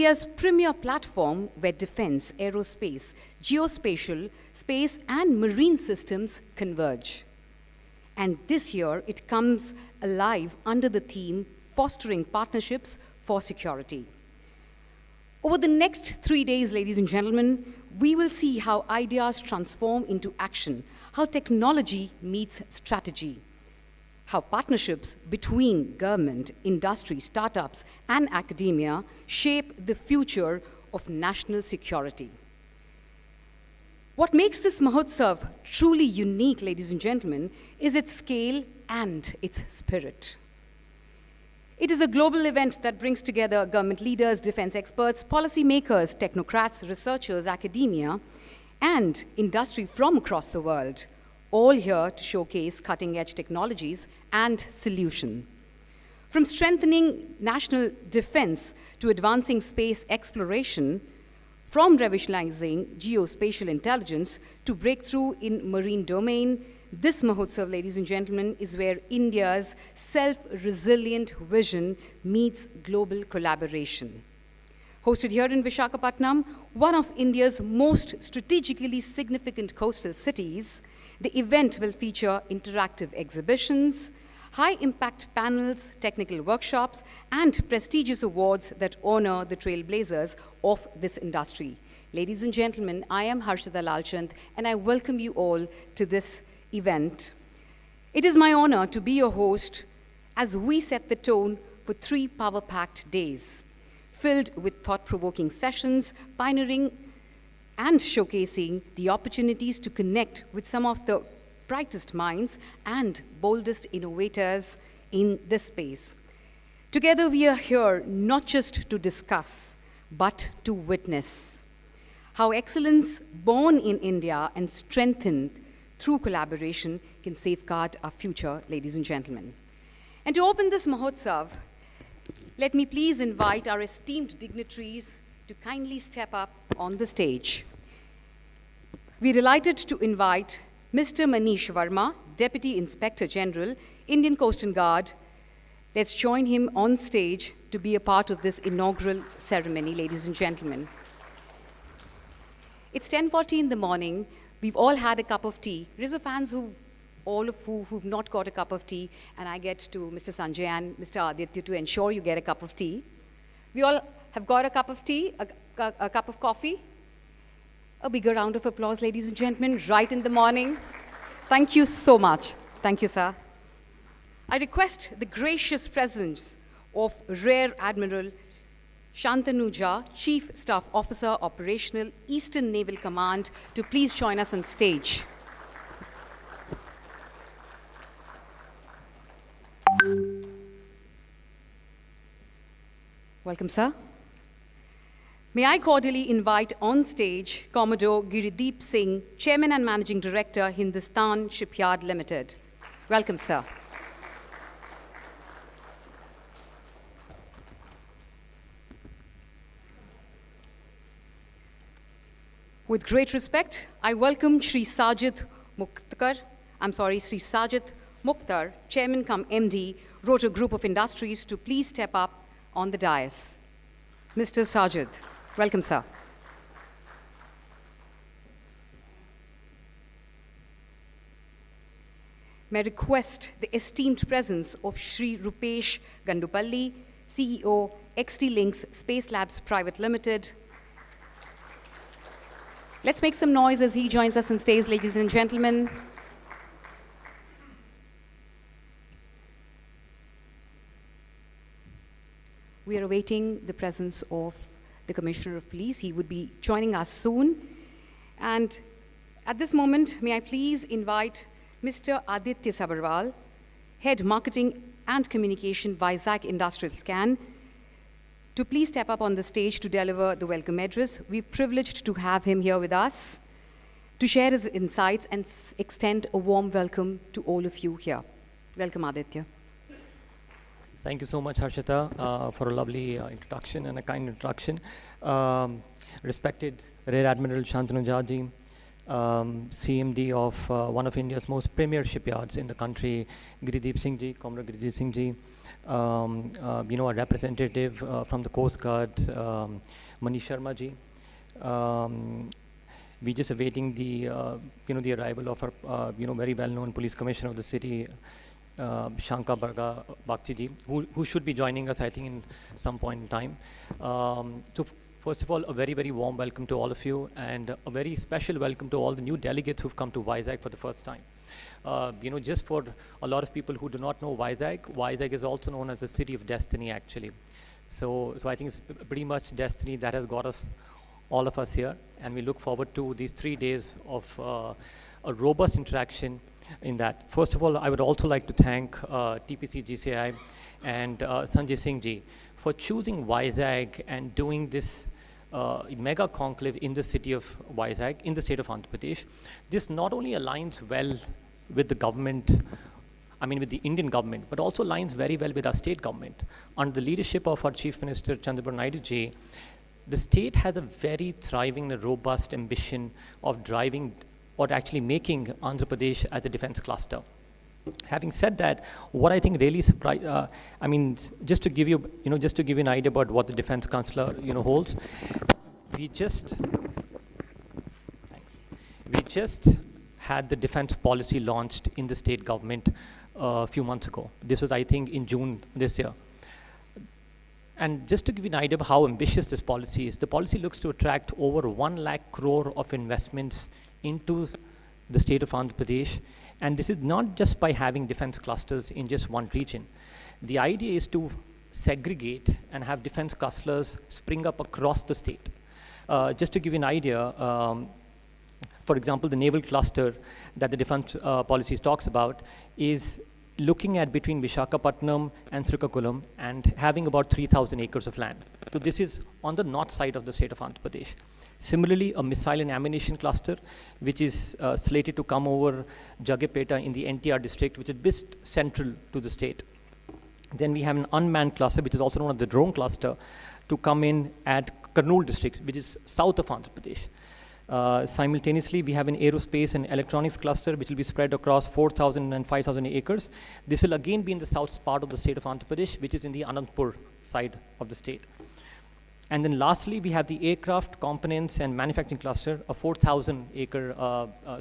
India's premier platform where defense, aerospace, geospatial, space, and marine systems converge. And this year, it comes alive under the theme, Fostering Partnerships for Security. Over the next 3 days, ladies and gentlemen, we will see how ideas transform into action, how technology meets strategy, how partnerships between government, industry, startups, and academia shape the future of national security. What makes this Mahotsav truly unique, ladies and gentlemen, is its scale and its spirit. It is a global event that brings together government leaders, defense experts, policymakers, technocrats, researchers, academia, and industry from across the world, all here to showcase cutting-edge technologies and solutions. From strengthening national defense to advancing space exploration, from revolutionizing geospatial intelligence to breakthrough in marine domain, this Mahotsav, ladies and gentlemen, is where India's self-resilient vision meets global collaboration. Hosted here in Visakhapatnam, one of India's most strategically significant coastal cities, the event will feature interactive exhibitions, high-impact panels, technical workshops, and prestigious awards that honor the trailblazers of this industry. Ladies and gentlemen, I am Harshita Lalchand, and I welcome you all to this event. It is my honor to be your host as we set the tone for 3 power-packed days, filled with thought-provoking sessions, pioneering and showcasing the opportunities to connect with some of the brightest minds and boldest innovators in this space. Together we are here not just to discuss, but to witness how excellence born in India and strengthened through collaboration can safeguard our future, ladies and gentlemen. And to open this Mahotsav, let me please invite our esteemed dignitaries to kindly step up on the stage. We're delighted to invite Mr. Manish Verma, Deputy Inspector General, Indian Coast Guard. Let's join him on stage to be a part of this inaugural ceremony, ladies and gentlemen. It's 10:40 in the morning. We've all had a cup of tea. Raise of hands who've not got a cup of tea, and I get to Mr. Sanjay and Mr. Aditya to ensure you get a cup of tea. We all have got a cup of tea, a cup of coffee. A bigger round of applause, ladies and gentlemen, right in the morning. Thank you so much. Thank you, sir. I request the gracious presence of Rear Admiral Shantanu Jha, Chief Staff Officer, Operational, Eastern Naval Command, to please join us on stage. Welcome, sir. May I cordially invite on stage Commodore Girideep Singh, Chairman and Managing Director, Hindustan Shipyard Limited. Welcome, sir. With great respect, I welcome Sri Sajid Mukhtar, Chairman cum MD, Rotor Group of Industries, to please step up on the dais. Mr. Sajid, welcome, sir. May I request the esteemed presence of Sri Rupesh Gandupalli, CEO, XT Links Space Labs Private Limited. Let's make some noise as he joins us on stage, ladies and gentlemen. We are awaiting the presence of the Commissioner of Police. He would be joining us soon. And at this moment, may I please invite Mr. Aditya Sabharwal, Head Marketing and Communication, Vizag Industrial Scan, to please step up on the stage to deliver the welcome address. We're privileged to have him here with us to share his insights and extend a warm welcome to all of you here. Welcome, Aditya. Thank you so much, Harshita, for a lovely introduction and a kind introduction. Respected Rear Admiral Shantanu Jha ji, CMD of one of India's most premier shipyards in the country, Girideep Singh ji, Comrade Girideep Singh ji, a representative from the Coast Guard, Manish Sharma ji. We're just awaiting the the arrival of our very well-known police commissioner of the city, Shankar Bagchi ji, who should be joining us, I think, in some point in time. So first of all, a very, very warm welcome to all of you, and a very special welcome to all the new delegates who've come to Vizag for the first time. Just for a lot of people who do not know Vizag is also known as the city of destiny, actually. So I think it's pretty much destiny that has got us, all of us here, and we look forward to these 3 days of a robust interaction in that. First of all, I would also like to thank TPC GCI and Sanjay Singh ji for choosing Vizag and doing this mega conclave in the city of Vizag, in the state of Andhra Pradesh. This not only aligns well with the government, with the Indian government, but also aligns very well with our state government. Under the leadership of our Chief Minister Chandrababu Naidu ji, the state has a very thriving and robust ambition of driving or actually making Andhra Pradesh as a defense cluster. Having said that, what I think really surprised, just to give you an idea about what the defense councillor, holds, we just had the defense policy launched in the state government a few months ago. This was, I think, in June this year. And just to give you an idea of how ambitious this policy is, the policy looks to attract over 1 lakh crore of investments into the state of Andhra Pradesh. And this is not just by having defense clusters in just one region. The idea is to segregate and have defense clusters spring up across the state. Just to give you an idea, for example, the naval cluster that the defense policy talks about is looking at between Visakhapatnam and Srikakulam and having about 3,000 acres of land. So this is on the north side of the state of Andhra Pradesh. Similarly, a missile and ammunition cluster, which is slated to come over Jagepeta in the NTR district, which is best central to the state. Then we have an unmanned cluster, which is also known as the drone cluster, to come in at Kurnool district, which is south of Andhra Pradesh. Simultaneously, we have an aerospace and electronics cluster, which will be spread across 4,000 and 5,000 acres. This will again be in the south part of the state of Andhra Pradesh, which is in the Anandpur side of the state. And then lastly, we have the aircraft components and manufacturing cluster, a 4,000 acre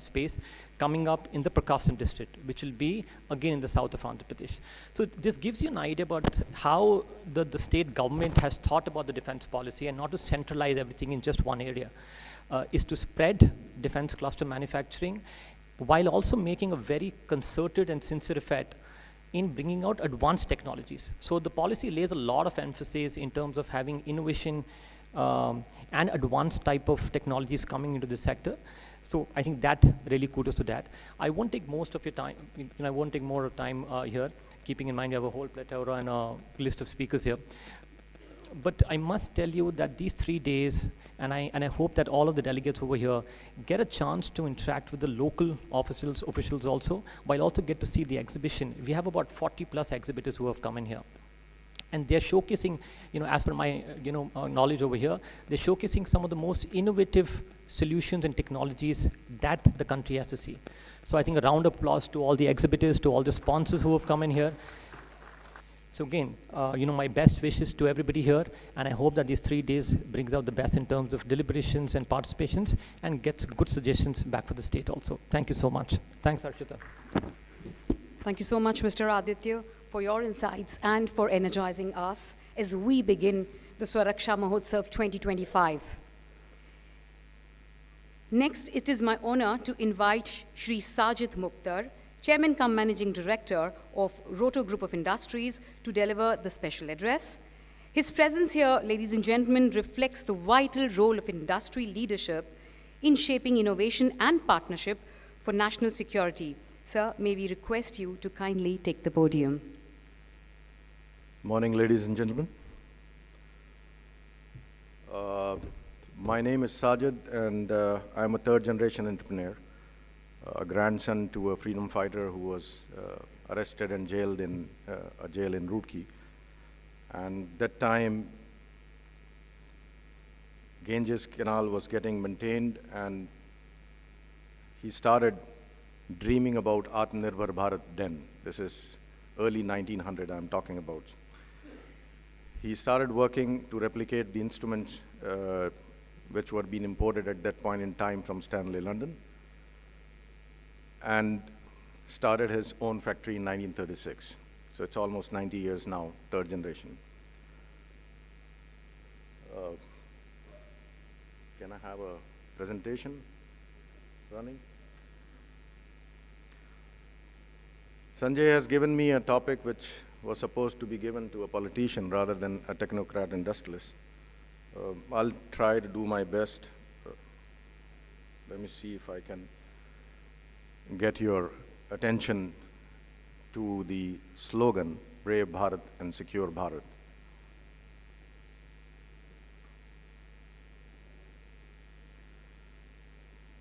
space coming up in the Prakasam district, which will be again in the south of Andhra Pradesh. So this gives you an idea about how the state government has thought about the defense policy, and not to centralize everything in just one area, is to spread defense cluster manufacturing while also making a very concerted and sincere effort in bringing out advanced technologies. So the policy lays a lot of emphasis in terms of having innovation and advanced type of technologies coming into the sector. So I think that really kudos to that. I won't take most of your time, I won't take more time here, keeping in mind you have a whole plethora and a list of speakers here. But I must tell you that these 3 days, and I hope that all of the delegates over here get a chance to interact with the local officials also, while also get to see the exhibition. We have about 40 plus exhibitors who have come in here. And they're showcasing, as per my knowledge over here, they're showcasing some of the most innovative solutions and technologies that the country has to see. So I think a round of applause to all the exhibitors, to all the sponsors who have come in here. So again, my best wishes to everybody here, and I hope that these 3 days brings out the best in terms of deliberations and participations, and gets good suggestions back for the state also. Thank you so much. Thanks, Arshita. Thank you so much, Mr. Aditya, for your insights and for energizing us as we begin the SwaRaksha Mahotsav 2025. Next, it is my honor to invite Shri Sajid Mukhtar, Chairman cum Managing Director of Roto Group of Industries, to deliver the special address. His presence here, ladies and gentlemen, reflects the vital role of industry leadership in shaping innovation and partnership for national security. Sir, may we request you to kindly take the podium. Morning, ladies and gentlemen. My name is Sajid, and I'm a third-generation entrepreneur, a grandson to a freedom fighter who was arrested and jailed in a jail in Roorkee. And that time, Ganges Canal was getting maintained, and he started dreaming about Atmanirbhar Bharat then. This is early 1900 I'm talking about. He started working to replicate the instruments which were being imported at that point in time from Stanley, London, and started his own factory in 1936. So it's almost 90 years now, third generation. Can I have a presentation running? Sanjay has given me a topic which was supposed to be given to a politician rather than a technocrat industrialist. I'll try to do my best. Let me see if I can get your attention to the slogan, Brave Bharat and Secure Bharat.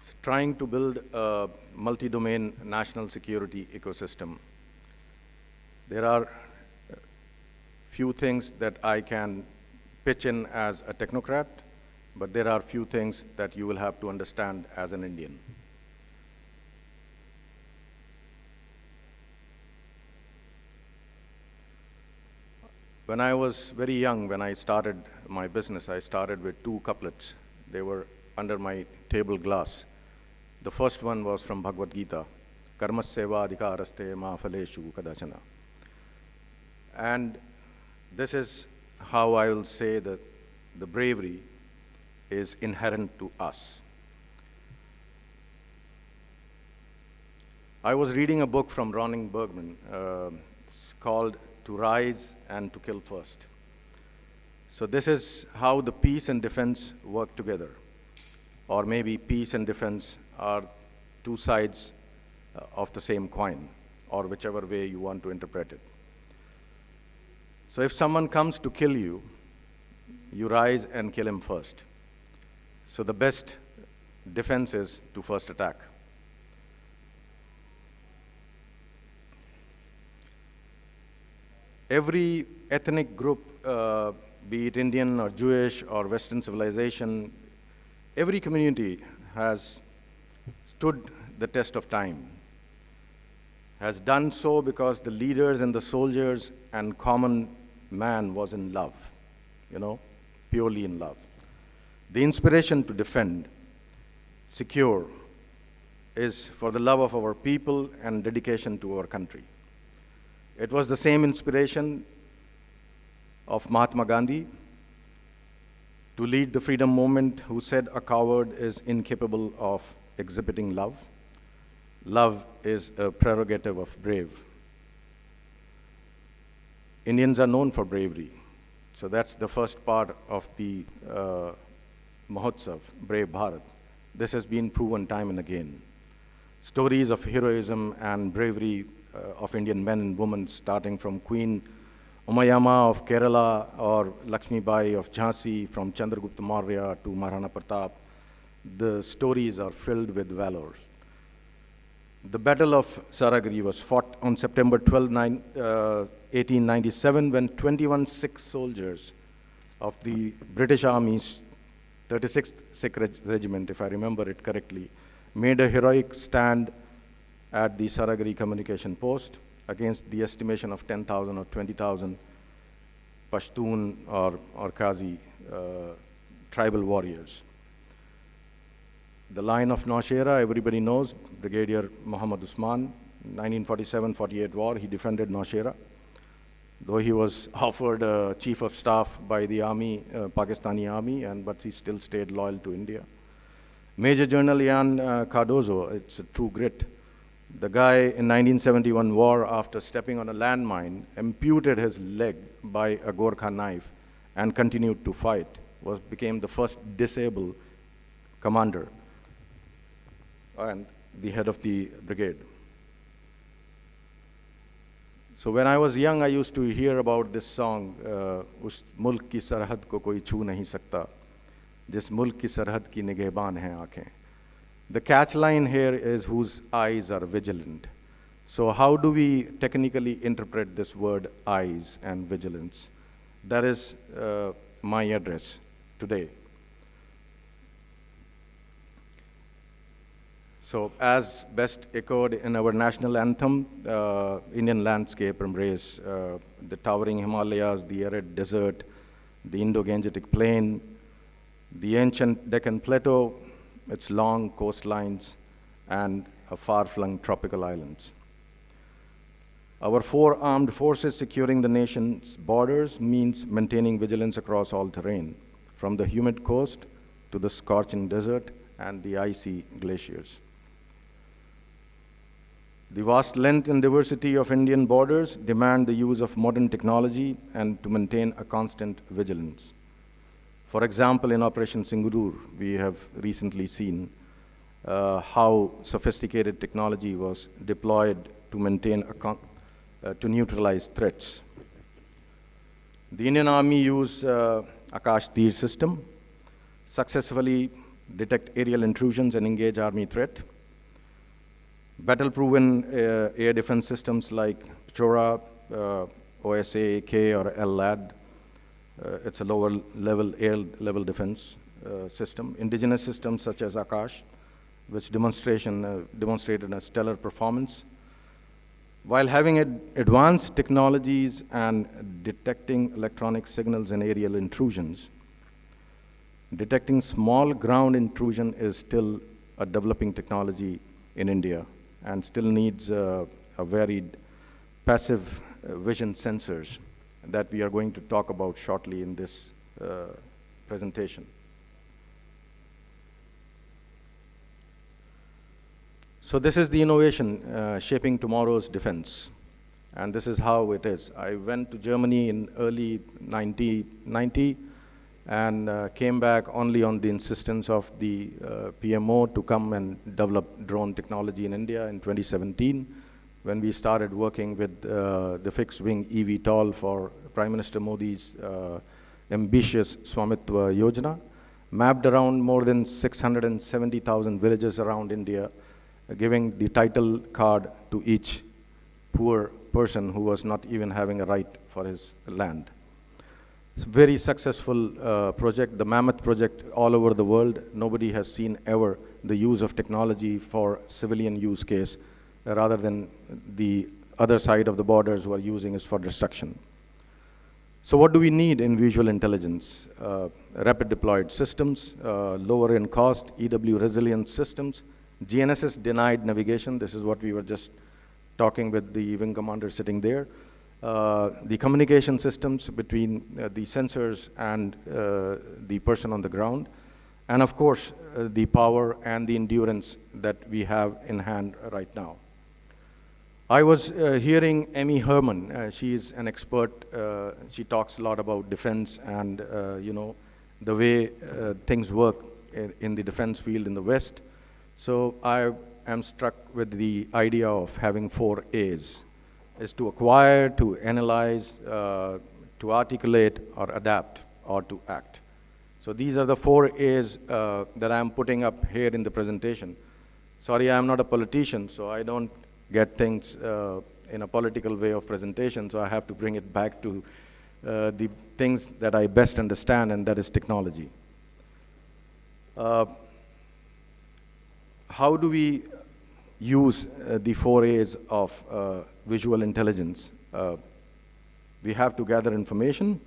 It's trying to build a multi-domain national security ecosystem. There are few things that I can pitch in as a technocrat, but there are few things that you will have to understand as an Indian. When I was very young, when I started my business, I started with 2 couplets. They were under my table glass. The first one was from Bhagavad Gita, Karmaseva adhikaraste ma phaleshu kadachana. And this is how I will say that the bravery is inherent to us. I was reading a book from Ronald Bergman. It's called To Rise and to Kill First. So this is how the peace and defense work together. Or maybe peace and defense are 2 sides of the same coin, or whichever way you want to interpret it. So if someone comes to kill you, you rise and kill him first. So the best defense is to first attack. Every ethnic group, be it Indian or Jewish or Western civilization, every community has stood the test of time, has done so because the leaders and the soldiers and common man was in love, purely in love. The inspiration to defend, secure, is for the love of our people and dedication to our country. It was the same inspiration of Mahatma Gandhi to lead the freedom movement, who said a coward is incapable of exhibiting love. Love is a prerogative of brave. Indians are known for bravery. So that's the first part of the Mahotsav, Brave Bharat. This has been proven time and again. Stories of heroism and bravery of Indian men and women, starting from Queen Umayama of Kerala or Lakshmi Bai of Jhansi, from Chandragupta Maurya to Maharana Pratap. The stories are filled with valor. The Battle of Saragri was fought on September 12, 1897, when 21 Sikh soldiers of the British Army's 36th Sikh Regiment, if I remember it correctly, made a heroic stand at the Saragri communication post against the estimation of 10,000 or 20,000 Pashtun or Qazi tribal warriors. The line of Naushera, everybody knows, Brigadier Muhammad Usman, 1947-48 war, he defended Naushera. Though he was offered a chief of staff by the army, Pakistani army, but he still stayed loyal to India. Major General Ian Cardozo, it's a true grit. The guy in 1971 war, after stepping on a landmine, amputed his leg by a Gorkha knife and continued to fight, became the first disabled commander and the head of the brigade. So when I was young, I used to hear about this song, "Us mulk ki sarhad ko koi chhu nahi sakta, jis mulk ki sarhad ki nigehban hai aankhein." The catch line here is whose eyes are vigilant. So how do we technically interpret this word eyes and vigilance? That is my address today. So as best echoed in our national anthem, Indian landscape embrace the towering Himalayas, the arid desert, the Indo-Gangetic plain, the ancient Deccan Plateau, its long coastlines, and far-flung tropical islands. Our 4 armed forces securing the nation's borders means maintaining vigilance across all terrain, from the humid coast to the scorching desert and the icy glaciers. The vast length and diversity of Indian borders demand the use of modern technology and to maintain a constant vigilance. For example, in Operation Singadur, we have recently seen how sophisticated technology was deployed to maintain to neutralize threats. The Indian Army used Akash Tir system, successfully detect aerial intrusions and engage army threat. Battle-proven air defense systems like Chora, OSA, AK, or LLAD, it's a lower level air level defense system. Indigenous systems such as Akash, which demonstrated a stellar performance. While having advanced technologies and detecting electronic signals and aerial intrusions, detecting small ground intrusion is still a developing technology in India and still needs a varied passive vision sensors that we are going to talk about shortly in this presentation. So this is the innovation shaping tomorrow's defense. And this is how it is. I went to Germany in early 1990 and came back only on the insistence of the PMO to come and develop drone technology in India in 2017, when we started working with the fixed-wing eVTOL for Prime Minister Modi's ambitious Swamitva Yojana, mapped around more than 670,000 villages around India, giving the title card to each poor person who was not even having a right for his land. It's a very successful project, the Mammoth project all over the world. Nobody has seen ever the use of technology for civilian use case, rather than the other side of the borders who are using it for destruction. So what do we need in visual intelligence? Rapid deployed systems, lower in cost, EW resilient systems, GNSS denied navigation. This is what we were just talking with the wing commander sitting there. The communication systems between the sensors and the person on the ground. And of course, the power and the endurance that we have in hand right now. I was hearing Amy Herman. She is an expert. She talks a lot about defense and you know, the way things work in the defense field in the West. So I am struck with the idea of having 4 A's. Is to acquire, to analyze, to articulate, or adapt, or to act. So these are the 4 A's that I'm putting up here in the presentation. Sorry, I'm not a politician, so I don't get things in a political way of presentation, so I have to bring it back to the things that I best understand, and that is technology. How do we use the 4 A's of visual intelligence? We have to gather information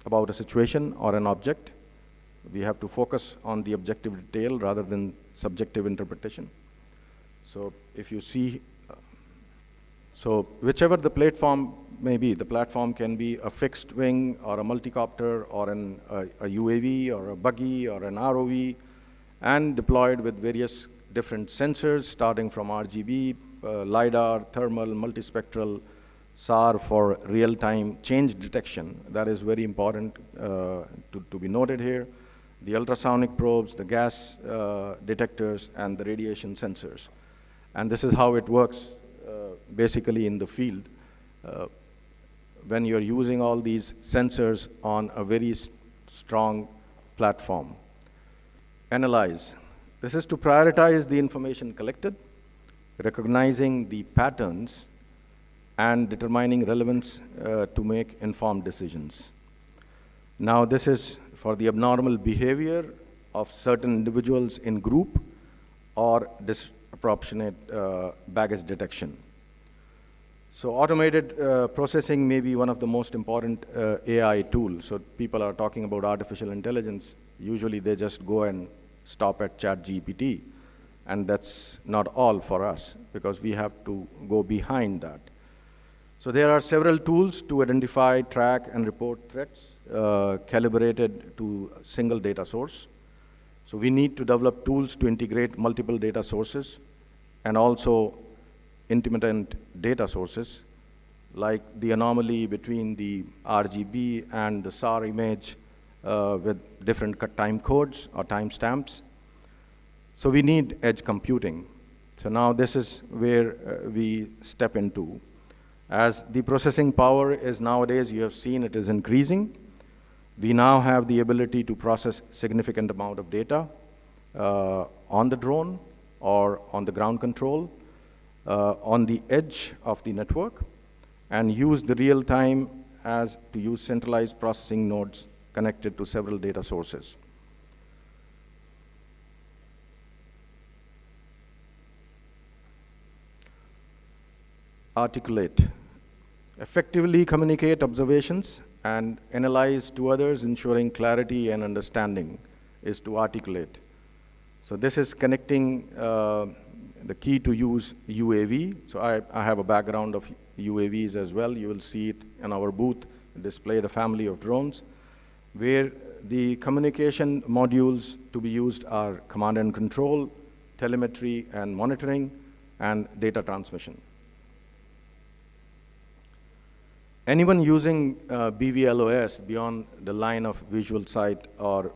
about a situation or an object. We have to focus on the objective detail rather than subjective interpretation. So if you see, so whichever the platform may be, the platform can be a fixed wing or a multicopter or a UAV or a buggy or an ROV, and deployed with various different sensors, starting from RGB, LiDAR, thermal, multispectral, SAR for real-time change detection. That is very important to be noted here. The ultrasonic probes, the gas detectors, and the radiation sensors. And this is how it works basically in the field. When you're using all these sensors on a very strong platform. Analyze. This is to prioritize the information collected, recognizing the patterns, and determining relevance to make informed decisions. Now, this is for the abnormal behavior of certain individuals in group or disproportionate baggage detection. So automated processing may be one of the most important AI tools. So people are talking about artificial intelligence. Usually they just go and stop at ChatGPT. And that's not all for us, because we have to go behind that. So there are several tools to identify, track, and report threats calibrated to a single data source. So we need to develop tools to integrate multiple data sources and also intermittent data sources, like the anomaly between the RGB and the SAR image with different time codes or timestamps. So we need edge computing. So now this is where we step into. As the processing power is nowadays, you have seen it is increasing. We now have the ability to process significant amount of data on the drone or on the ground control, on the edge of the network, and use the real time as to use centralized processing nodes connected to several data sources. Articulate. Effectively communicate observations and analyze to others, ensuring clarity and understanding is to articulate. So this is connecting the key to use UAV. So I have a background of UAVs as well. You will see it in our booth, displayed a family of drones, where the communication modules to be used are command and control, telemetry and monitoring, and data transmission. Anyone using BVLOS beyond the line of visual sight or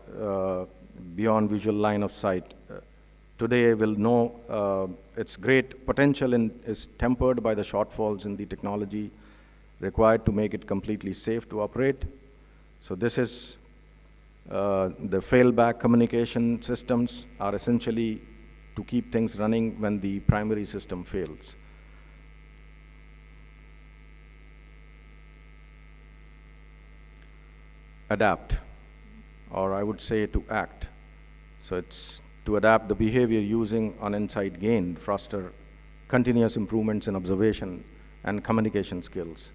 beyond visual line of sight today will know its great potential is tempered by the shortfalls in the technology required to make it completely safe to operate. So this is the failback communication systems are essentially to keep things running when the primary system fails. Adapt, or I would say to act. So it's to adapt the behavior using on insight gained, foster continuous improvements in observation and communication skills.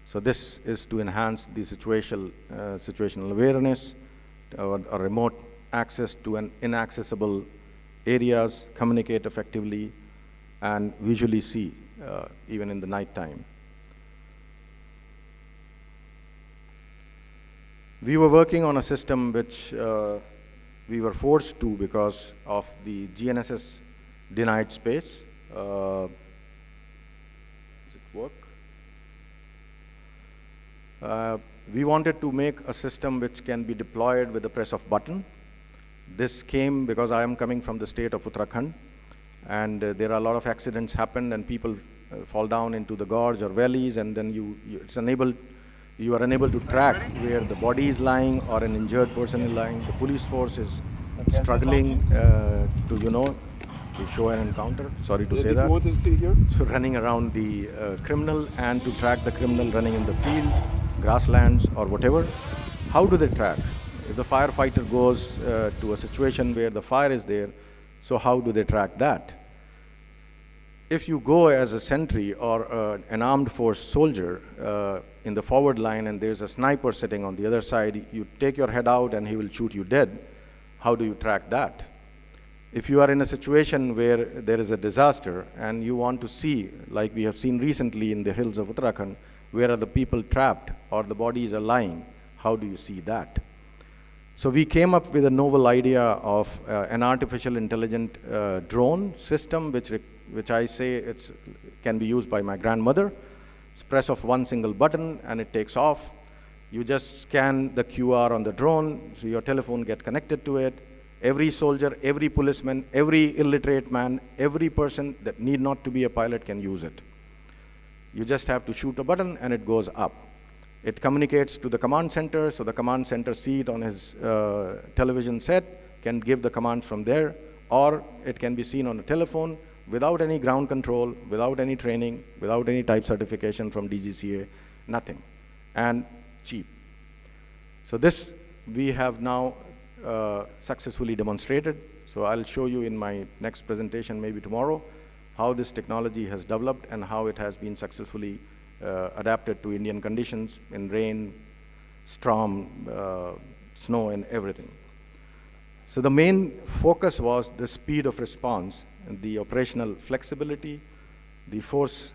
So this is to enhance the situational awareness, or remote access to an inaccessible areas, communicate effectively, and visually see, even in the nighttime. We were working on a system which we were forced to because of the GNSS denied space. Does it work? We wanted to make a system which can be deployed with the press of button. This came because I am coming from the state of Uttarakhand, and there are a lot of accidents happen, and people fall down into the gorge or valleys, and then you are unable to track where the body is lying or an injured person is lying. The police force is struggling to show an encounter. Sorry to say that. So running around the criminal and to track the criminal running in the field, grasslands or whatever. How do they track? If the firefighter goes to a situation where the fire is there, so how do they track that? If you go as a sentry or an armed force soldier in the forward line and there's a sniper sitting on the other side, you take your head out and he will shoot you dead. How do you track that? If you are in a situation where there is a disaster and you want to see, like we have seen recently in the hills of Uttarakhand, where are the people trapped or the bodies are lying, how do you see that? So we came up with a novel idea of an artificial intelligent drone system, which I say can be used by my grandmother. It's press of one single button and it takes off. You just scan the QR on the drone, so your telephone gets connected to it. Every soldier, every policeman, every illiterate man, every person that need not to be a pilot can use it. You just have to shoot a button and it goes up. It communicates to the command center, so the command center see it on his television set, can give the commands from there, or it can be seen on a telephone without any ground control, without any training, without any type certification from DGCA, nothing, and cheap. So this we have now successfully demonstrated. So I'll show you in my next presentation, maybe tomorrow, how this technology has developed and how it has been successfully adapted to Indian conditions in rain, storm, snow, and everything. So the main focus was the speed of response, and the operational flexibility, the force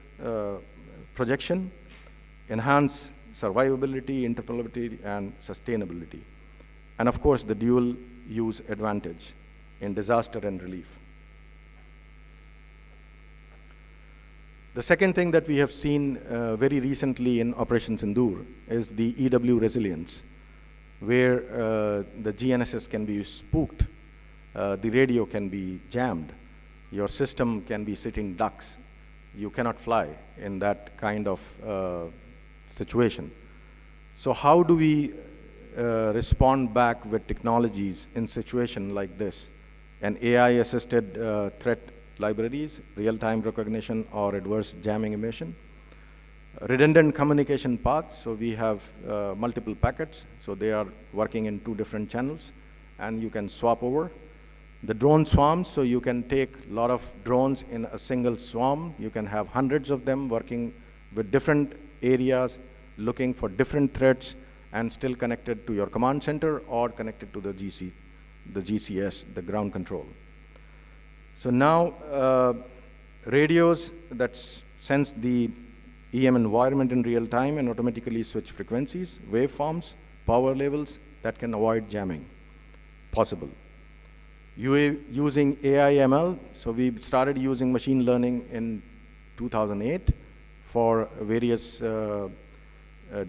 projection, enhance survivability, interoperability, and sustainability. And of course, the dual use advantage in disaster and relief. The second thing that we have seen very recently in Operation Sindoor is the EW resilience, where the GNSS can be spooked, the radio can be jammed, your system can be sitting ducks. You cannot fly in that kind of situation. So how do we respond back with technologies in situation like this? And AI-assisted threat libraries, real-time recognition or adverse jamming emission. Redundant communication paths, so we have multiple packets, so they are working in 2 different channels, and you can swap over. The drone swarms, so you can take a lot of drones in a single swarm. You can have hundreds of them working with different areas, looking for different threats, and still connected to your command center or connected to the GCS, the ground control. So now, radios that sense the EM environment in real time and automatically switch frequencies, waveforms, power levels that can avoid jamming, possible. Using AI ML, so we started using machine learning in 2008 for various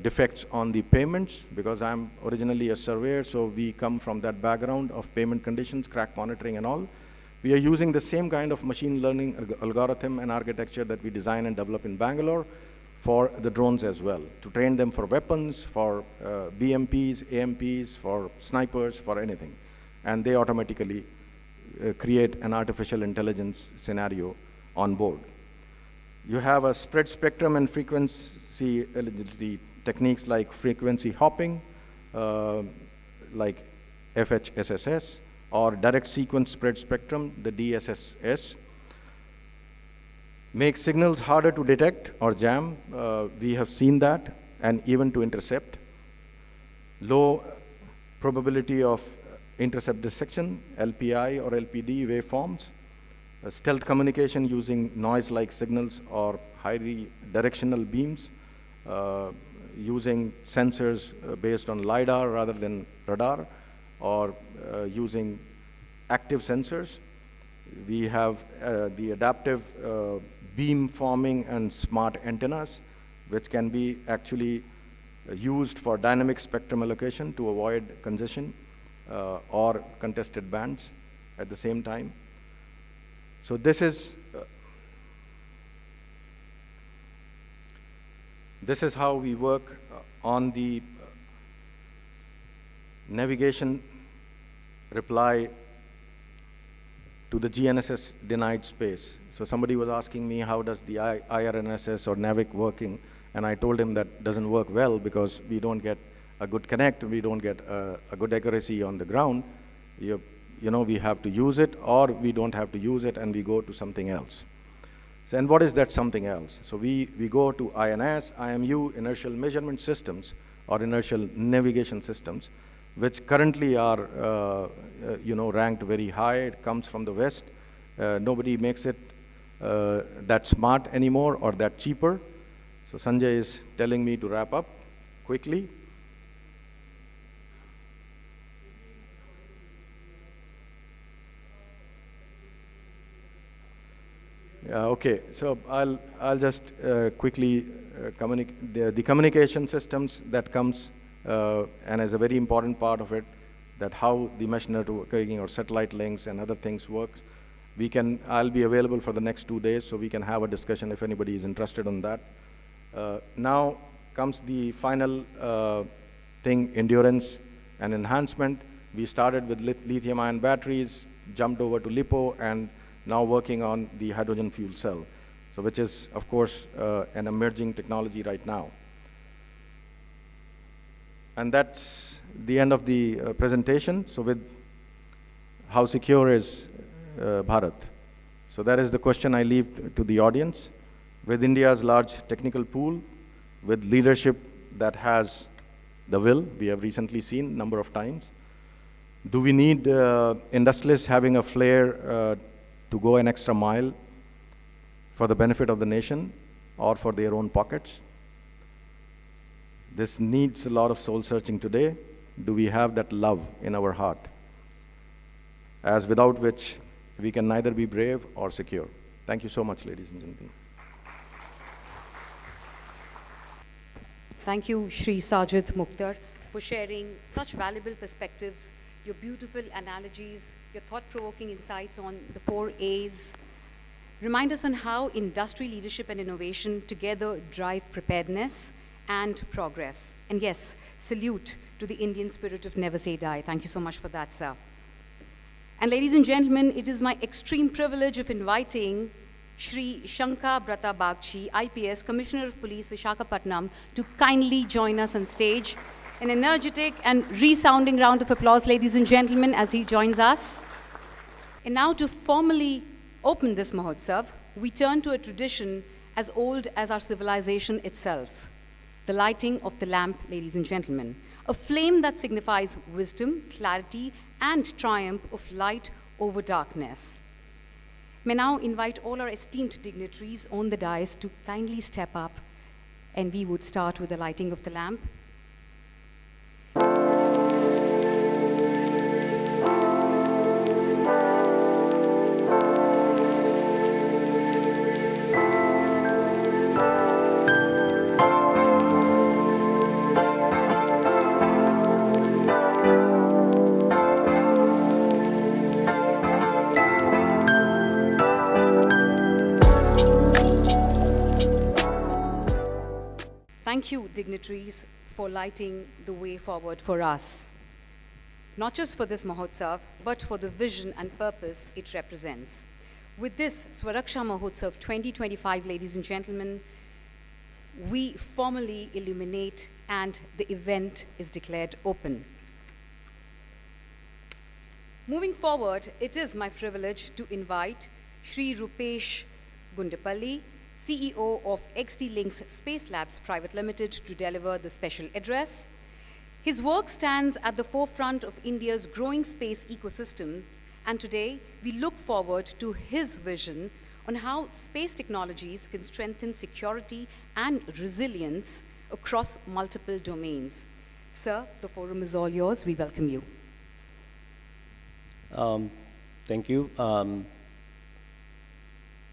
defects on the payments, because I'm originally a surveyor, so we come from that background of payment conditions, crack monitoring and all. We are using the same kind of machine learning algorithm and architecture that we design and develop in Bangalore for the drones as well, to train them for weapons, for BMPs, AMPs, for snipers, for anything. And they automatically create an artificial intelligence scenario on board. You have a spread spectrum and frequency eligibility techniques like frequency hopping, like FHSSS, or direct sequence spread spectrum, the DSSS. Make signals harder to detect or jam. We have seen that, and even to intercept. Low probability of intercept dissection, LPI or LPD waveforms. Stealth communication using noise-like signals or highly directional beams, using sensors based on LiDAR rather than radar, or using active sensors. We have the adaptive beam forming and smart antennas, which can be actually used for dynamic spectrum allocation to avoid congestion or contested bands at the same time. So this is how we work on the navigation reply to the GNSS denied space. So somebody was asking me, how does the IRNSS or NAVIC working? And I told him that doesn't work well because we don't get a good connect, we don't get a good accuracy on the ground. You know, we have to use it, or we don't have to use it and we go to something else. So, and what is that something else? So we go to INS, IMU, inertial measurement systems, or inertial navigation systems, which currently are ranked very high. It comes from the West. Nobody makes it that smart anymore or that cheaper. So Sanjay is telling me to wrap up quickly. Okay, so I'll just quickly communicate the communication systems that comes and is a very important part of it, that how the mesh networking or satellite links and other things works. I'll be available for the next 2 days, so we can have a discussion if anybody is interested on that. Now comes the final thing, endurance and enhancement. We started with lithium-ion batteries, jumped over to LiPo, and now working on the hydrogen fuel cell, so which is, of course, an emerging technology right now. And that's the end of the presentation. So with how secure is Bharat? So that is the question I leave to the audience. With India's large technical pool, with leadership that has the will, we have recently seen a number of times, do we need industrialists having a flair to go an extra mile for the benefit of the nation or for their own pockets? This needs a lot of soul searching today. Do we have that love in our heart, as without which we can neither be brave or secure? Thank you so much, ladies and gentlemen. Thank you, Shri Sajid Mukhtar, for sharing such valuable perspectives, your beautiful analogies, your thought-provoking insights on the 4 A's. Remind us on how industry leadership and innovation together drive preparedness and progress. And yes, salute to the Indian spirit of never say die. Thank you so much for that, sir. And ladies and gentlemen, it is my extreme privilege of inviting Shri Shankar Brata Bagchi, IPS, Commissioner of Police, Visakhapatnam, to kindly join us on stage. An energetic and resounding round of applause, ladies and gentlemen, as he joins us. And now to formally open this Mahotsav, we turn to a tradition as old as our civilization itself, the lighting of the lamp, ladies and gentlemen, a flame that signifies wisdom, clarity, and triumph of light over darkness. May now invite all our esteemed dignitaries on the dais to kindly step up, and we would start with the lighting of the lamp. Thank you, dignitaries, for lighting the way forward for us. Not just for this Mahotsav, but for the vision and purpose it represents. With this SwaRaksha Mahotsav 2025, ladies and gentlemen, we formally illuminate and the event is declared open. Moving forward, it is my privilege to invite Shri Rupesh Gundapalli, CEO of XD Links Space Labs Private Limited, to deliver the special address. His work stands at the forefront of India's growing space ecosystem, and today we look forward to his vision on how space technologies can strengthen security and resilience across multiple domains. Sir, the forum is all yours. We welcome you. Thank you.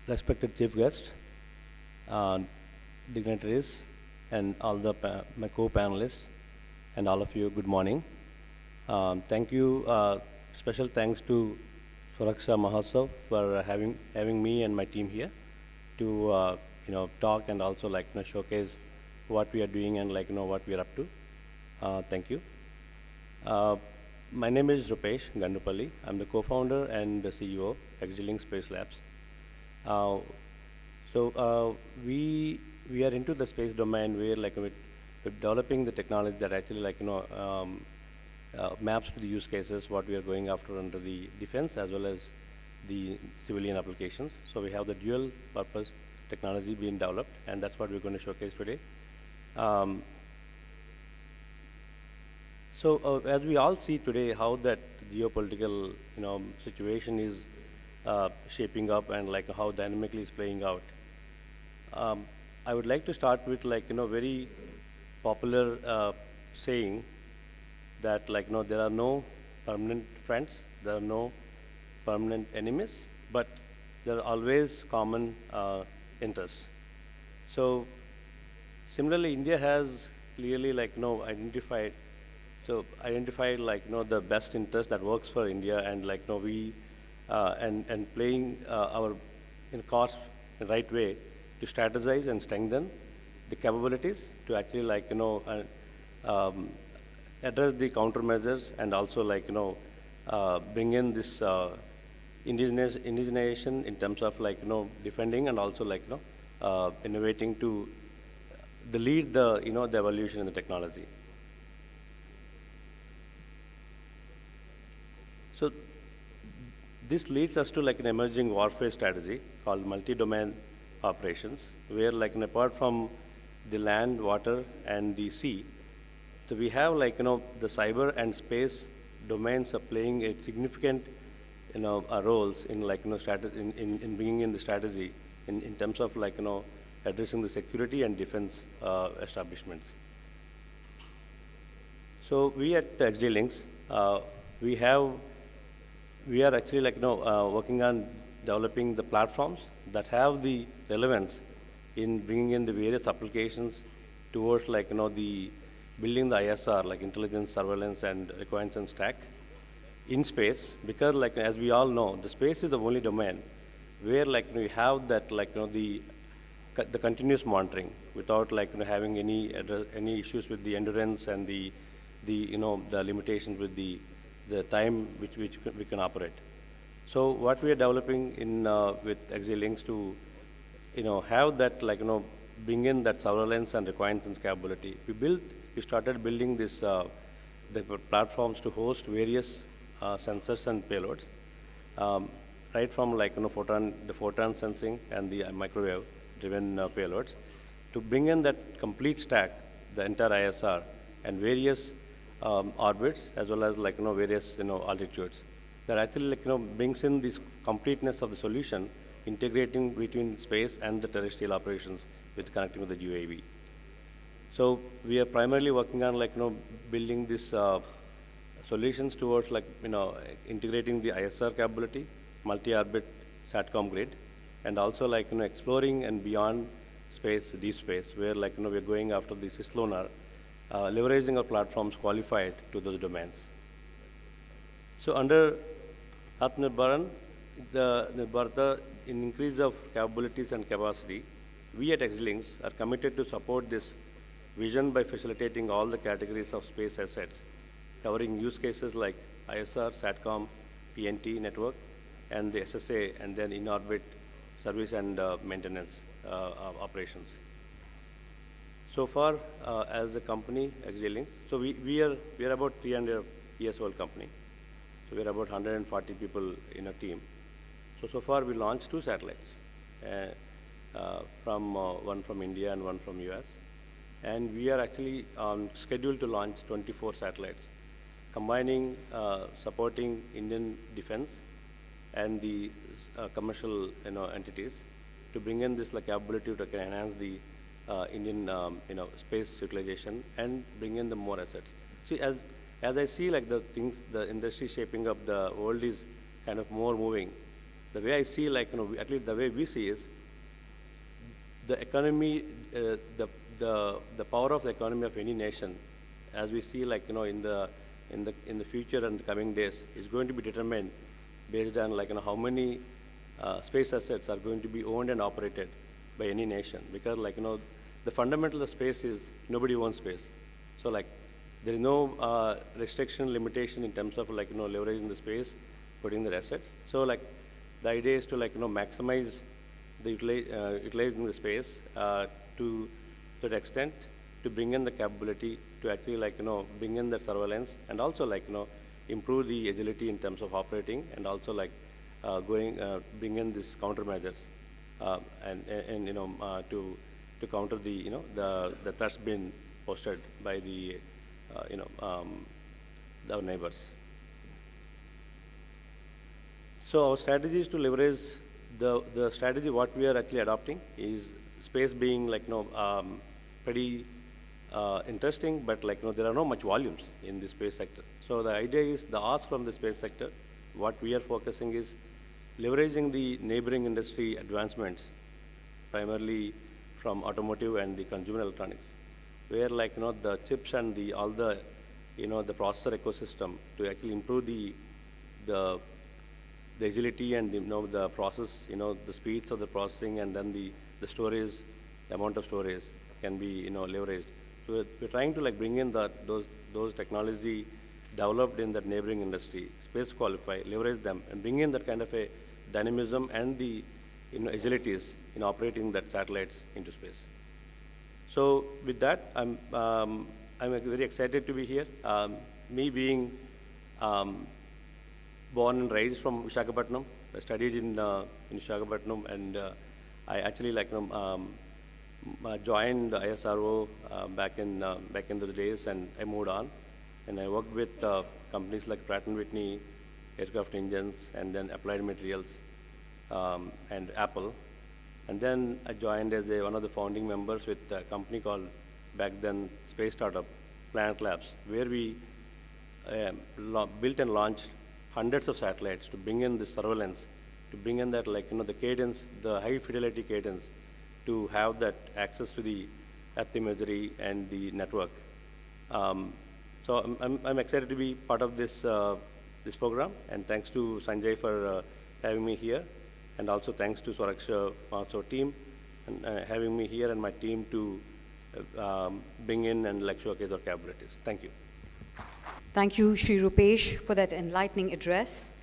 Respected chief guest, dignitaries, and all the my co-panelists, and all of you, good morning. Thank you. Special thanks to SwaRaksha Mahotsav for having me and my team here to talk and also showcase what we are doing and what we are up to. Thank you. My name is Rupesh Gandupalli. I'm the co-founder and the CEO of XD Link Space Labs. So we are into the space domain where we're developing the technology that actually maps to the use cases what we are going after under the defense as well as the civilian applications. So we have the dual purpose technology being developed, and that's what we're going to showcase today. So as we all see today, how that geopolitical situation is shaping up and how dynamically it's playing out. I would like to start with very popular saying that there are no permanent friends, there are no permanent enemies, but there are always common interests. So similarly, India has clearly identified the best interest that works for India, and we and playing our course the right way to strategize and strengthen the capabilities to actually address the countermeasures and also bring in this indigenization in terms of defending and also innovating to lead the the evolution in the technology. So this leads us to like an emerging warfare strategy called multi-domain operations, where like apart from the land, water, and the sea, so we have like the cyber and space domains are playing a significant roles in like in bringing in the strategy in terms of like addressing the security and defense establishments. So we at XD Links, we are actually like working on developing the platforms that have the relevance in bringing in the various applications towards like the building the ISR, like intelligence, surveillance, and reconnaissance stack in space, because like as we all know, the space is the only domain where like we have that like the continuous monitoring without like having any issues with the endurance and the limitations with the time which we can operate. So what we are developing in with XD Links to have that like bring in that surveillance and reconnaissance capability. We started building this the platforms to host various sensors and payloads, right from like the photon sensing and the microwave driven payloads, to bring in that complete stack, the entire ISR and various orbits as well as like various altitudes. That actually like brings in this completeness of the solution, integrating between space and the terrestrial operations with connecting with the UAV. So we are primarily working on like building these solutions towards like integrating the ISR capability, multi-orbit SATCOM grid, and also like exploring and beyond space, deep space, where like we're going after the cislunar, leveraging our platforms qualified to those domains. So under Atmanirbharan, the increase of capabilities and capacity, we at XD Links are committed to support this vision by facilitating all the categories of space assets, covering use cases like ISR, SATCOM, PNT network, and the SSA, and then in-orbit service and maintenance operations. So far, as a company, XD Links, so we are about 300 years old company. So we're about 140 people in a team. So far we launched 2 satellites, one from India and one from US. And we are actually scheduled to launch 24 satellites, combining supporting Indian defense and the commercial entities to bring in this like capability to enhance the Indian space utilization and bring in the more assets. See, as I see like the things, the industry shaping up, the world is kind of more moving. The way I see like at least the way we see is the economy, the power of the economy of any nation, as we see like in the future and the coming days, is going to be determined based on like how many space assets are going to be owned and operated by any nation. Because like the fundamental of space is nobody owns space. So like there is no restriction, limitation in terms of like leveraging the space, putting the assets. So like the idea is to like maximize the utilizing the space to that extent, to bring in the capability to actually like bring in the surveillance, and also like improve the agility in terms of operating, and also like bring in these countermeasures and to counter the the threats being posted by the our neighbors. So our strategy is to leverage the strategy. What we are actually adopting is space being like pretty interesting, but like there are no much volumes in the space sector. So the idea is the ask from the space sector. What we are focusing is leveraging the neighboring industry advancements, primarily from automotive and the consumer electronics, where like the chips and the all the the processor ecosystem to actually improve the agility and the process, the speeds of the processing, and then the storage, the amount of storage can be leveraged. So we're trying to like bring in those technology developed in that neighboring industry, space qualify, leverage them, and bring in that kind of a dynamism and the agilities in operating that satellites into space. So with that, I'm very excited to be here. Me being born and raised from Visakhapatnam. I studied in Visakhapatnam, and I actually joined ISRO back in the days, and I moved on. And I worked with companies like Pratt & Whitney, Aircraft Engines, and then Applied Materials, and Apple. And then I joined as one of the founding members with a company called, back then, Space Startup, Planet Labs, where we built and launched hundreds of satellites to bring in the surveillance, to bring in that the cadence, the high fidelity cadence, to have that access to the earth imagery and the network. So I'm excited to be part of this this program, and thanks to Sanjay for having me here, and also thanks to SwaRaksha Mahotsav team and having me here and my team to bring in and showcase our capabilities. Thank you. Thank you, Shri Rupesh, for that enlightening address.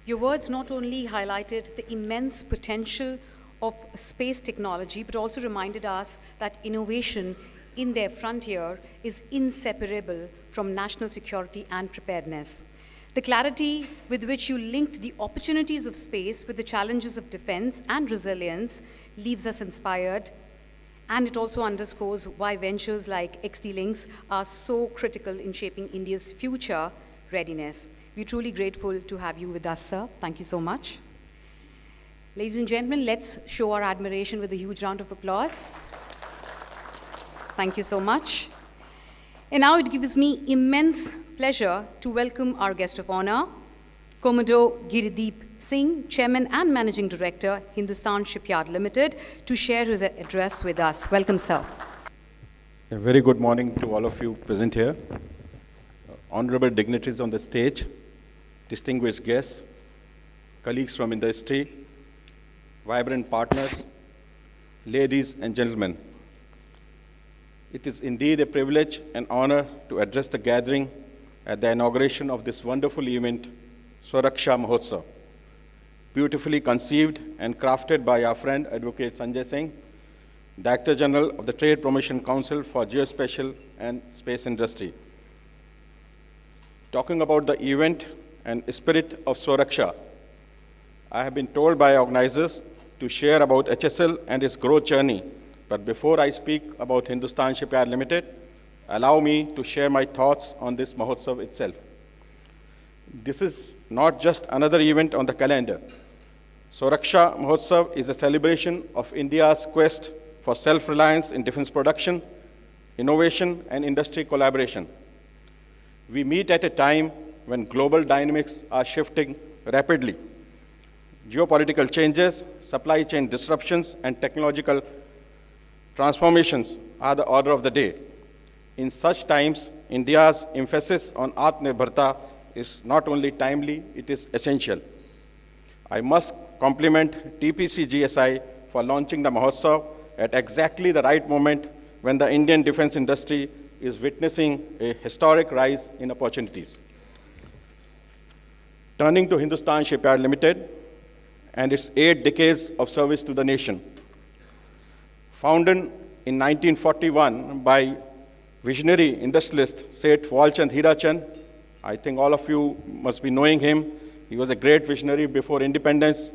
Your words not only highlighted the immense potential of space technology, but also reminded us that innovation in their frontier is inseparable from national security and preparedness. The clarity with which you linked the opportunities of space with the challenges of defense and resilience leaves us inspired, and it also underscores why ventures like XD-Links are so critical in shaping India's future readiness. We're truly grateful to have you with us, sir. Thank you so much. Ladies and gentlemen, let's show our admiration with a huge round of applause. Thank you so much. And now it gives me immense pleasure to welcome our guest of honor, Commodore Girideep Singh, Chairman and Managing Director, Hindustan Shipyard Limited, to share his address with us. Welcome, sir. A very good morning to all of you present here. Honorable dignitaries on the stage, distinguished guests, colleagues from industry, vibrant partners, ladies and gentlemen. It is indeed a privilege and honor to address the gathering at the inauguration of this wonderful event, SwaRaksha Mahotsav, beautifully conceived and crafted by our friend Advocate Sanjay Singh, Director General of the Trade Promotion Council for Geospatial and Space Industry. Talking about the event and spirit of SwaRaksha, I have been told by organizers to share about HSL and its growth journey. But before I speak about Hindustan Shipyard Limited, allow me to share my thoughts on this Mahotsav itself. This is not just another event on the calendar. SwaRaksha Mahotsav is a celebration of India's quest for self-reliance in defense production, innovation, and industry collaboration. We meet at a time when global dynamics are shifting rapidly. Geopolitical changes, supply chain disruptions, and technological transformations are the order of the day. In such times, India's emphasis on Atmanirbharta is not only timely, it is essential. I must compliment TPC GSI for launching the Mahotsav at exactly the right moment when the Indian defense industry is witnessing a historic rise in opportunities. Turning to Hindustan Shipyard Limited and its 8 decades of service to the nation. Founded in 1941 by visionary industrialist Sept Walchand Hirachand. I think all of you must be knowing him. He was a great visionary before independence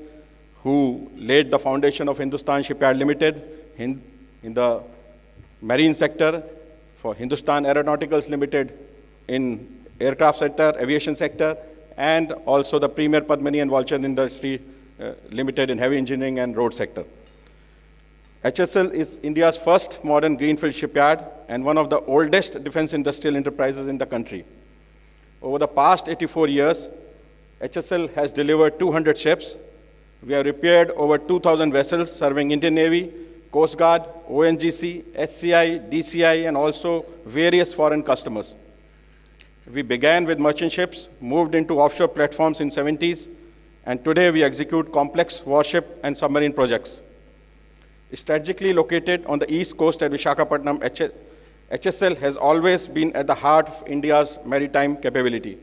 who laid the foundation of Hindustan Shipyard Limited in the marine sector, for Hindustan Aeronautics Limited in aircraft sector, aviation sector, and also the premier Padmini and Walchand Industry Limited in heavy engineering and road sector. HSL is India's first modern greenfield shipyard and one of the oldest defense industrial enterprises in the country. Over the past 84 years, HSL has delivered 200 ships. We have repaired over 2,000 vessels serving Indian Navy, Coast Guard, ONGC, SCI, DCI, and also various foreign customers. We began with merchant ships, moved into offshore platforms in the 70s, and today we execute complex warship and submarine projects. Strategically located on the east coast at Visakhapatnam, HSL has always been at the heart of India's maritime capability.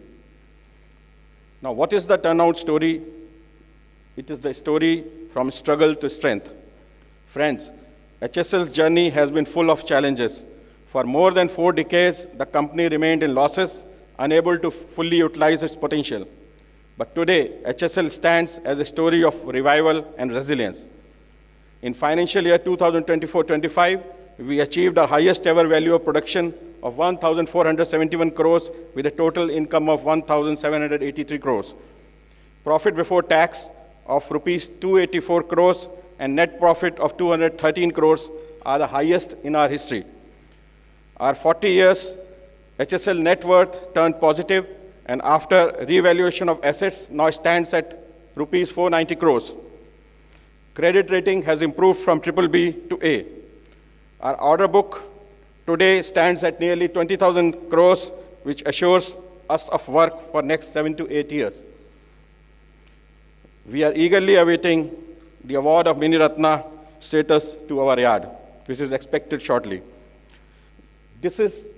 Now, what is the turnout story? It is the story from struggle to strength. Friends, HSL's journey has been full of challenges. For more than 4 decades, the company remained in losses, unable to fully utilize its potential. But today, HSL stands as a story of revival and resilience. In financial year 2024-25, we achieved our highest ever value of production of 1,471 crores with a total income of 1,783 crores. Profit before tax of rupees 284 crores and net profit of 213 crores are the highest in our history. Our 40 years HSL net worth turned positive, and after revaluation of assets now stands at rupees 490 crores. Credit rating has improved from BBB to A. Our order book today stands at nearly 20,000 crores, which assures us of work for next 7 to 8 years. We are eagerly awaiting the award of Mini Ratna status to our yard, which is expected shortly. This is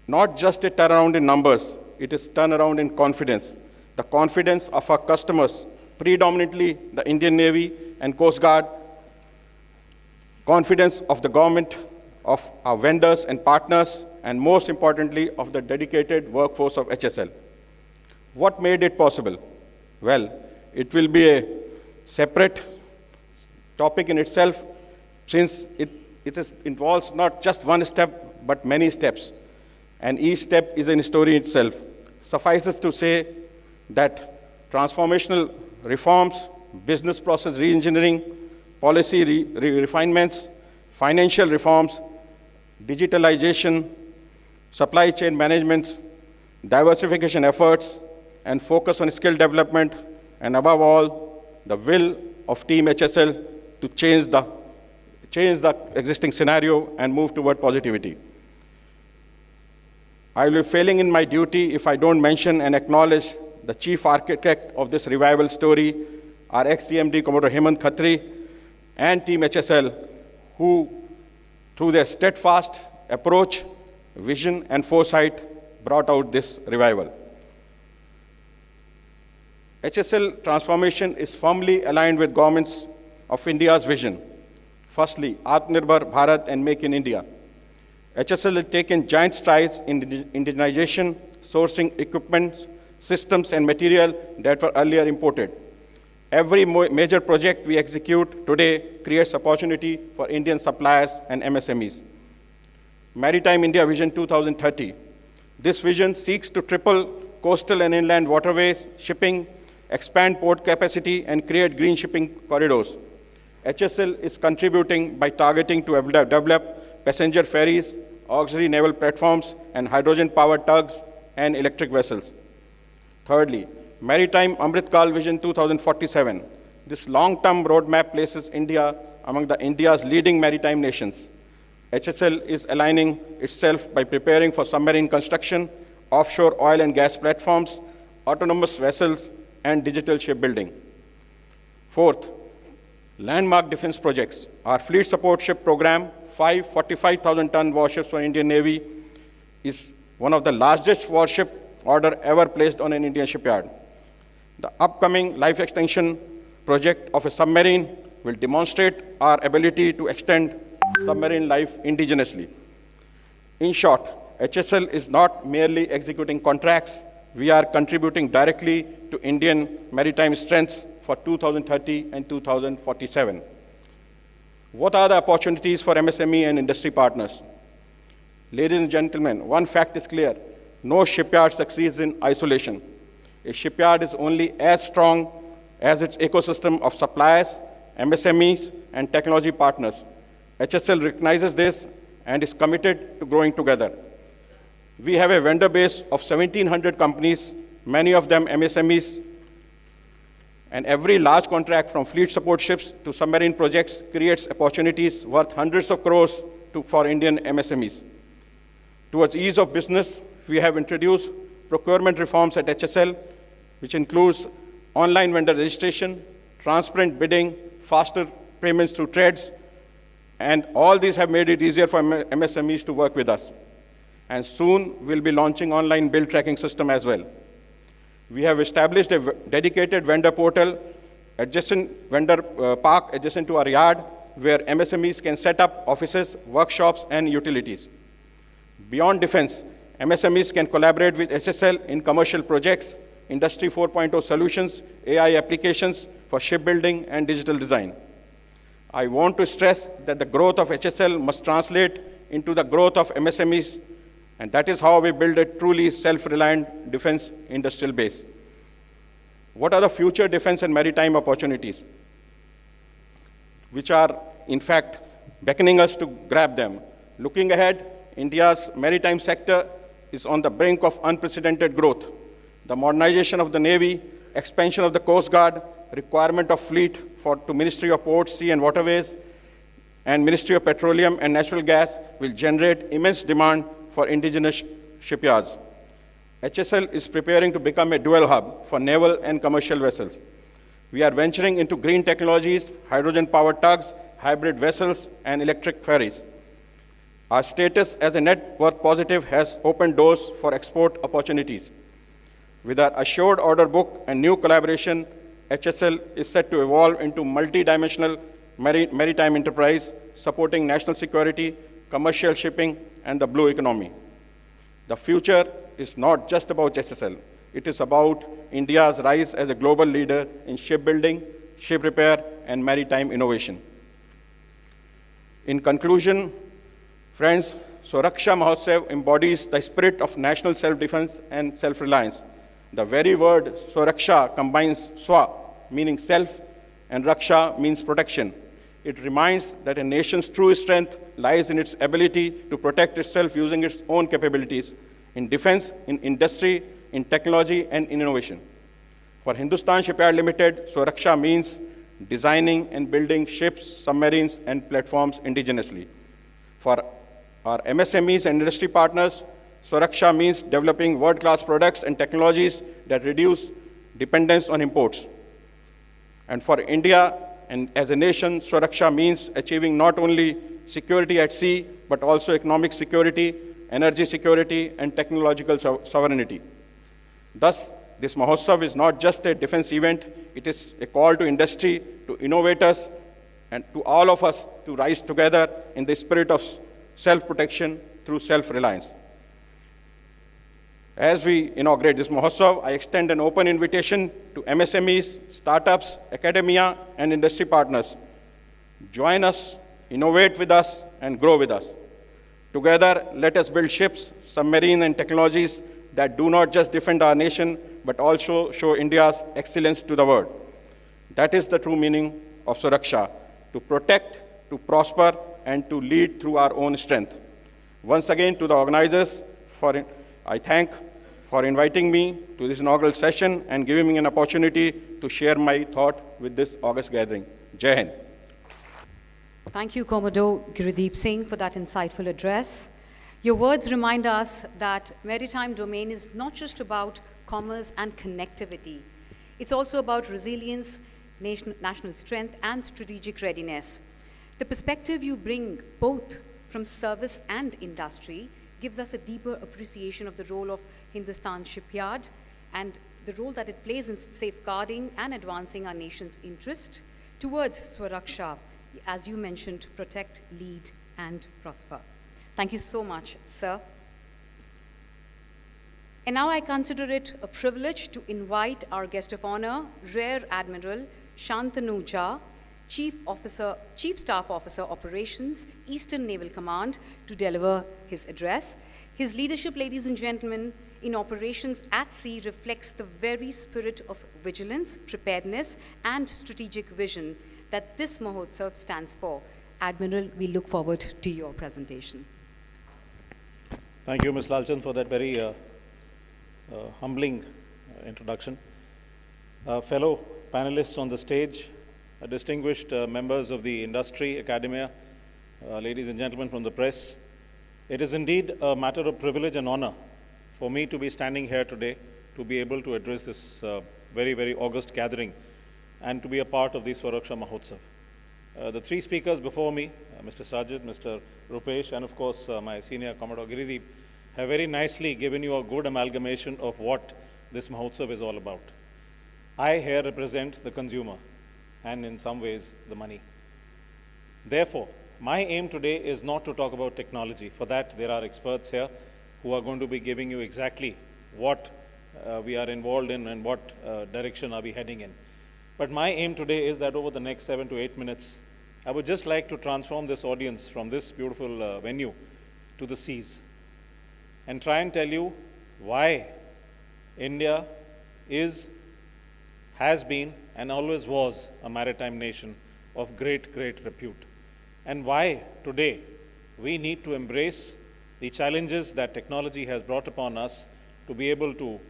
not just a turnaround in numbers, it is turnaround in confidence. The confidence of our customers, predominantly the Indian Navy and Coast Guard, confidence of the government, of our vendors and partners, and most importantly, of the dedicated workforce of HSL. What made it possible? Well, it will be a separate topic in itself, since it involves not just one step, but many steps. And each step is a story itself. Suffices to say that transformational reforms, business process re-engineering, policy refinements, financial reforms, digitalization, supply chain management, diversification efforts, and focus on skill development, and above all, the will of Team HSL to change the existing scenario and move toward positivity. I will be failing in my duty if I don't mention and acknowledge the chief architect of this revival story, our ex-CMD Commodore Hemant Khatri, and Team HSL, who, through their steadfast approach, vision, and foresight, brought out this revival. HSL transformation is firmly aligned with governments of India's vision. Firstly, Atmanirbhar Bharat and Make in India. HSL has taken giant strides in indigenization, sourcing equipment, systems, and material that were earlier imported. Every major project we execute today creates opportunity for Indian suppliers and MSMEs. Maritime India Vision 2030. This vision seeks to triple coastal and inland waterways, shipping, expand port capacity, and create green shipping corridors. HSL is contributing by targeting to develop passenger ferries, auxiliary naval platforms, and hydrogen-powered tugs and electric vessels. Thirdly, Maritime Amritkal Vision 2047. This long-term roadmap places India among India's leading maritime nations. HSL is aligning itself by preparing for submarine construction, offshore oil and gas platforms, autonomous vessels, and digital shipbuilding. Fourth, landmark defense projects. Our fleet support ship program, 5 45,000-ton warships for Indian Navy, is one of the largest warship order ever placed on an Indian shipyard. The upcoming life extension project of a submarine will demonstrate our ability to extend submarine life indigenously. In short, HSL is not merely executing contracts, we are contributing directly to Indian maritime strengths for 2030 and 2047. What are the opportunities for MSME and industry partners? Ladies and gentlemen, one fact is clear: no shipyard succeeds in isolation. A shipyard is only as strong as its ecosystem of suppliers, MSMEs, and technology partners. HSL recognizes this and is committed to growing together. We have a vendor base of 1,700 companies, many of them MSMEs, and every large contract from fleet support ships to submarine projects creates opportunities worth hundreds of crores for Indian MSMEs. Towards ease of business, we have introduced procurement reforms at HSL, which includes online vendor registration, transparent bidding, faster payments through trades, and all these have made it easier for MSMEs to work with us. And soon we'll be launching online bill tracking system as well. We have established a dedicated vendor portal, vendor park adjacent to our yard, where MSMEs can set up offices, workshops, and utilities. Beyond defense, MSMEs can collaborate with SSL in commercial projects, Industry 4.0 solutions, AI applications for shipbuilding and digital design. I want to stress that the growth of HSL must translate into the growth of MSMEs, and that is how we build a truly self-reliant defense industrial base. What are the future defense and maritime opportunities, which are, in fact, beckoning us to grab them? Looking ahead, India's maritime sector is on the brink of unprecedented growth. The modernization of the Navy, expansion of the Coast Guard, requirement of fleet to Ministry of Ports, Sea and Waterways, and Ministry of Petroleum and Natural Gas will generate immense demand for indigenous shipyards. HSL is preparing to become a dual hub for naval and commercial vessels. We are venturing into green technologies, hydrogen-powered tugs, hybrid vessels, and electric ferries. Our status as a net worth positive has opened doors for export opportunities. With our assured order book and new collaboration, HSL is set to evolve into multi-dimensional maritime enterprise, supporting national security, commercial shipping, and the blue economy. The future is not just about HSL. It is about India's rise as a global leader in shipbuilding, ship repair, and maritime innovation. In conclusion, friends, SwaRaksha Mahotsav embodies the spirit of national self-defense and self-reliance. The very word SwaRaksha combines Swa, meaning self, and Raksha means protection. It reminds that a nation's true strength lies in its ability to protect itself using its own capabilities in defense, in industry, in technology, and in innovation. For Hindustan Shipyard Limited, SwaRaksha means designing and building ships, submarines, and platforms indigenously. For our MSMEs and industry partners, SwaRaksha means developing world-class products and technologies that reduce dependence on imports. And for India, and as a nation, SwaRaksha means achieving not only security at sea, but also economic security, energy security, and technological sovereignty. Thus, this Mahotsav is not just a defense event, it is a call to industry, to innovators, and to all of us to rise together in the spirit of self-protection through self-reliance. As we inaugurate this Mahotsav, I extend an open invitation to MSMEs, startups, academia, and industry partners. Join us, innovate with us, and grow with us. Together, let us build ships, submarines, and technologies that do not just defend our nation, but also show India's excellence to the world. That is the true meaning of SwaRaksha, to protect, to prosper, and to lead through our own strength. Once again, to the organizers, I thank for inviting me to this inaugural session and giving me an opportunity to share my thought with this August gathering. Jai Hind. Thank you, Commodore Girudeep Singh, for that insightful address. Your words remind us that maritime domain is not just about commerce and connectivity. It's also about resilience, national strength, and strategic readiness. The perspective you bring, both from service and industry, gives us a deeper appreciation of the role of Hindustan Shipyard and the role that it plays in safeguarding and advancing our nation's interest towards SwaRaksha, as you mentioned, to protect, lead, and prosper. Thank you so much, sir. And now I consider it a privilege to invite our guest of honor, Rear Admiral Shantanu Jha, Chief Staff Officer Operations, Eastern Naval Command, to deliver his address. His leadership, ladies and gentlemen, in operations at sea reflects the very spirit of vigilance, preparedness, and strategic vision that this Mahotsav stands for. Admiral, we look forward to your presentation. Thank you, Ms. Lalchan, for that very humbling introduction. Fellow panelists on the stage, distinguished members of the industry, academia, ladies and gentlemen from the press, it is indeed a matter of privilege and honor for me to be standing here today to be able to address this very, very august gathering and to be a part of the SwaRaksha Mahotsav. The three speakers before me, Mr. Sajid, Mr. Rupesh, and of course my senior Commodore Girudeep, have very nicely given you a good amalgamation of what this Mahotsav is all about. I here represent the consumer and in some ways the money. Therefore, my aim today is not to talk about technology. For that, there are experts here who are going to be giving you exactly what we are involved in and what direction are we heading in. But my aim today is that over the next 7 to 8 minutes, I would just like to transform this audience from this beautiful venue to the seas and try and tell you why India has been and always was a maritime nation of great, great repute, and why today we need to embrace the challenges that technology has brought upon us to be able to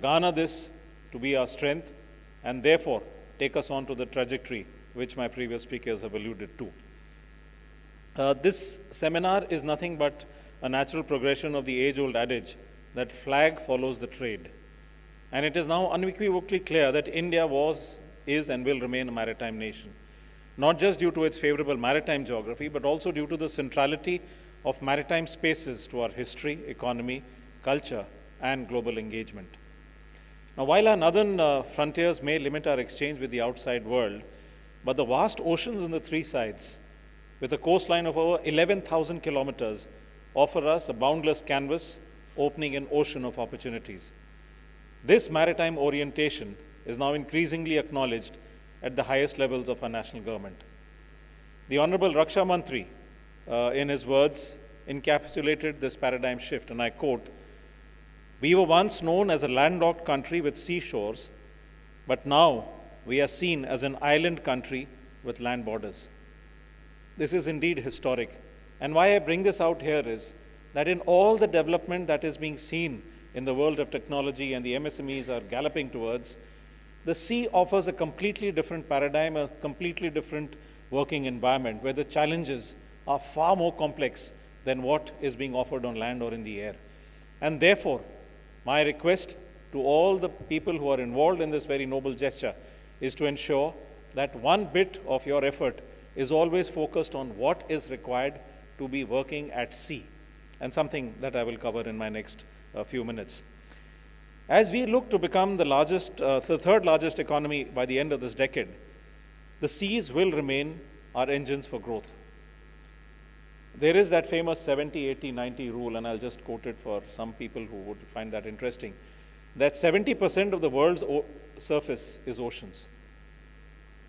garner this to be our strength and therefore take us on to the trajectory which my previous speakers have alluded to. This seminar is nothing but a natural progression of the age-old adage that flag follows the trade. And it is now unequivocally clear that India was, is, and will remain a maritime nation, not just due to its favorable maritime geography, but also due to the centrality of maritime spaces to our history, economy, culture, and global engagement. Now, while our northern frontiers may limit our exchange with the outside world, but the vast oceans on the three sides, with a coastline of over 11,000 kilometers, offer us a boundless canvas, opening an ocean of opportunities. This maritime orientation is now increasingly acknowledged at the highest levels of our national government. The Honorable Raksha Mantri, in his words, encapsulated this paradigm shift, and I quote, "We were once known as a landlocked country with seashores, but now we are seen as an island country with land borders." This is indeed historic. And why I bring this out here is that in all the development that is being seen in the world of technology and the MSMEs are galloping towards, the sea offers a completely different paradigm, a completely different working environment where the challenges are far more complex than what is being offered on land or in the air. And therefore, my request to all the people who are involved in this very noble gesture is to ensure that one bit of your effort is always focused on what is required to be working at sea, and something that I will cover in my next few minutes. As we look to become the third largest economy by the end of this decade, the seas will remain our engines for growth. There is that famous 70, 80, 90 rule, and I'll just quote it for some people who would find that interesting, that 70% of the world's surface is oceans.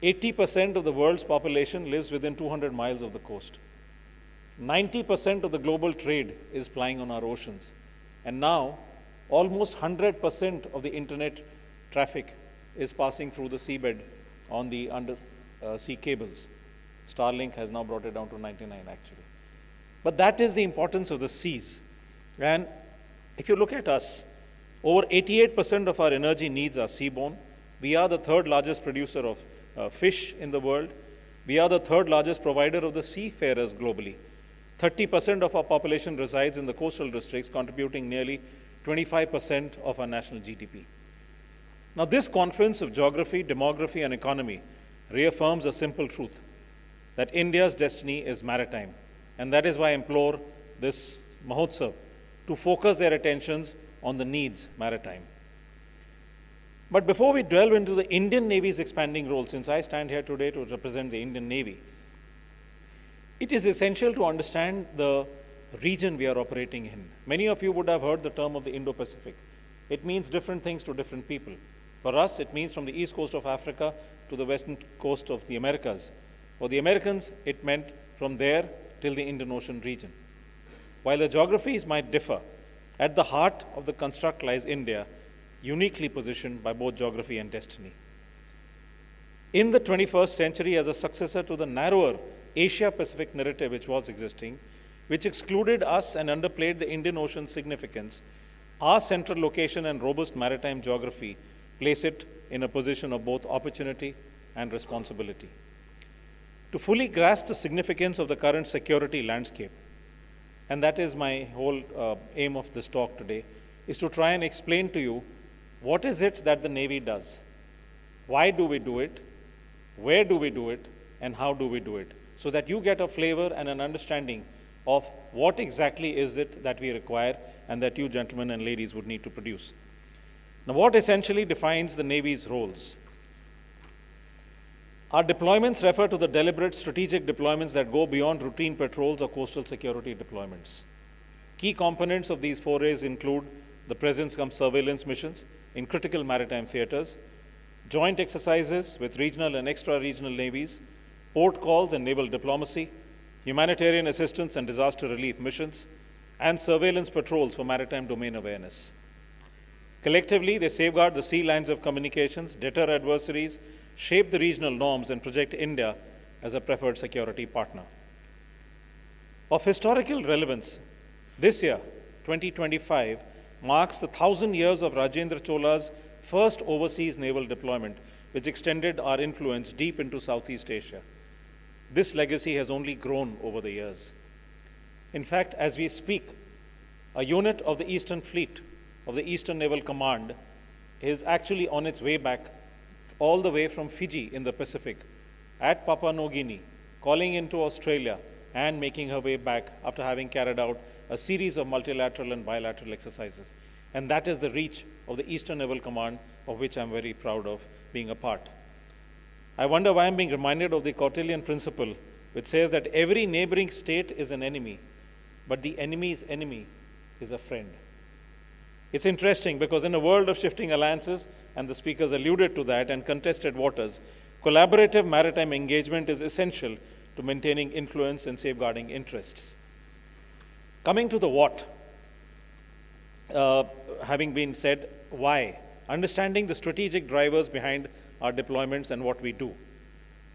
80% of the world's population lives within 200 miles of the coast. 90% of the global trade is plying on our oceans. And now, almost 100% of the internet traffic is passing through the seabed on the undersea cables. Starlink has now brought it down to 99 actually. But that is the importance of the seas. And if you look at us, over 88% of our energy needs are seaborne. We are the third largest producer of fish in the world. We are the third largest provider of the seafarers globally. 30% of our population resides in the coastal districts, contributing nearly 25% of our national GDP. Now, this confluence of geography, demography, and economy reaffirms a simple truth, that India's destiny is maritime. And that is why I implore this Mahotsav to focus their attentions on the needs maritime. But before we delve into the Indian Navy's expanding role, since I stand here today to represent the Indian Navy, it is essential to understand the region we are operating in. Many of you would have heard the term of the Indo-Pacific. It means different things to different people. For us, it means from the east coast of Africa to the western coast of the Americas. For the Americans, it meant from there till the Indian Ocean region. While the geographies might differ, at the heart of the construct lies India, uniquely positioned by both geography and destiny. In the 21st century, as a successor to the narrower Asia-Pacific narrative which was existing, which excluded us and underplayed the Indian Ocean's significance, our central location and robust maritime geography place it in a position of both opportunity and responsibility. To fully grasp the significance of the current security landscape, and that is my whole aim of this talk today, is to try and explain to you what is it that the Navy does, why do we do it, where do we do it, and how do we do it, so that you get a flavor and an understanding of what exactly is it that we require and that you gentlemen and ladies would need to produce. Now, what essentially defines the Navy's roles? Our deployments refer to the deliberate strategic deployments that go beyond routine patrols or coastal security deployments. Key components of these forays include the presence comes surveillance missions in critical maritime theaters, joint exercises with regional and extra-regional navies, port calls and naval diplomacy, humanitarian assistance and disaster relief missions, and surveillance patrols for maritime domain awareness. Collectively, they safeguard the sea lines of communications, deter adversaries, shape the regional norms, and project India as a preferred security partner. Of historical relevance, this year, 2025, marks the 1,000 years of Rajendra Chola's first overseas naval deployment, which extended our influence deep into Southeast Asia. This legacy has only grown over the years. In fact, as we speak, a unit of the Eastern Fleet, of the Eastern Naval Command, is actually on its way back all the way from Fiji in the Pacific, at Papua New Guinea, calling into Australia and making her way back after having carried out a series of multilateral and bilateral exercises. And that is the reach of the Eastern Naval Command, of which I'm very proud of being a part. I wonder why I'm being reminded of the Cautillian principle, which says that every neighboring state is an enemy, but the enemy's enemy is a friend. It's interesting because in a world of shifting alliances, and the speakers alluded to that, and contested waters, collaborative maritime engagement is essential to maintaining influence and safeguarding interests. Coming to the what, having been said, why? Understanding the strategic drivers behind our deployments and what we do.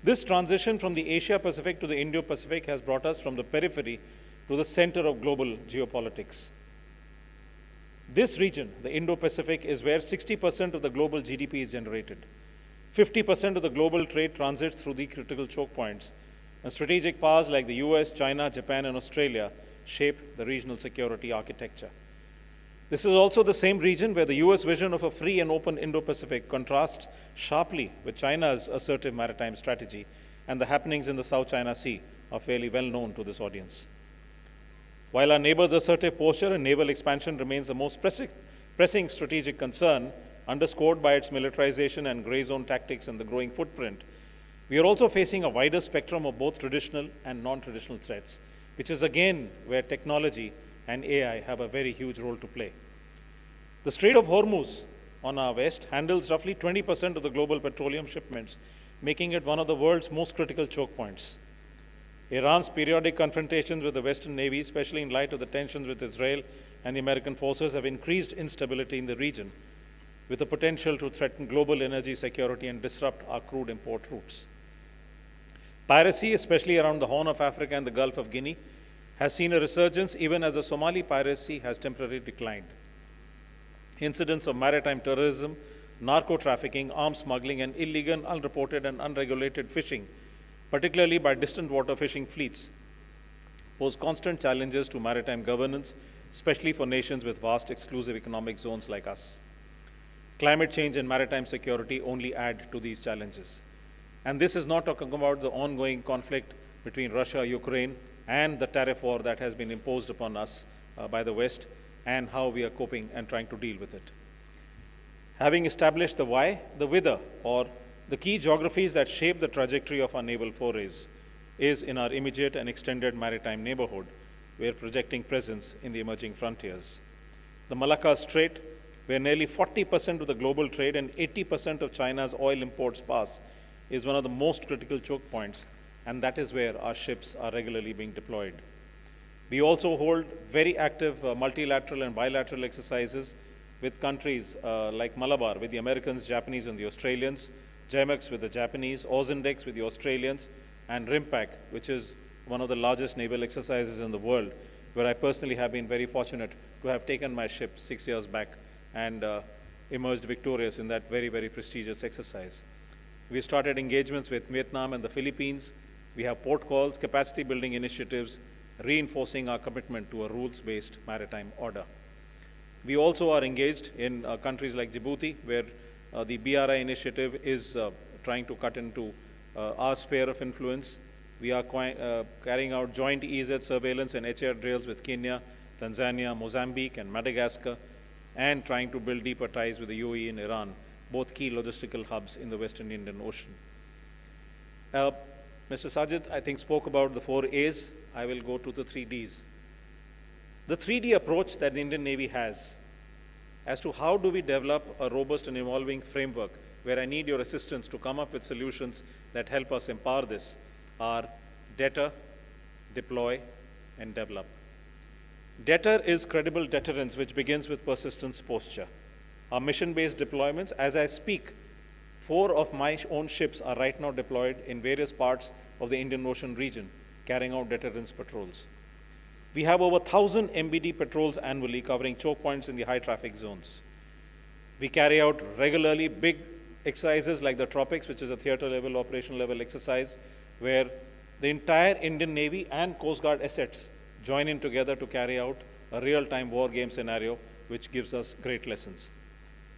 This transition from the Asia-Pacific to the Indo-Pacific has brought us from the periphery to the center of global geopolitics. This region, the Indo-Pacific, is where 60% of the global GDP is generated. 50% of the global trade transits through the critical choke points. And strategic powers like the US, China, Japan, and Australia shape the regional security architecture. This is also the same region where the US vision of a free and open Indo-Pacific contrasts sharply with China's assertive maritime strategy, and the happenings in the South China Sea are fairly well known to this audience. While our neighbors' assertive posture and naval expansion remains the most pressing strategic concern, underscored by its militarization and gray zone tactics and the growing footprint, we are also facing a wider spectrum of both traditional and non-traditional threats, which is again where technology and AI have a very huge role to play. The Strait of Hormuz on our west handles roughly 20% of the global petroleum shipments, making it one of the world's most critical choke points. Iran's periodic confrontations with the Western Navy, especially in light of the tensions with Israel and the American forces, have increased instability in the region, with the potential to threaten global energy security and disrupt our crude import routes. Piracy, especially around the Horn of Africa and the Gulf of Guinea, has seen a resurgence even as the Somali piracy has temporarily declined. Incidents of maritime terrorism, narco-trafficking, arms smuggling, and illegal, unreported, and unregulated fishing, particularly by distant water fishing fleets, pose constant challenges to maritime governance, especially for nations with vast exclusive economic zones like us. Climate change and maritime security only add to these challenges. And this is not talking about the ongoing conflict between Russia, Ukraine, and the tariff war that has been imposed upon us by the West, and how we are coping and trying to deal with it. Having established the why, the whither, or the key geographies that shape the trajectory of our naval forays is in our immediate and extended maritime neighborhood. We are projecting presence in the emerging frontiers. The Malacca Strait, where nearly 40% of the global trade and 80% of China's oil imports pass, is one of the most critical choke points, and that is where our ships are regularly being deployed. We also hold very active multilateral and bilateral exercises with countries like Malabar with the Americans, Japanese, and the Australians, JMX with the Japanese, AUSINDEX with the Australians, and RIMPAC, which is one of the largest naval exercises in the world, where I personally have been very fortunate to have taken my ship 6 years back and emerged victorious in that very, very prestigious exercise. We started engagements with Vietnam and the Philippines. We have port calls, capacity building initiatives, reinforcing our commitment to a rules-based maritime order. We also are engaged in countries like Djibouti, where the BRI initiative is trying to cut into our sphere of influence. We are carrying out joint EEZ surveillance and HR drills with Kenya, Tanzania, Mozambique, and Madagascar, and trying to build deeper ties with the UAE and Iran, both key logistical hubs in the Western Indian Ocean. Mr. Sajid, I think, spoke about the 4 A's. I will go to the 3 D's. The 3D approach that the Indian Navy has as to how do we develop a robust and evolving framework where I need your assistance to come up with solutions that help us empower this are deter, deploy, and develop. Deter is credible deterrence, which begins with persistence posture. Our mission-based deployments, as I speak, 4 of my own ships are right now deployed in various parts of the Indian Ocean region, carrying out deterrence patrols. We have over 1,000 MBD patrols annually covering choke points in the high traffic zones. We carry out regularly big exercises like the Tropics, which is a theater level, operational level exercise, where the entire Indian Navy and Coast Guard assets join in together to carry out a real-time war game scenario, which gives us great lessons.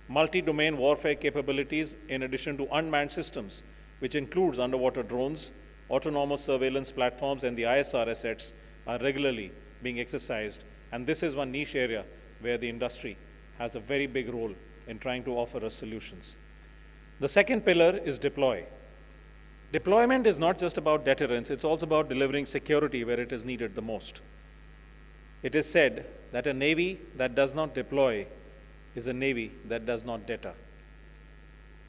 Multi-domain warfare capabilities, in addition to unmanned systems, which includes underwater drones, autonomous surveillance platforms, and the ISR assets, are regularly being exercised. And this is one niche area where the industry has a very big role in trying to offer us solutions. The second pillar is deploy. Deployment is not just about deterrence, it's also about delivering security where it is needed the most. It is said that a navy that does not deploy is a navy that does not deter.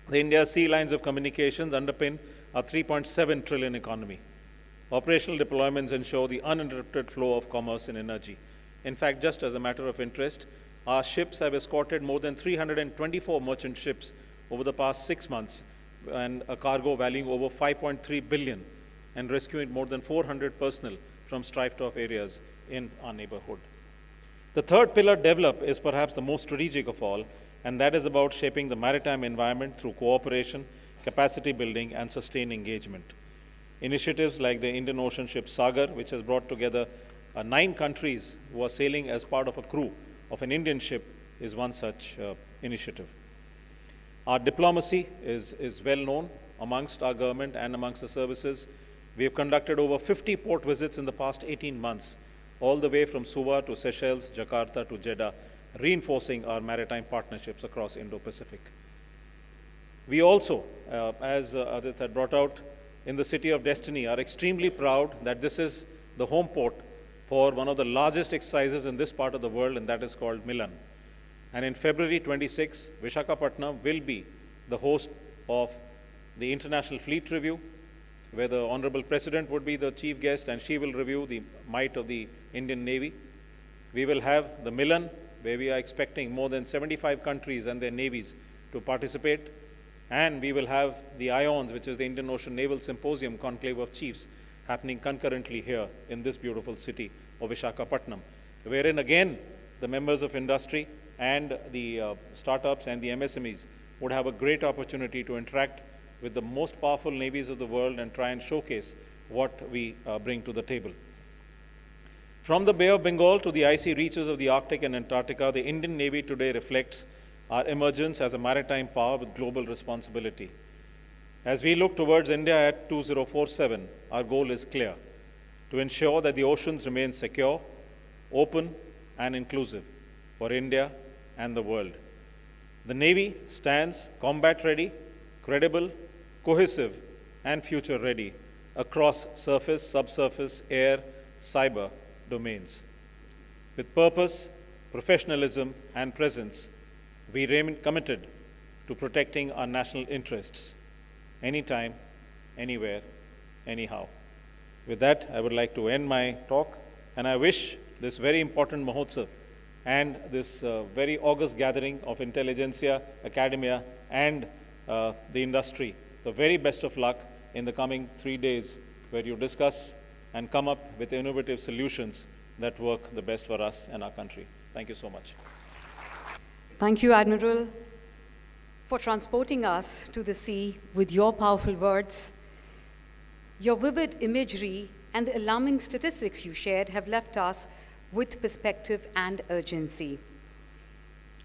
The India's sea lines of communications underpin our 3.7 trillion economy. Operational deployments ensure the uninterrupted flow of commerce and energy. In fact, just as a matter of interest, our ships have escorted more than 324 merchant ships over the past 6 months, and a cargo valuing over 5.3 billion, and rescuing more than 400 personnel from strife-off areas in our neighborhood. The third pillar, develop, is perhaps the most strategic of all, and that is about shaping the maritime environment through cooperation, capacity building, and sustained engagement. Initiatives like the Indian Ocean ship Sagar, which has brought together 9 countries who are sailing as part of a crew of an Indian ship, is one such initiative. Our diplomacy is well known amongst our government and amongst the services. We have conducted over 50 port visits in the past 18 months, all the way from Suva to Seychelles, Jakarta to Jeddah, reinforcing our maritime partnerships across Indo-Pacific. We also, as Adit had brought out, in the City of Destiny, are extremely proud that this is the home port for one of the largest exercises in this part of the world, and that is called Milan. And in February 26, Visakhapatnam will be the host of the International Fleet Review, where the Honorable President would be the chief guest, and she will review the might of the Indian Navy. We will have the Milan, where we are expecting more than 75 countries and their navies to participate. And we will have the IONS, which is the Indian Ocean Naval Symposium Conclave of Chiefs, happening concurrently here in this beautiful city of Visakhapatnam, wherein again the members of industry and the startups and the MSMEs would have a great opportunity to interact with the most powerful navies of the world and try and showcase what we bring to the table. From the Bay of Bengal to the icy reaches of the Arctic and Antarctica, the Indian Navy today reflects our emergence as a maritime power with global responsibility. As we look towards India at 2047, our goal is clear: to ensure that the oceans remain secure, open, and inclusive for India and the world. The Navy stands combat-ready, credible, cohesive, and future-ready across surface, subsurface, air, cyber domains. With purpose, professionalism, and presence, we remain committed to protecting our national interests anytime, anywhere, anyhow. With that, I would like to end my talk, and I wish this very important Mahotsav and this very august gathering of intelligentsia, academia, and the industry the very best of luck in the coming 3 days, where you discuss and come up with innovative solutions that work the best for us and our country. Thank you so much. Thank you, Admiral, for transporting us to the sea with your powerful words. Your vivid imagery and the alarming statistics you shared have left us with perspective and urgency.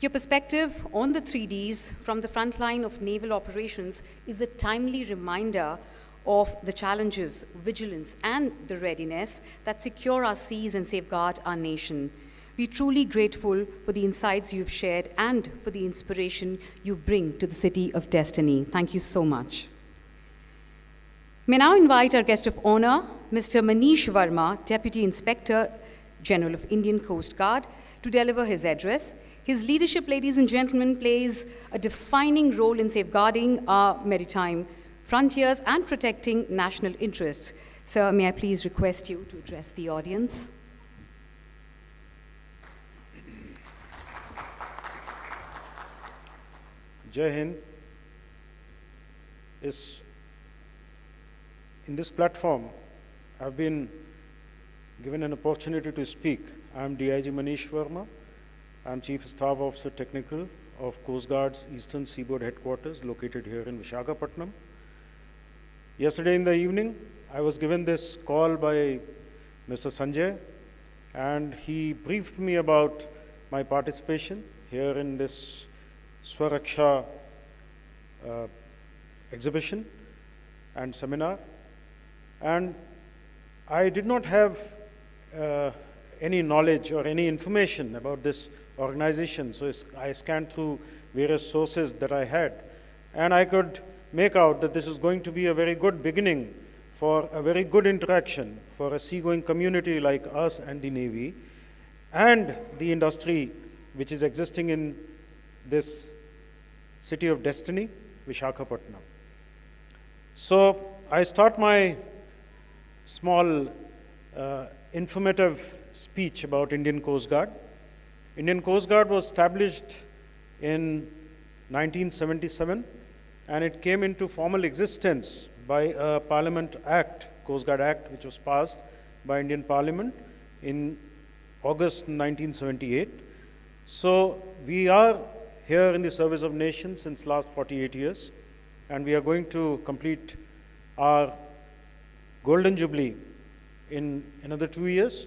Your perspective on the 3Ds from the front line of naval operations is a timely reminder of the challenges, vigilance, and the readiness that secure our seas and safeguard our nation. We're truly grateful for the insights you've shared and for the inspiration you bring to the City of Destiny. Thank you so much. May now invite our guest of honor, Mr. Manish Verma, Deputy Inspector General of Indian Coast Guard, to deliver his address. His leadership, ladies and gentlemen, plays a defining role in safeguarding our maritime frontiers and protecting national interests. Sir, may I please request you to address the audience? Jai Hind. In this platform, I've been given an opportunity to speak. I'm DIG Manish Verma. I'm Chief Staff Officer Technical of Coast Guard's Eastern Seaboard Headquarters located here in Visakhapatnam. Yesterday in the evening, I was given this call by Mr. Sanjay, and he briefed me about my participation here in this SwaRaksha exhibition and seminar. And I did not have any knowledge or any information about this organization, so I scanned through various sources that I had, and I could make out that this is going to be a very good beginning for a very good interaction for a seagoing community like us and the Navy and the industry which is existing in this city of destiny, Visakhapatnam. So I start my small informative speech about Indian Coast Guard. Indian Coast Guard was established in 1977, and it came into formal existence by a Parliament Act, Coast Guard Act, which was passed by Indian Parliament in August 1978. So we are here in the service of nations since last 48 years, and we are going to complete our Golden Jubilee in another 2 years.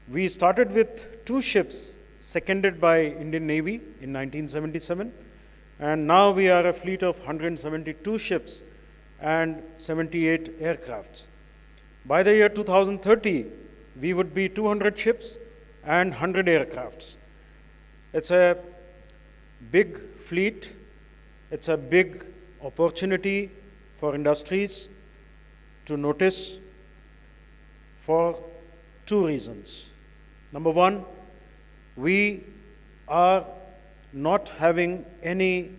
We started with 2 ships seconded by Indian Navy in 1977, and now we are a fleet of 172 ships and 78 aircrafts. By the year 2030, we would be 200 ships and 100 aircrafts. It's a big fleet. It's a big opportunity for industries to notice for 2 reasons. Number one, we are not having any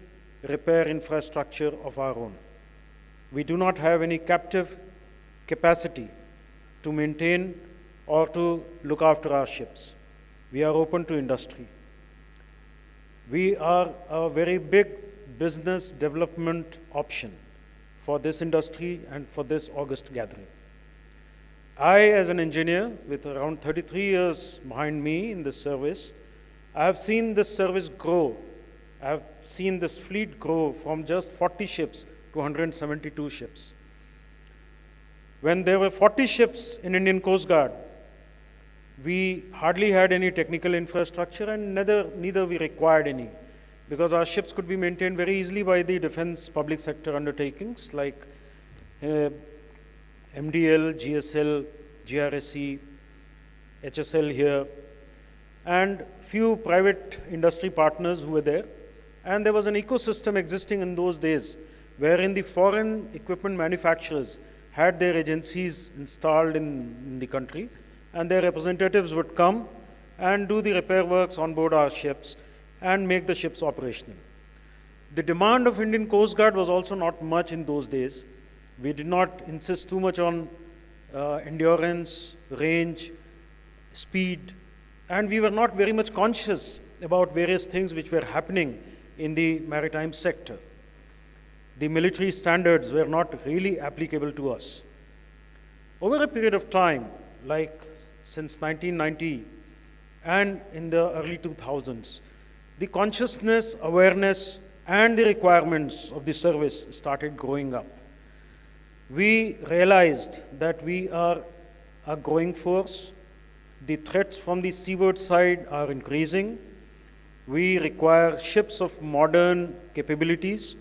repair infrastructure of our own. We do not have any captive capacity to maintain or to look after our ships. We are open to industry. We are a very big business development option for this industry and for this August gathering. I, as an engineer with around 33 years behind me in this service, I have seen this service grow. I have seen this fleet grow from just 40 ships to 172 ships. When there were 40 ships in Indian Coast Guard, we hardly had any technical infrastructure, and neither we required any, because our ships could be maintained very easily by the defense public sector undertakings like MDL, GSL, GRSE, HSL here, and few private industry partners who were there. And there was an ecosystem existing in those days wherein the foreign equipment manufacturers had their agencies installed in the country, and their representatives would come and do the repair works on board our ships and make the ships operational. The demand of Indian Coast Guard was also not much in those days. We did not insist too much on endurance, range, speed, and we were not very much conscious about various things which were happening in the maritime sector. The military standards were not really applicable to us. Over a period of time, like since 1990 and in the early 2000s, the consciousness, awareness, and the requirements of the service started growing up. We realized that we are a growing force. The threats from the seaward side are increasing. We require ships of modern capabilities.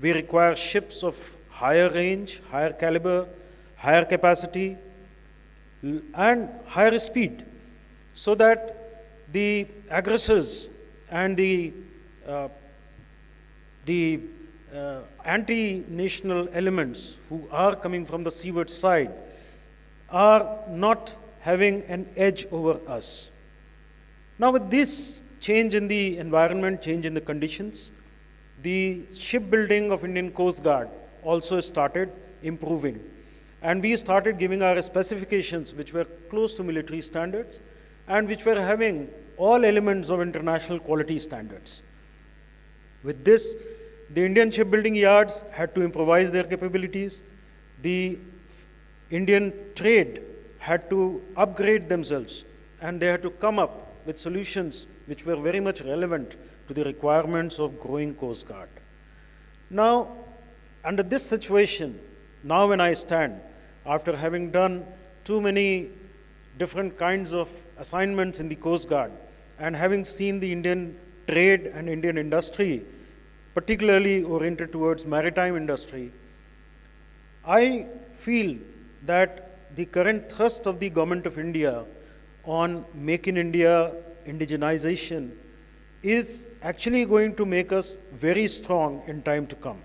We require ships of higher range, higher caliber, higher capacity, and higher speed, so that the aggressors and the anti-national elements who are coming from the seaward side are not having an edge over us. Now, with this change in the environment, change in the conditions, the shipbuilding of Indian Coast Guard also started improving. And we started giving our specifications which were close to military standards and which were having all elements of international quality standards. With this, the Indian shipbuilding yards had to improvise their capabilities. The Indian trade had to upgrade themselves, and they had to come up with solutions which were very much relevant to the requirements of growing Coast Guard. Now, under this situation, now when I stand, after having done too many different kinds of assignments in the Coast Guard, and having seen the Indian trade and Indian industry, particularly oriented towards maritime industry, I feel that the current thrust of the Government of India on Make in India indigenization is actually going to make us very strong in time to come,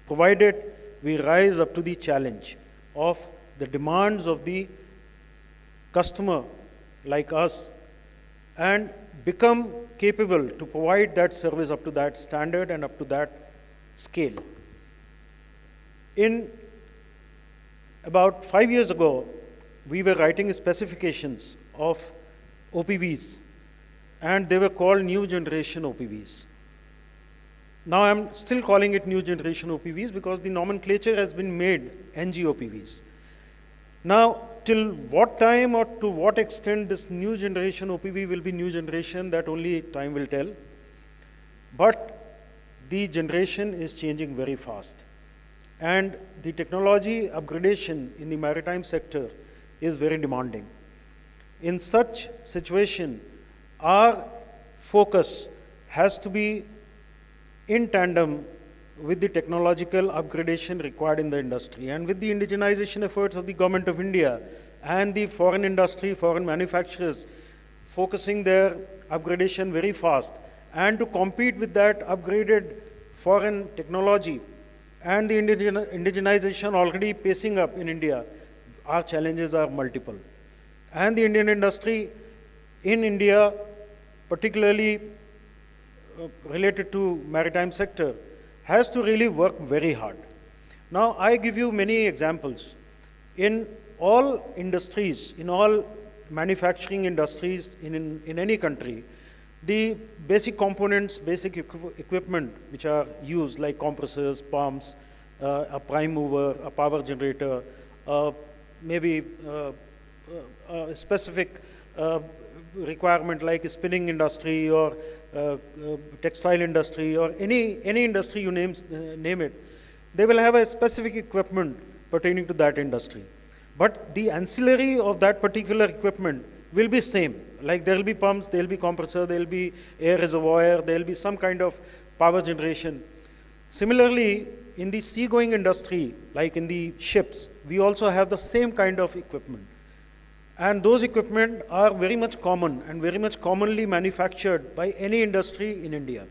provided we rise up to the challenge of the demands of the customer like us and become capable to provide that service up to that standard and up to that scale. In about 5 years ago, we were writing specifications of OPVs, and they were called new generation OPVs. Now I'm still calling it new generation OPVs because the nomenclature has been made NGOPVs. Now, till what time or to what extent this new generation OPV will be new generation, that only time will tell. But the generation is changing very fast. And the technology upgradation in the maritime sector is very demanding. In such situation, our focus has to be in tandem with the technological upgradation required in the industry and with the indigenization efforts of the Government of India and the foreign industry, foreign manufacturers focusing their upgradation very fast, and to compete with that upgraded foreign technology and the indigenization already pacing up in India, our challenges are multiple. And the Indian industry in India, particularly related to maritime sector, has to really work very hard. Now, I give you many examples. In all industries, in all manufacturing industries in any country, the basic components, basic equipment which are used, like compressors, pumps, a prime mover, a power generator, maybe a specific requirement like spinning industry or textile industry or any industry you name it, they will have a specific equipment pertaining to that industry. But the ancillary of that particular equipment will be same. Like there will be pumps, there will be compressor, there will be air reservoir, there will be some kind of power generation. Similarly, in the seagoing industry, like in the ships, we also have the same kind of equipment. And those equipment are very much common and very much commonly manufactured by any industry in India.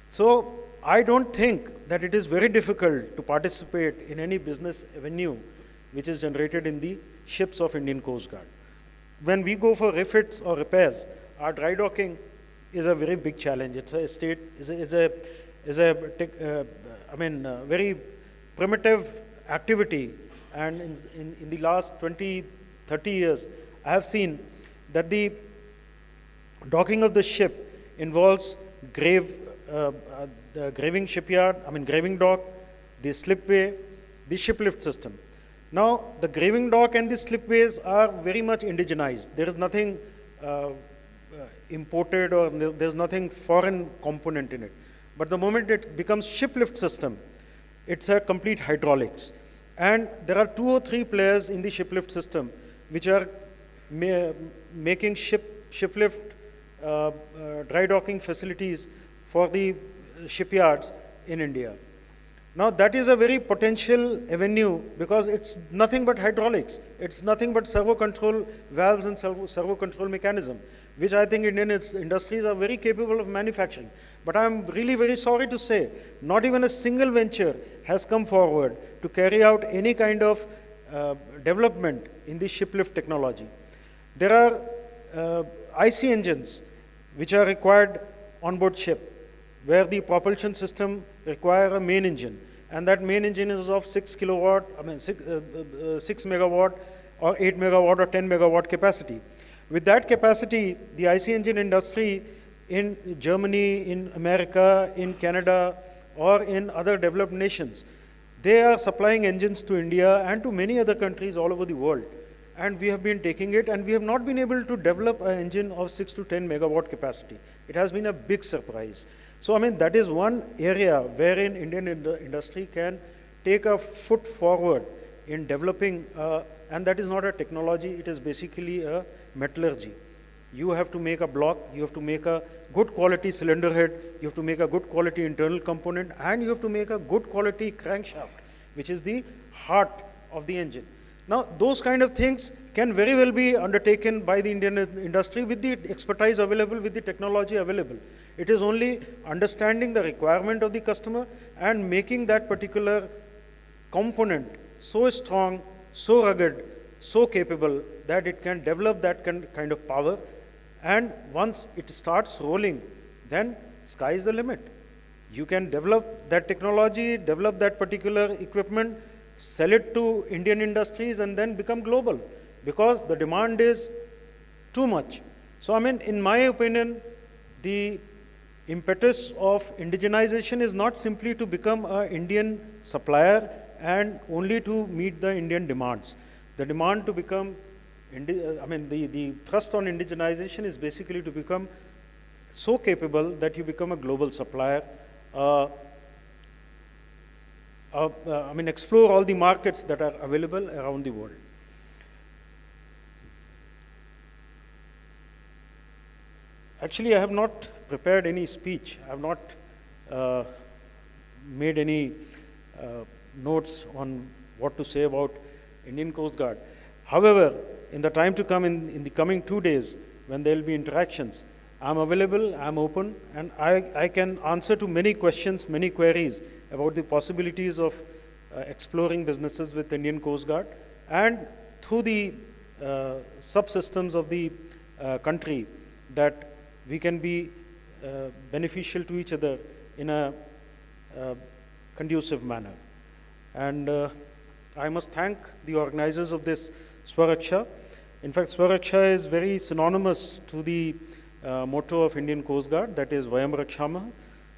So I don't think that it is very difficult to participate in any business avenue which is generated in the ships of Indian Coast Guard. When we go for refits or repairs, our dry docking is a very big challenge. It's a very primitive activity. And in the last 20, 30 years, I have seen that the docking of the ship involves the graving shipyard, graving dock, the slipway, the ship lift system. Now, the graving dock and the slipways are very much indigenized. There is nothing imported or there's nothing foreign component in it. But the moment it becomes ship lift system, it's a complete hydraulics. And there are 2 or 3 players in the ship lift system which are making ship lift dry docking facilities for the shipyards in India. Now that is a very potential avenue because it's nothing but hydraulics. It's nothing but servo control valves and servo control mechanism, which I think Indian industries are very capable of manufacturing. But I'm really very sorry to say, not even a single venture has come forward to carry out any kind of development in the ship lift technology. There are IC engines which are required on board ship, where the propulsion system require a main engine, and that main engine is of 6 kilowatt, 6 megawatt or 8 megawatt or 10 megawatt capacity. With that capacity, the IC engine industry in Germany, in America, in Canada, or in other developed nations, they are supplying engines to India and to many other countries all over the world. And we have been taking it, and we have not been able to develop an engine of 6 to 10 megawatt capacity. It has been a big surprise. So, I mean, that is one area wherein Indian industry can take a foot forward in developing, and that is not a technology, it is basically a metallurgy. You have to make a block, you have to make a good quality cylinder head, you have to make a good quality internal component, and you have to make a good quality crankshaft, which is the heart of the engine. Now, those kind of things can very well be undertaken by the Indian industry with the expertise available, with the technology available. It is only understanding the requirement of the customer and making that particular component so strong, so rugged, so capable that it can develop that kind of power. And once it starts rolling, then sky is the limit. You can develop that technology, develop that particular equipment, sell it to Indian industries, and then become global, because the demand is too much. So, I mean, in my opinion, the impetus of indigenization is not simply to become an Indian supplier and only to meet the Indian demands. The demand to become, the thrust on indigenization is basically to become so capable that you become a global supplier. Explore all the markets that are available around the world. Actually, I have not prepared any speech. I have not made any notes on what to say about Indian Coast Guard. However, in the time to come, in the coming 2 days, when there will be interactions, I'm available, I'm open, and I can answer to many questions, many queries about the possibilities of exploring businesses with Indian Coast Guard, and through the subsystems of the country, that we can be beneficial to each other in a conducive manner. And I must thank the organizers of this SwaRaksha. In fact, SwaRaksha is very synonymous to the motto of Indian Coast Guard, that is Vayam Rakshama.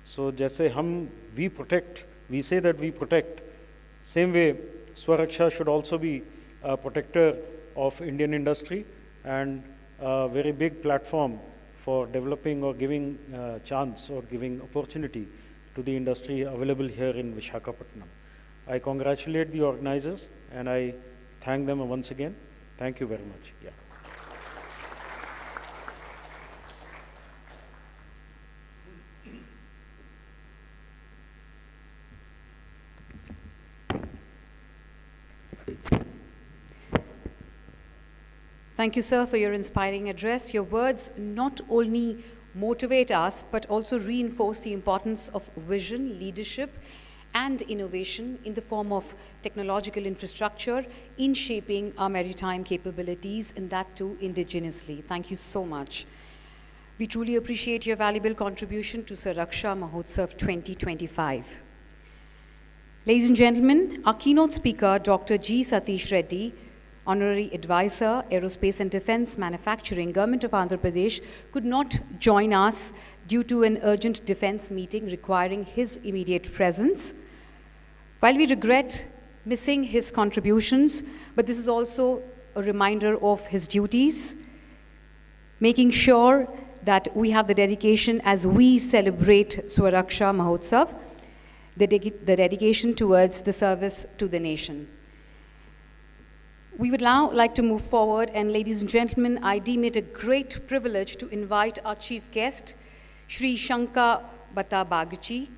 So, jaise we protect, we say that we protect, same way SwaRaksha should also be a protector of Indian industry and a very big platform for developing or giving chance or giving opportunity to the industry available here in Visakhapatnam. I congratulate the organizers and I thank them once again. Thank you very much. Yeah. Thank you, sir, for your inspiring address. Your words not only motivate us, but also reinforce the importance of vision, leadership, and innovation in the form of technological infrastructure in shaping our maritime capabilities, and that too indigenously. Thank you so much. We truly appreciate your valuable contribution to SwaRaksha Mahotsav 2025. Ladies and gentlemen, our keynote speaker, Dr. G. Satish Reddy, Honorary Advisor, Aerospace and Defense Manufacturing, Government of Andhra Pradesh, could not join us due to an urgent defense meeting requiring his immediate presence. While we regret missing his contributions, but this is also a reminder of his duties, making sure that we have the dedication as we celebrate SwaRaksha Mahotsav, the dedication towards the service to the nation. We would now like to move forward, and ladies and gentlemen, I deem it a great privilege to invite our chief guest, Shri Shankar Bata Bagachi.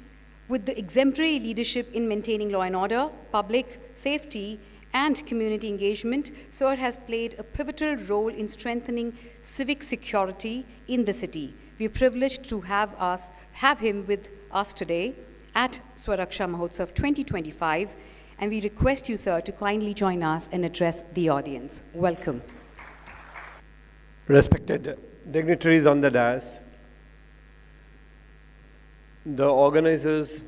With the exemplary leadership in maintaining law and order, public safety, and community engagement, Sir has played a pivotal role in strengthening civic security in the city. We are privileged to have him with us today at SwaRaksha Mahotsav 2025. And we request you, sir, to kindly join us and address the audience. Welcome. Respected dignitaries on the dais, the organizers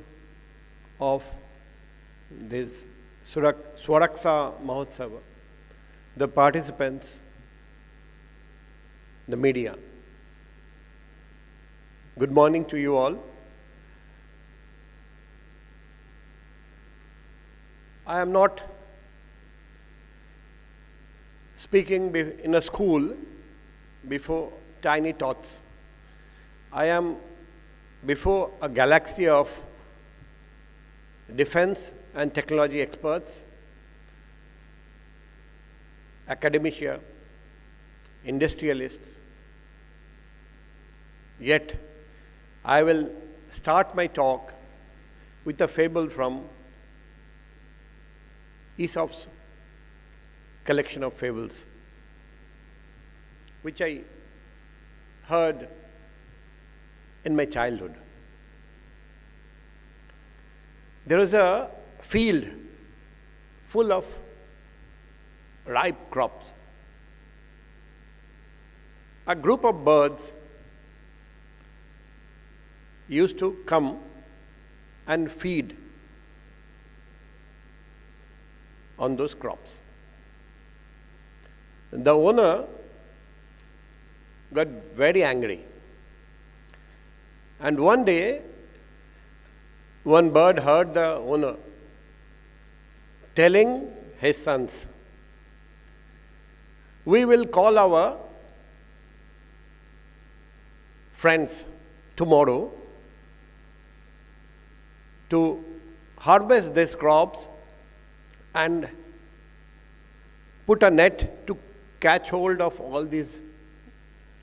of this SwaRaksha Mahotsav, the participants, the media. Good morning to you all. I am not speaking in a school before tiny tots. I am before a galaxy of defense and technology experts, academia, industrialists. Yet, I will start my talk with a fable from Aesop's collection of fables, which I heard in my childhood. There is a field full of ripe crops. A group of birds used to come and feed on those crops. The owner got very angry. And one day, one bird heard the owner telling his sons, "We will call our friends tomorrow to harvest these crops and put a net to catch hold of all these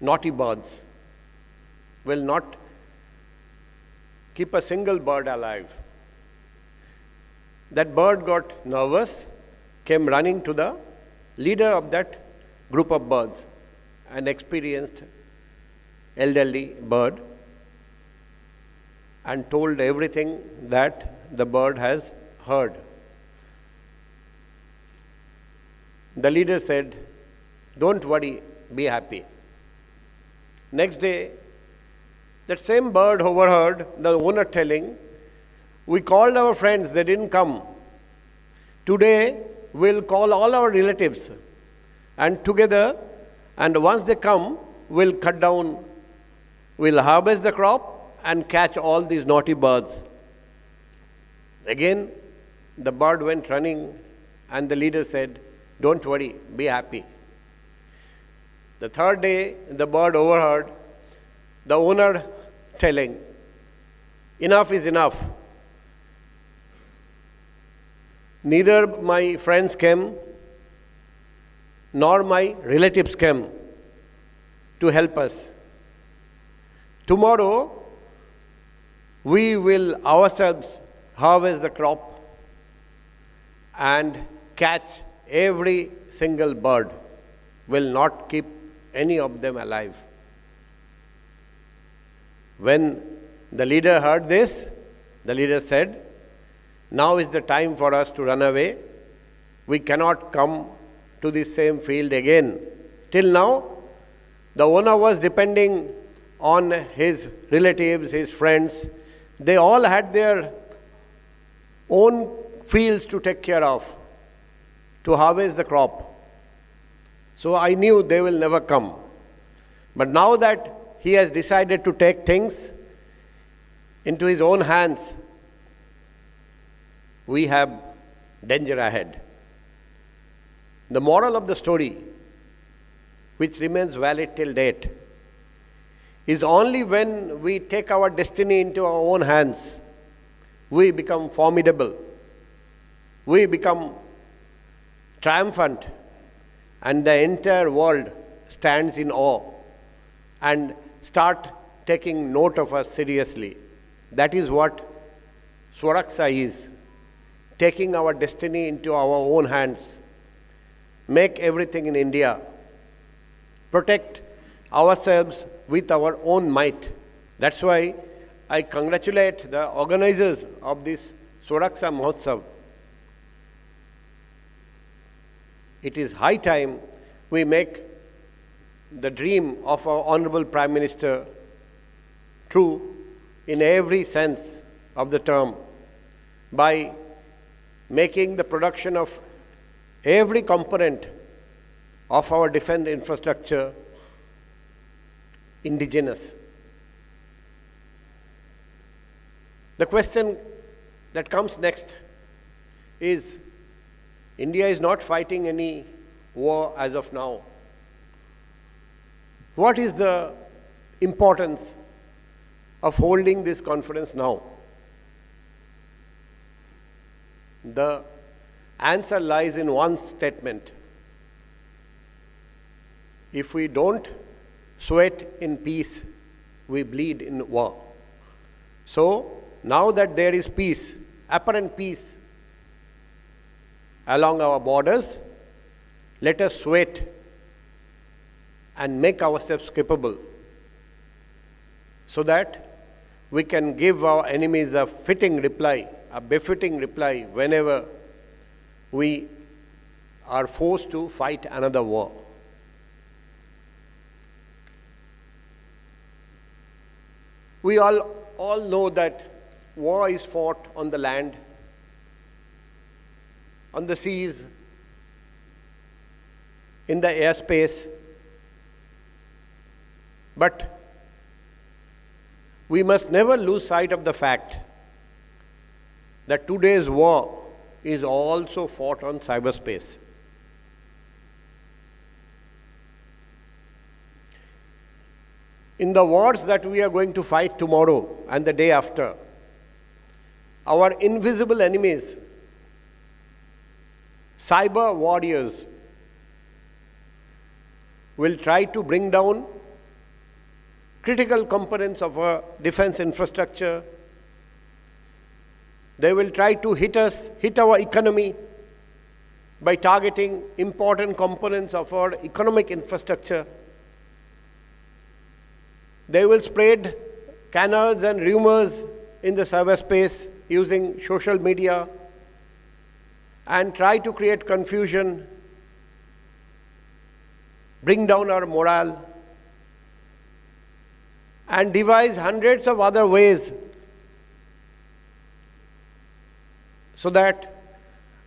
naughty birds. Will not keep a single bird alive." That bird got nervous, came running to the leader of that group of birds, an experienced elderly bird, and told everything that the bird has heard. The leader said, "Don't worry, be happy." Next day, that same bird overheard the owner telling, "We called our friends, they didn't come. Today, we'll call all our relatives, and together, and once they come, we'll cut down, we'll harvest the crop and catch all these naughty birds." Again, the bird went running, and the leader said, "Don't worry, be happy." The third day, the bird overheard the owner telling, "Enough is enough. Neither my friends came, nor my relatives came to help us. Tomorrow, we will ourselves harvest the crop and catch every single bird. Will not keep any of them alive." When the leader heard this, the leader said, "Now is the time for us to run away. We cannot come to the same field again." Till now, the owner was depending on his relatives, his friends. They all had their own fields to take care of, to harvest the crop. So I knew they will never come. But now that he has decided to take things into his own hands, we have danger ahead. The moral of the story, which remains valid till date, is only when we take our destiny into our own hands, we become formidable, we become triumphant, and the entire world stands in awe and start taking note of us seriously. That is what SwaRaksha is, taking our destiny into our own hands, make everything in India, protect ourselves with our own might. That's why I congratulate the organizers of this SwaRaksha Mahotsav. It is high time we make the dream of our Honorable Prime Minister true in every sense of the term by making the production of every component of our defense infrastructure indigenous. The question that comes next is, India is not fighting any war as of now. What is the importance of holding this conference now? The answer lies in one statement. If we don't sweat in peace, we bleed in war. So, now that there is peace, apparent peace along our borders, let us sweat and make ourselves capable so that we can give our enemies a fitting reply, a befitting reply whenever we are forced to fight another war. We all know that war is fought on the land, on the seas, in the airspace, but we must never lose sight of the fact that today's war is also fought on cyberspace. In the wars that we are going to fight tomorrow and the day after, our invisible enemies, cyber warriors, will try to bring down critical components of our defense infrastructure. They will try to hit our economy by targeting important components of our economic infrastructure. They will spread canards and rumors in the cyberspace using social media and try to create confusion, bring down our morale, and devise hundreds of other ways so that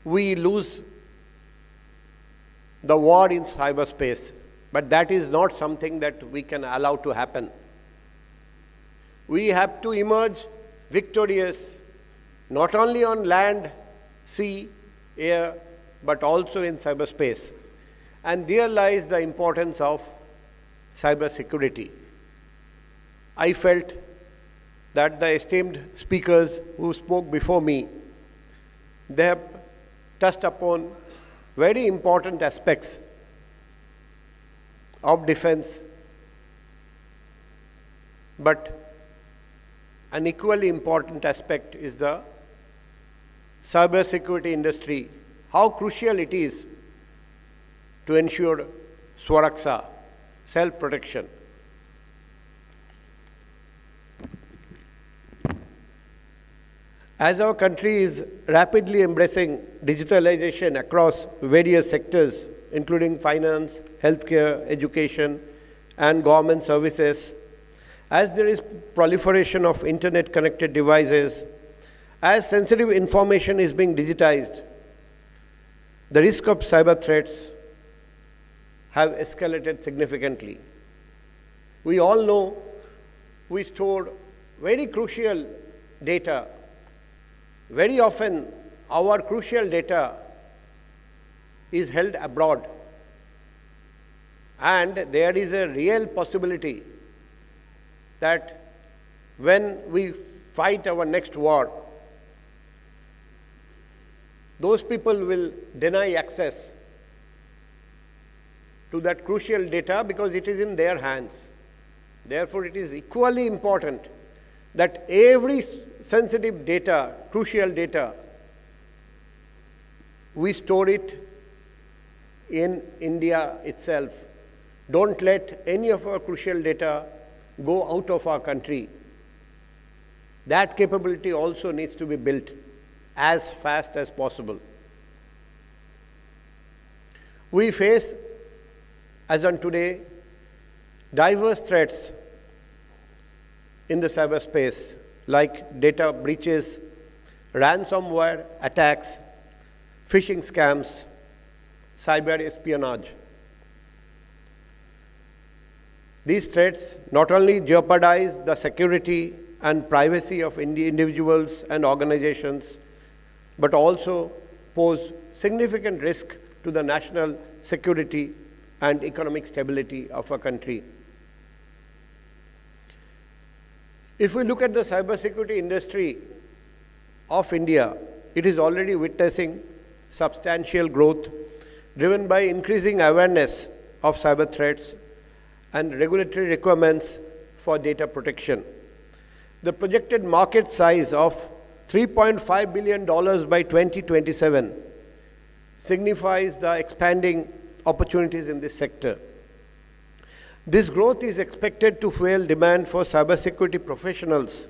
we lose the war in cyberspace. But that is not something that we can allow to happen. We have to emerge victorious, not only on land, sea, air, but also in cyberspace. And there lies the importance of cybersecurity. I felt that the esteemed speakers who spoke before me, they have touched upon very important aspects of defense, but an equally important aspect is the cybersecurity industry, how crucial it is to ensure SwaRaksha, self-protection. As our country is rapidly embracing digitalization across various sectors, including finance, healthcare, education, and government services, as there is proliferation of internet-connected devices, as sensitive information is being digitized, the risk of cyber threats have escalated significantly. We all know we store very crucial data. Very often, our crucial data is held abroad, and there is a real possibility that when we fight our next war, those people will deny access to that crucial data because it is in their hands. Therefore, it is equally important that every sensitive data, crucial data, we store it in India itself. Don't let any of our crucial data go out of our country. That capability also needs to be built as fast as possible. We face, as on today, diverse threats in the cyberspace, like data breaches, ransomware attacks, phishing scams, cyber espionage. These threats not only jeopardize the security and privacy of individuals and organizations, but also pose significant risk to the national security and economic stability of a country. If we look at the cybersecurity industry of India, it is already witnessing substantial growth driven by increasing awareness of cyber threats and regulatory requirements for data protection. The projected market size of $3.5 billion by 2027 signifies the expanding opportunities in this sector. This growth is expected to fuel demand for cybersecurity professionals,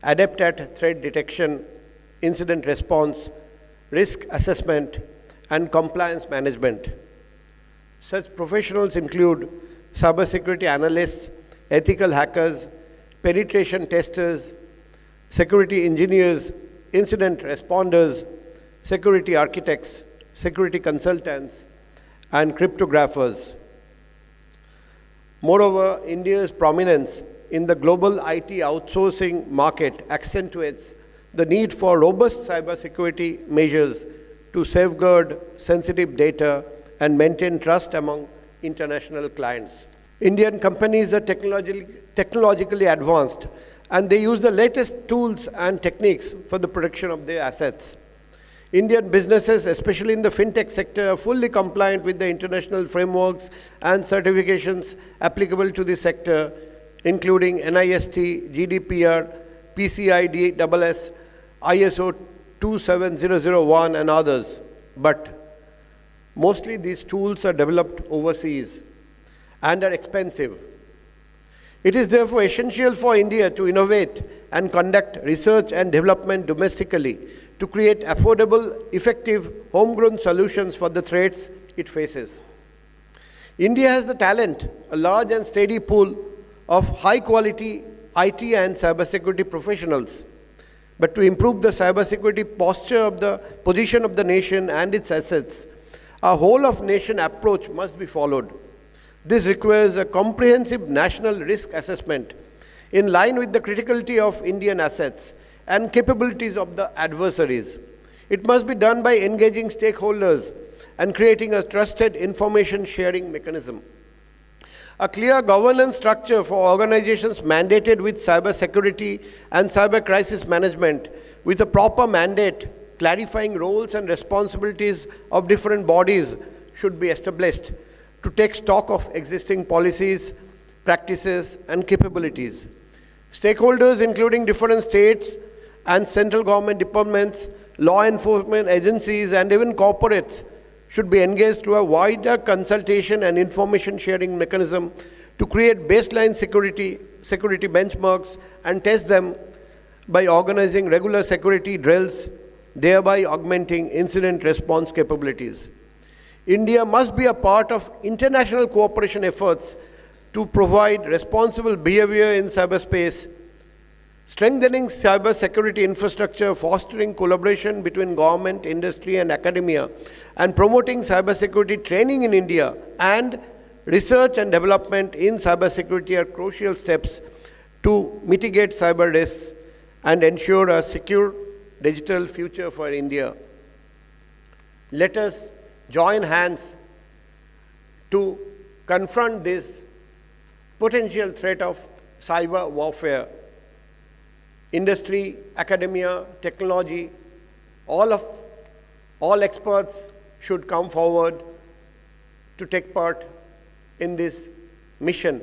adept at threat detection, incident response, risk assessment, and compliance management. Such professionals include cybersecurity analysts, ethical hackers, penetration testers, security engineers, incident responders, security architects, security consultants, and cryptographers. Moreover, India's prominence in the global IT outsourcing market accentuates the need for robust cybersecurity measures to safeguard sensitive data and maintain trust among international clients. Indian companies are technologically advanced, and they use the latest tools and techniques for the protection of their assets. Indian businesses, especially in the fintech sector, are fully compliant with the international frameworks and certifications applicable to this sector, including NIST, GDPR, PCI DSS, ISO 27001, and others. But mostly these tools are developed overseas and are expensive. It is therefore essential for India to innovate and conduct research and development domestically to create affordable, effective, homegrown solutions for the threats it faces. India has the talent, a large and steady pool of high-quality IT and cybersecurity professionals. But to improve the cybersecurity posture of the position of the nation and its assets, a whole-of-nation approach must be followed. This requires a comprehensive national risk assessment in line with the criticality of Indian assets and capabilities of the adversaries. It must be done by engaging stakeholders and creating a trusted information sharing mechanism. A clear governance structure for organizations mandated with cybersecurity and cyber crisis management with a proper mandate clarifying roles and responsibilities of different bodies should be established to take stock of existing policies, practices, and capabilities. Stakeholders, including different states and central government departments, law enforcement agencies, and even corporates, should be engaged through a wider consultation and information sharing mechanism to create baseline security benchmarks and test them by organizing regular security drills, thereby augmenting incident response capabilities. India must be a part of international cooperation efforts to provide responsible behavior in cyberspace, strengthening cybersecurity infrastructure, fostering collaboration between government, industry, and academia, and promoting cybersecurity training in India, and research and development in cybersecurity are crucial steps to mitigate cyber risks and ensure a secure digital future for India. Let us join hands to confront this potential threat of cyber warfare. Industry, academia, technology, all experts should come forward to take part in this mission.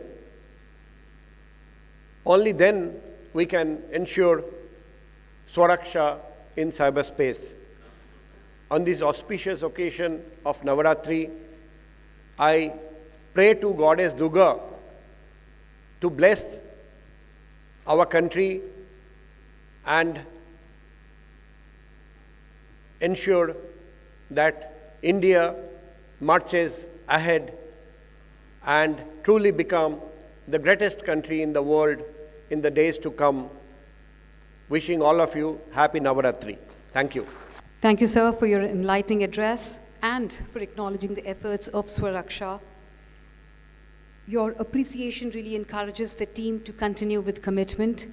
Only then we can ensure SwaRaksha in cyberspace. On this auspicious occasion of Navaratri, I pray to Goddess Durga to bless our country and ensure that India marches ahead and truly become the greatest country in the world in the days to come. Wishing all of you happy Navaratri. Thank you. Thank you, sir, for your enlightening address and for acknowledging the efforts of SwaRaksha. Your appreciation really encourages the team to continue with commitment.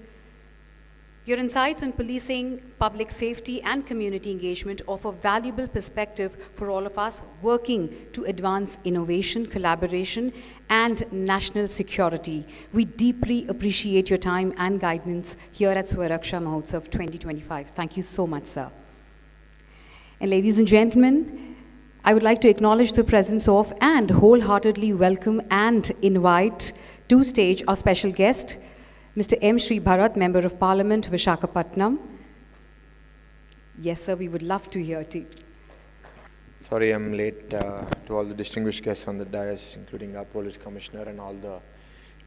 Your insights on policing, public safety, and community engagement offer valuable perspective for all of us working to advance innovation, collaboration, and national security. We deeply appreciate your time and guidance here at SwaRaksha Mahotsav 2025. Thank you so much, sir. And ladies and gentlemen, I would like to acknowledge the presence of and wholeheartedly welcome and invite to stage our special guest, Mr. M. Sri Bharat, Member of Parliament, Visakhapatnam. Yes, sir, we would love to hear it. Sorry I'm late to all the distinguished guests on the dais, including our police commissioner and all the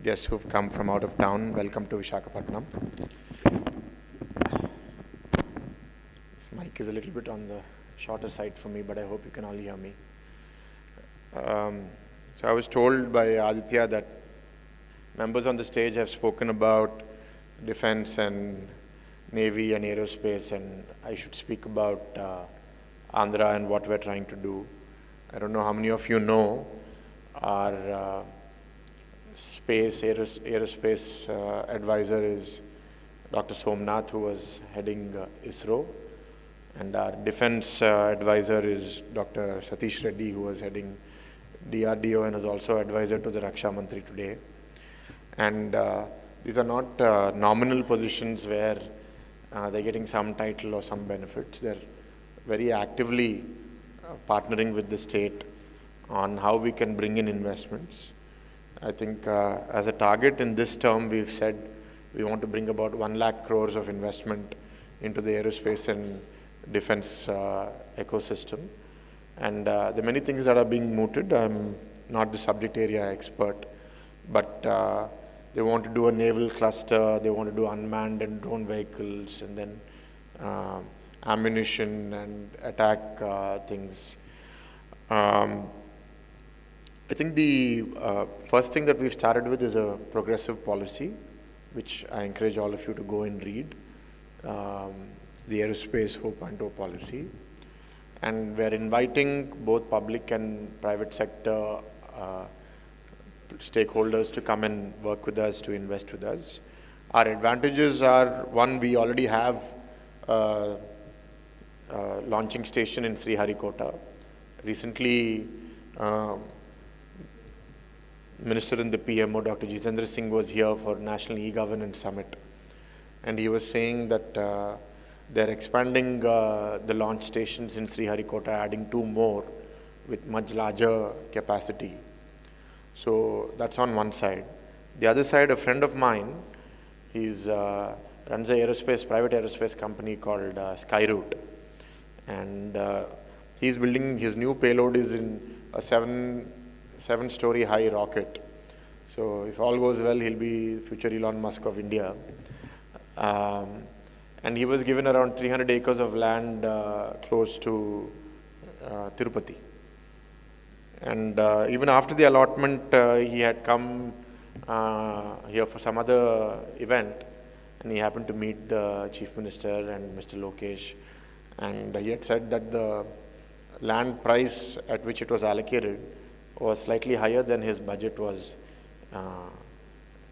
guests who've come from out of town. Welcome to Visakhapatnam. This mic is a little bit on the shorter side for me, but I hope you can all hear me. So I was told by Aditya that members on the stage have spoken about defense and Navy and aerospace, and I should speak about Andhra and what we're trying to do. I don't know how many of you know our aerospace advisor is Dr. Somnath, who was heading ISRO, and our defense advisor is Dr. Satish Reddy, who was heading DRDO and is also advisor to the Raksha Mantri today. And these are not nominal positions where they're getting some title or some benefits. They're very actively partnering with the state on how we can bring in investments. I think as a target in this term, we've said we want to bring about 1 lakh crores of investment into the aerospace and defense ecosystem. And there are many things that are being mooted. I'm not the subject area expert, but they want to do a naval cluster, they want to do unmanned and drone vehicles, and then ammunition and attack things. I think the first thing that we've started with is a progressive policy, which I encourage all of you to go and read, the Aerospace 4.0 policy. And we're inviting both public and private sector stakeholders to come and work with us, to invest with us. Our advantages are, one, we already have a launching station in Sriharikota. Recently, Minister in the PMO, Dr. Jitendra Singh, was here for National E-Governance Summit. And he was saying that they're expanding the launch stations in Sriharikota, adding 2 more with much larger capacity. So that's on one side. The other side, a friend of mine, he's runs a private aerospace company called Skyroot. And he's building, his new payload is in a 7-story high rocket. So if all goes well, he'll be future Elon Musk of India. And he was given around 300 acres of land close to Tirupati. And even after the allotment, he had come here for some other event, and he happened to meet the Chief Minister and Mr. Lokesh, and he had said that the land price at which it was allocated was slightly higher than his budget was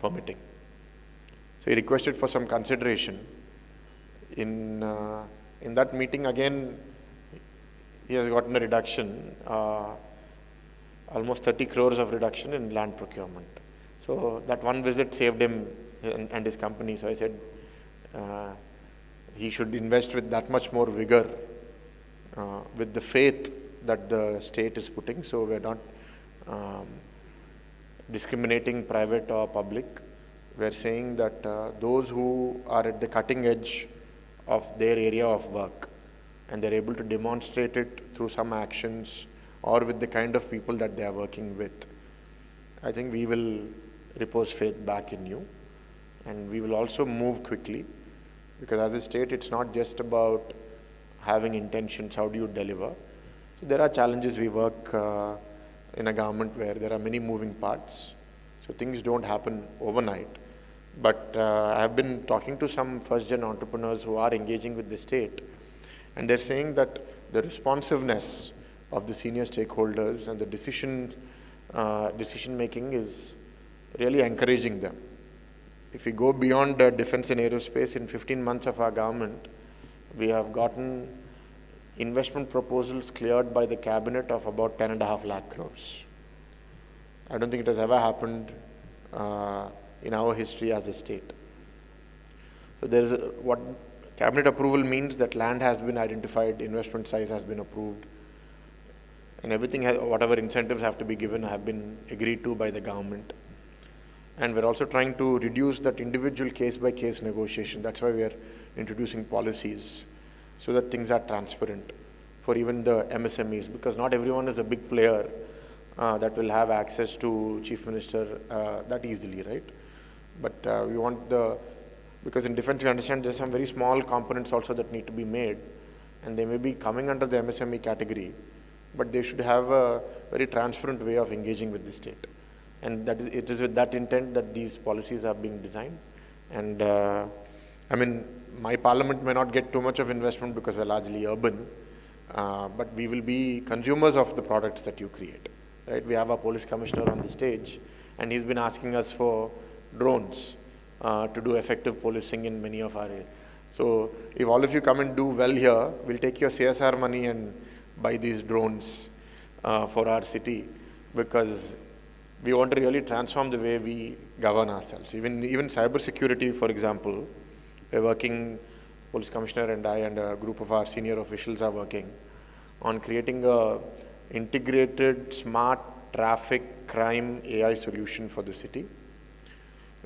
permitting. So he requested for some consideration. In that meeting, again, he has gotten a reduction, almost 30 crores of reduction in land procurement. So that one visit saved him and his company. So I said he should invest with that much more vigor, with the faith that the state is putting. So we're not discriminating private or public. We're saying that those who are at the cutting edge of their area of work, and they're able to demonstrate it through some actions or with the kind of people that they are working with, I think we will repose faith back in you. And we will also move quickly, because as a state, it's not just about having intentions, how do you deliver? So there are challenges. We work in a government where there are many moving parts. So things don't happen overnight. But I have been talking to some first-gen entrepreneurs who are engaging with the state, and they're saying that the responsiveness of the senior stakeholders and the decision making is really encouraging them. If we go beyond defense and aerospace, in 15 months of our government, we have gotten investment proposals cleared by the cabinet of about 10.5 lakh crores. I don't think it has ever happened in our history as a state. So there is what cabinet approval means, that land has been identified, investment size has been approved, and everything, whatever incentives have to be given have been agreed to by the government. And we're also trying to reduce that individual case-by-case negotiation. That's why we are introducing policies so that things are transparent for even the MSMEs, because not everyone is a big player that will have access to Chief Minister that easily, right? But we want because in defense we understand there's some very small components also that need to be made, and they may be coming under the MSME category, but they should have a very transparent way of engaging with the state. And it is with that intent that these policies are being designed. And I mean, my parliament may not get too much of investment because we're largely urban, but we will be consumers of the products that you create, right? We have our police commissioner on the stage, and he's been asking us for drones to do effective policing in many of our areas. So if all of you come and do well here, we'll take your CSR money and buy these drones for our city, because we want to really transform the way we govern ourselves. Even cyber security, for example, we're working, police commissioner and I and a group of our senior officials are working on creating a integrated, smart traffic crime AI solution for the city,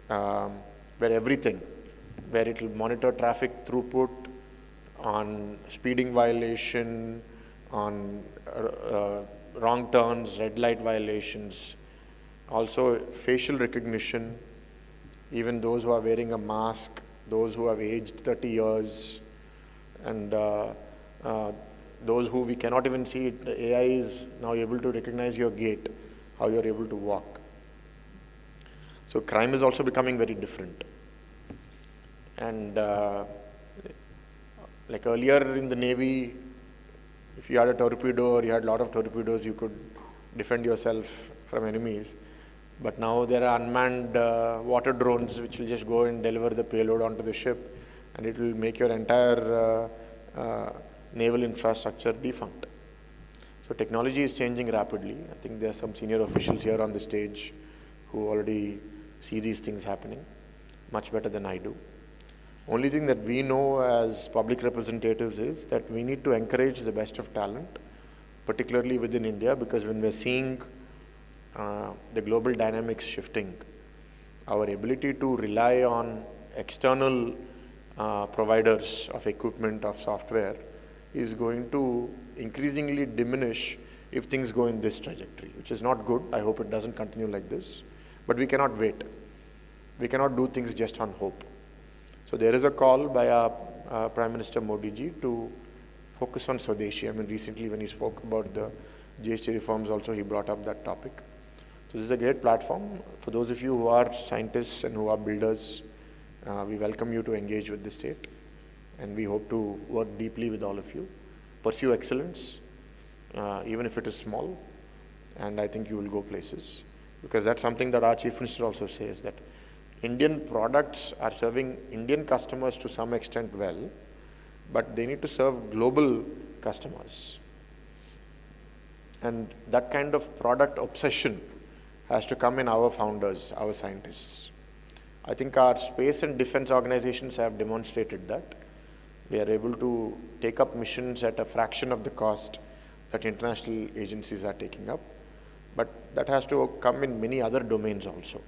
where it will monitor traffic throughput, on speeding violation, on wrong turns, red light violations, also facial recognition, even those who are wearing a mask, those who have aged 30 years, and those who we cannot even see. The AI is now able to recognize your gait, how you're able to walk. So crime is also becoming very different. And like earlier in the Navy, if you had a torpedo or you had a lot of torpedoes, you could defend yourself from enemies. But now there are unmanned water drones which will just go and deliver the payload onto the ship, and it will make your entire naval infrastructure defunct. So technology is changing rapidly. I think there are some senior officials here on the stage who already see these things happening much better than I do. Only thing that we know as public representatives is that we need to encourage the best of talent, particularly within India, because when we're seeing the global dynamics shifting, our ability to rely on external providers of equipment, of software, is going to increasingly diminish if things go in this trajectory, which is not good. I hope it doesn't continue like this. But we cannot wait. We cannot do things just on hope. So there is a call by our Prime Minister Modi ji to focus on Swadeshi. I mean, recently when he spoke about the GST reforms also, he brought up that topic. So this is a great platform. For those of you who are scientists and who are builders, we welcome you to engage with the state. And we hope to work deeply with all of you. Pursue excellence, even if it is small. And I think you will go places. Because that's something that our Chief Minister also says, that Indian products are serving Indian customers to some extent well, but they need to serve global customers. And that kind of product obsession has to come in our founders, our scientists. I think our space and defense organizations have demonstrated that. We are able to take up missions at a fraction of the cost that international agencies are taking up. But that has to come in many other domains also.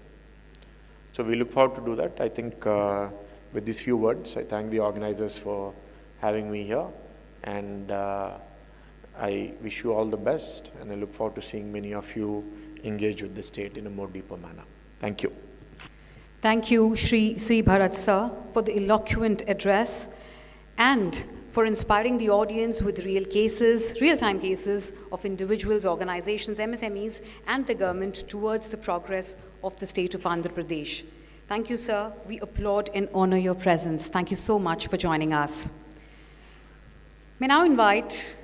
So we look forward to do that. I think with these few words, I thank the organizers for having me here. And I wish you all the best. And I look forward to seeing many of you engage with the state in a more deeper manner. Thank you. Thank you, Sri Bharat Sir, for the eloquent address and for inspiring the audience with real-time cases of individuals, organizations, MSMEs, and the government towards the progress of the state of Andhra Pradesh. Thank you, sir. We applaud and honor your presence. Thank you so much for joining us. May now invite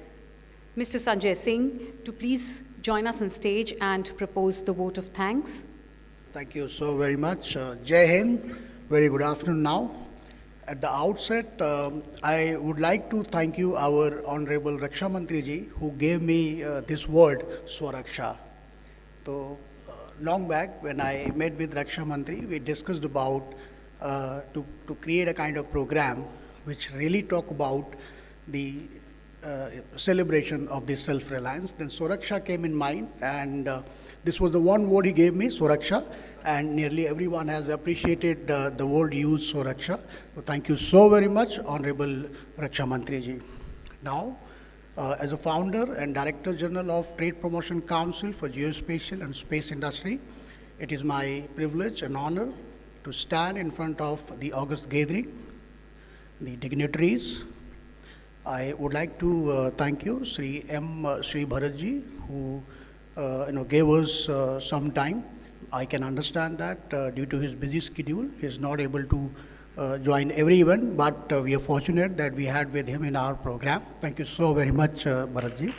Mr. Sanjay Singh to please join us on stage and propose the vote of thanks. Thank you so very much. Jai Hind, very good afternoon now. At the outset, I would like to thank you, our Honorable Raksha Mantri ji, who gave me this word, SwaRaksha. So, long back when I met with Raksha Mantri, we discussed about to create a kind of program which really talk about the celebration of this self-reliance. Then SwaRaksha came in mind, and this was the one word he gave me, SwaRaksha, and nearly everyone has appreciated the word used, SwaRaksha. So thank you so very much, Honorable Raksha Mantri ji. Now, as a founder and Director General of Trade Promotion Council for Geospatial and Space Industry, it is my privilege and honor to stand in front of the August gathering, the dignitaries. I would like to thank you, Sri Bharatji, who gave us some time. I can understand that due to his busy schedule, he is not able to join every event, but we are fortunate that we had with him in our program. Thank you so very much, Bharatji.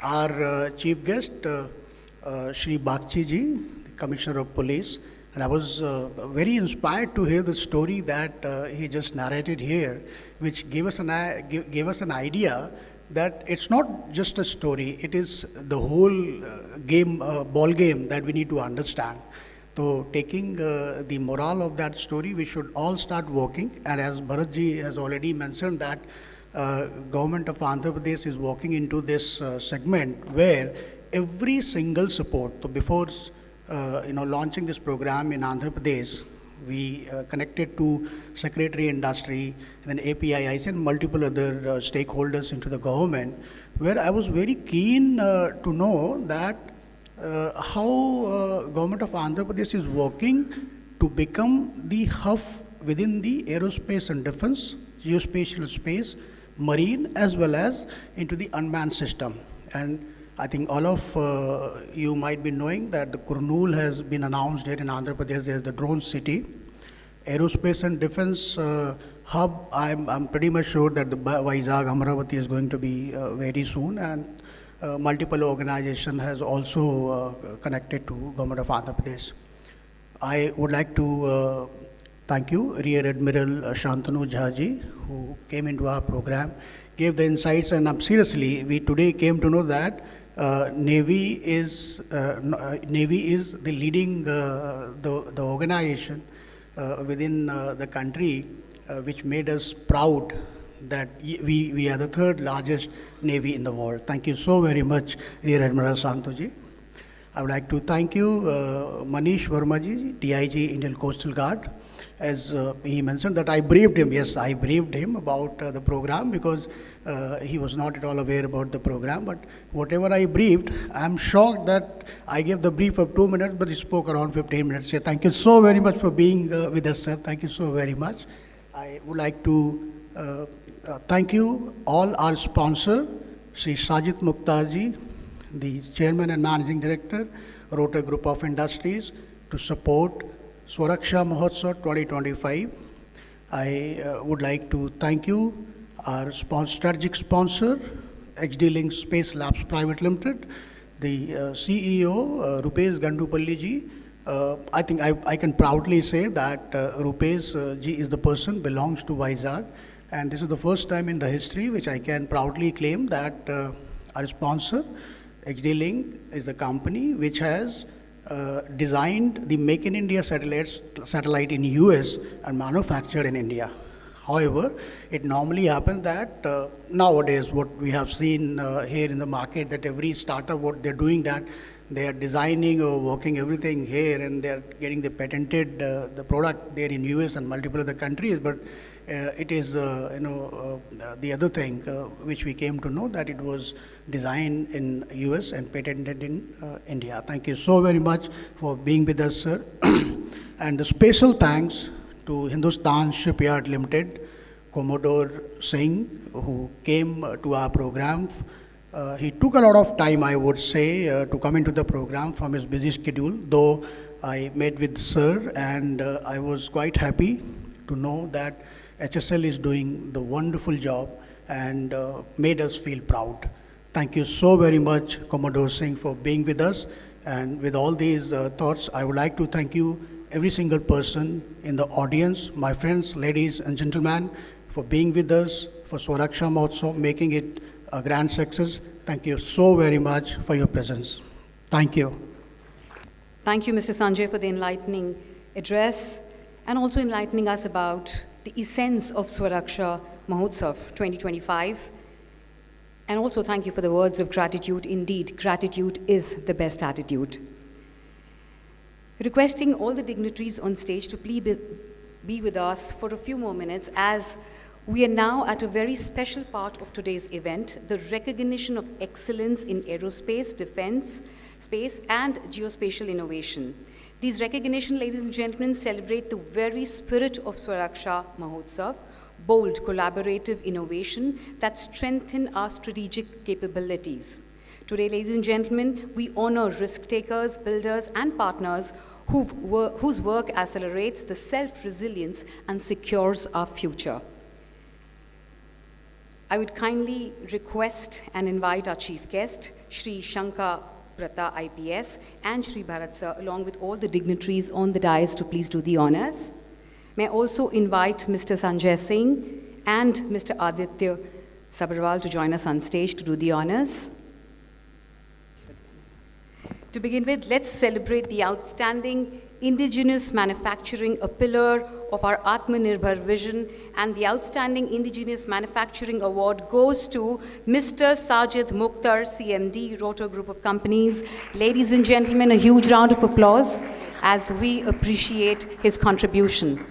Our chief guest, Shri Bagchi ji, the Commissioner of Police, and I was very inspired to hear the story that he just narrated here, which gave us an idea that it's not just a story, it is the whole ball game that we need to understand. So taking the morale of that story, we should all start working. And as Bharatji has already mentioned that government of Andhra Pradesh is walking into this segment where every single support, so before launching this program in Andhra Pradesh, we connected to Secretary Industry, and then APIIs and multiple other stakeholders into the government, where I was very keen to know that how government of Andhra Pradesh is working to become the hub within the aerospace and defense, geospatial space, marine, as well as into the unmanned system. And I think all of you might be knowing that the Kurnool has been announced here in Andhra Pradesh as the drone city. Aerospace and defense hub, I'm pretty much sure that the Vizag, Amravati is going to be very soon, and multiple organization has also connected to government of Andhra Pradesh. I would like to thank you, Rear Admiral Shantanu Jhaji, who came into our program, gave the insights, and seriously, we today came to know that Navy is the leading the organization within the country, which made us proud that we are the third largest Navy in the world. Thank you so very much, Rear Admiral Santoji. I would like to thank you, Manish Vermaji, DIG, Indian Coastal Guard. As he mentioned that I briefed him. Yes, I briefed him about the program because he was not at all aware about the program. But whatever I briefed, I'm shocked that I gave the brief of 2 minutes, but he spoke around 15 minutes. So thank you so very much for being with us, sir. Thank you so very much. I would like to thank you all our sponsor, Sri Sajid Mukhtarji, the Chairman and Managing Director, Rota Group of Industries, to support SwaRaksha Mahotsav 2025. I would like to thank you, our strategic sponsor, HD Link Space Labs Private Limited, the CEO, Rupesh Gandupalli ji. I think I can proudly say that Rupesh ji is the person, belongs to Vizag, and this is the first time in the history which I can proudly claim that our sponsor, HD Link, is the company which has designed the Make in India satellite in US and manufactured in India. However, it normally happens that nowadays what we have seen here in the market, that every startup, what they're doing, that they are designing or working everything here, and they're getting the patented the product there in US and multiple other countries. But it is the other thing which we came to know, that it was designed in US and patented in India. Thank you so very much for being with us, sir. And a special thanks to Hindustan Shipyard Limited, Commodore Singh, who came to our program. He took a lot of time, I would say, to come into the program from his busy schedule, though I met with Sir, and I was quite happy to know that HSL is doing the wonderful job and made us feel proud. Thank you so very much, Commodore Singh, for being with us. And with all these thoughts, I would like to thank you, every single person in the audience, my friends, ladies and gentlemen, for being with us, for SwaRaksha Mahotsav, making it a grand success. Thank you so very much for your presence. Thank you. Thank you, Mr. Sanjay, for the enlightening address and also enlightening us about the essence of SwaRaksha Mahotsav 2025. And also thank you for the words of gratitude. Indeed, gratitude is the best attitude. Requesting all the dignitaries on stage to please be with us for a few more minutes, as we are now at a very special part of today's event, the recognition of excellence in aerospace, defense, space, and geospatial innovation. These recognition, ladies and gentlemen, celebrate the very spirit of SwaRaksha Mahotsav, bold collaborative innovation that strengthen our strategic capabilities. Today, ladies and gentlemen, we honor risk takers, builders, and partners whose work accelerates the self-resilience and secures our future. I would kindly request and invite our chief guest, Shri Shankar Prata IPS, and Shri Bharat Sir, along with all the dignitaries on the dais, to please do the honors. May I also invite Mr. Sanjay Singh and Mr. Aditya Sabharwal to join us on stage to do the honors. To begin with, let's celebrate the outstanding indigenous manufacturing, a pillar of our Atmanirbhar vision, and the outstanding indigenous manufacturing award goes to Mr. Sajid Mukhtar, CMD, Rotor Group of Companies. Ladies and gentlemen, a huge round of applause as we appreciate his contribution.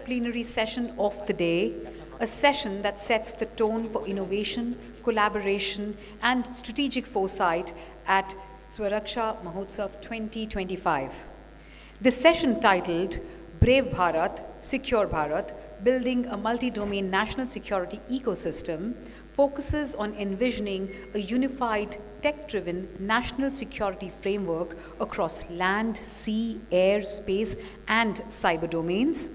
Plenary session of the day, a session that sets the tone for innovation, collaboration, and strategic foresight at SwaRaksha Mahotsav 2025. This session, titled Brave Bharat, Secure Bharat, Building a Multi-Domain National Security Ecosystem, focuses on envisioning a unified, tech-driven national security framework across land, sea, air, space, and cyber domains.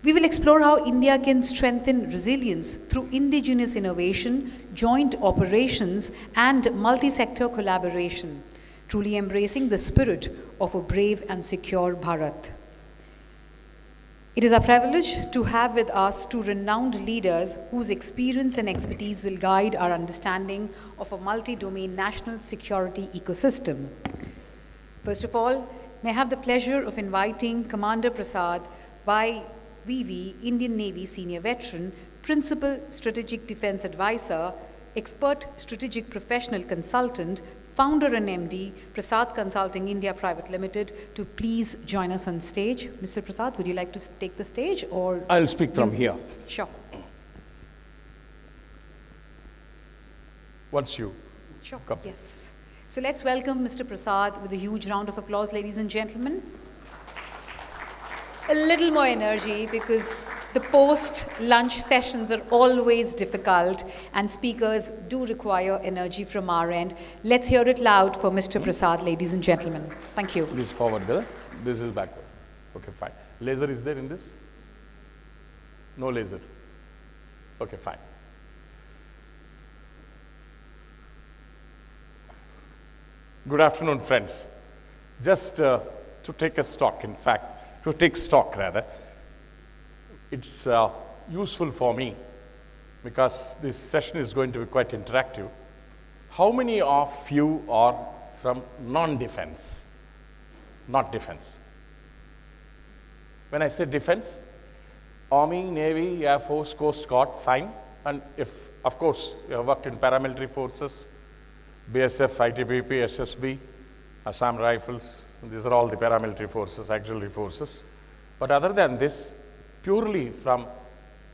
We will explore how India can strengthen resilience through indigenous innovation, joint operations, and multi-sector collaboration, truly embracing the spirit of a brave and secure Bharat. It is our privilege to have with us two renowned leaders whose experience and expertise will guide our understanding of a multi-domain national security ecosystem. First of all, may I have the pleasure of inviting Commander Prasad by VV, Indian Navy Senior Veteran, Principal Strategic Defense Advisor, Expert Strategic Professional Consultant, Founder and MD, Prasad Consulting India Private Limited, to please join us on stage. Mr. Prasad, would you like to take the stage, or? I'll speak from here. Sure. Once you Sure, come. yes. So let's welcome Mr. Prasad with a huge round of applause, ladies and gentlemen. A little more energy, because the post-lunch sessions are always difficult and speakers do require energy from our end. Let's hear it loud for Mr. Prasad, ladies and gentlemen. Thank you. Please forward, brother. This is backward. Okay, fine. Laser is there in this? No laser. Okay, fine. Good afternoon, friends. Just to take a stock, in fact, to take stock rather, it's useful for me because this session is going to be quite interactive. How many of you are from non-defense? Not defense. When I say defense, Army, Navy, Air Force, Coast Guard, fine. And if, of course, you have worked in paramilitary forces, BSF, ITBP, SSB, Assam Rifles, these are all the paramilitary forces, auxiliary forces. But other than this, purely from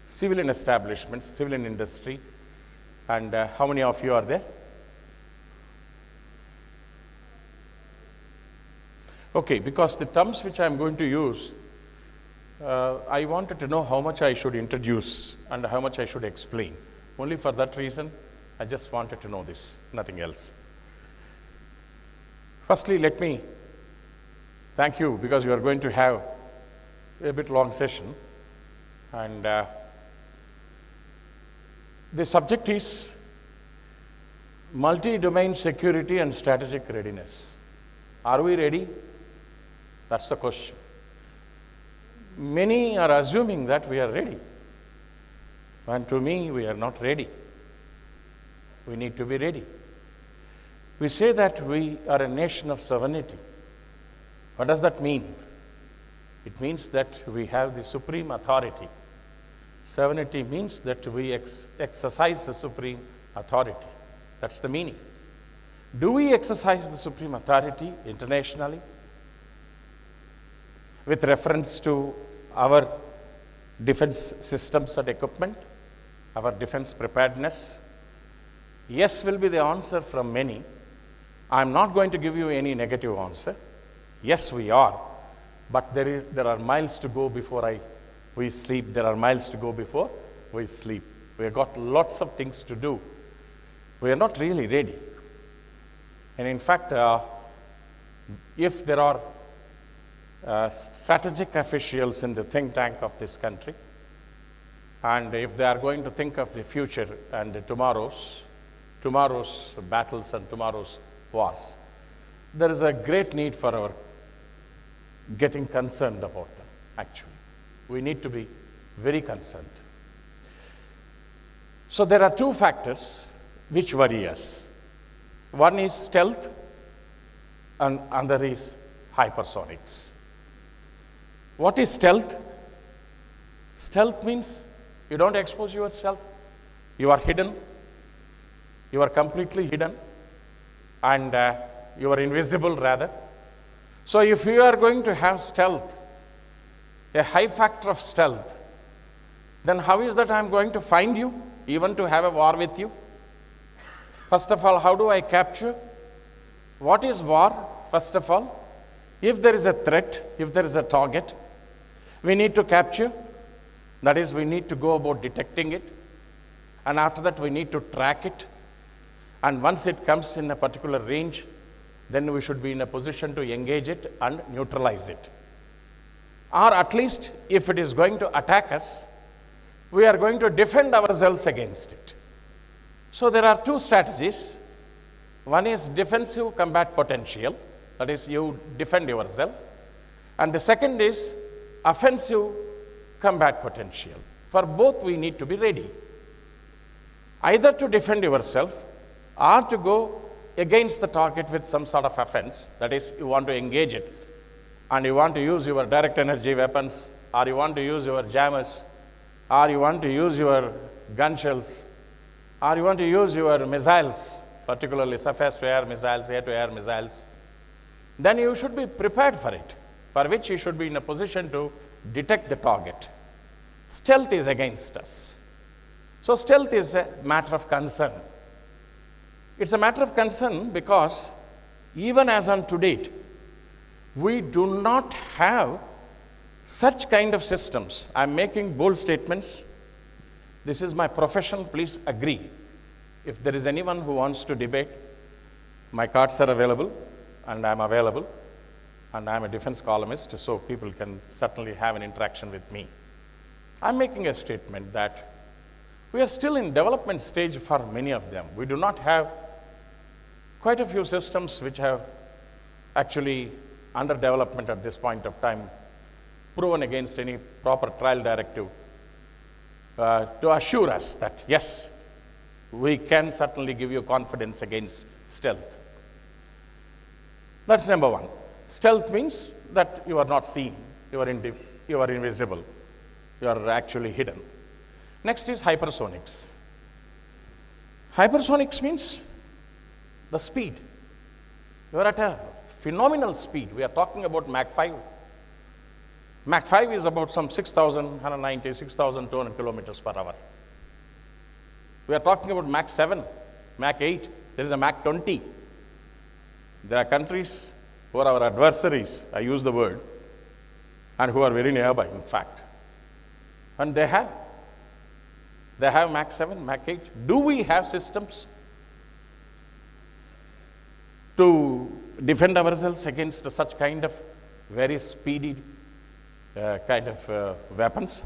civilian establishments, civilian industry, and how many of you are there? Okay, because the terms which I am going to use, I wanted to know how much I should introduce and how much I should explain. Only for that reason, I just wanted to know this, nothing else. Firstly, let me thank you, because you are going to have a bit long session. And the subject is multi-domain security and strategic readiness. Are we ready? That's the question. Many are assuming that we are ready. And to me, we are not ready. We need to be ready. We say that we are a nation of sovereignty. What does that mean? It means that we have the supreme authority. Sovereignty means that we exercise the supreme authority. That's the meaning. Do we exercise the supreme authority internationally? With reference to our defense systems and equipment, our defense preparedness? Yes will be the answer from many. I'm not going to give you any negative answer. Yes, we are. But there are miles to go before we sleep. There are miles to go before we sleep. We have got lots of things to do. We are not really ready. And in fact, if there are strategic officials in the think tank of this country, and if they are going to think of the future and tomorrow's battles and tomorrow's wars, there is a great need for our getting concerned about them, actually. We need to be very concerned. So there are two factors which worry us. One is stealth and other is hypersonics. What is stealth? Stealth means you don't expose yourself. You are hidden. You are completely hidden. And you are invisible, rather. So if you are going to have stealth, a high factor of stealth, then how is that I am going to find you, even to have a war with you? First of all, how do I capture? What is war, first of all? If there is a threat, if there is a target, we need to capture. That is, we need to go about detecting it. And after that, we need to track it. And once it comes in a particular range, then we should be in a position to engage it and neutralize it. Or at least, if it is going to attack us, we are going to defend ourselves against it. So there are two strategies. One is defensive combat potential, that is, you defend yourself. And the second is offensive combat potential. For both, we need to be ready. Either to defend yourself or to go against the target with some sort of offense, that is, you want to engage it, and you want to use your direct energy weapons, or you want to use your jammers, or you want to use your gun shells, or you want to use your missiles, particularly surface-to-air missiles, air-to-air missiles, then you should be prepared for it, for which you should be in a position to detect the target. Stealth is against us. So stealth is a matter of concern. It's a matter of concern because even as on to date, we do not have such kind of systems. I'm making bold statements. This is my profession, please agree. If there is anyone who wants to debate, my cards are available, and I'm available, and I'm a defense columnist, so people can certainly have an interaction with me. I'm making a statement that we are still in development stage for many of them. We do not have quite a few systems which have actually under development at this point of time, proven against any proper trial directive to assure us that, yes, we can certainly give you confidence against stealth. That's number one. Stealth means that you are not seen, you you are invisible. You are actually hidden. Next is hypersonics. Hypersonics means the speed. You are at a phenomenal speed. We are talking about Mach 5. Mach 5 is about some 6,190, 6,200 kilometers per hour. We are talking about Mach 7, Mach 8. There is a Mach 20. There are countries who are our adversaries, I use the word, and who are very nearby, in fact. And they have Mach 7, Mach 8. Do we have systems to defend ourselves against such kind of very speedy weapons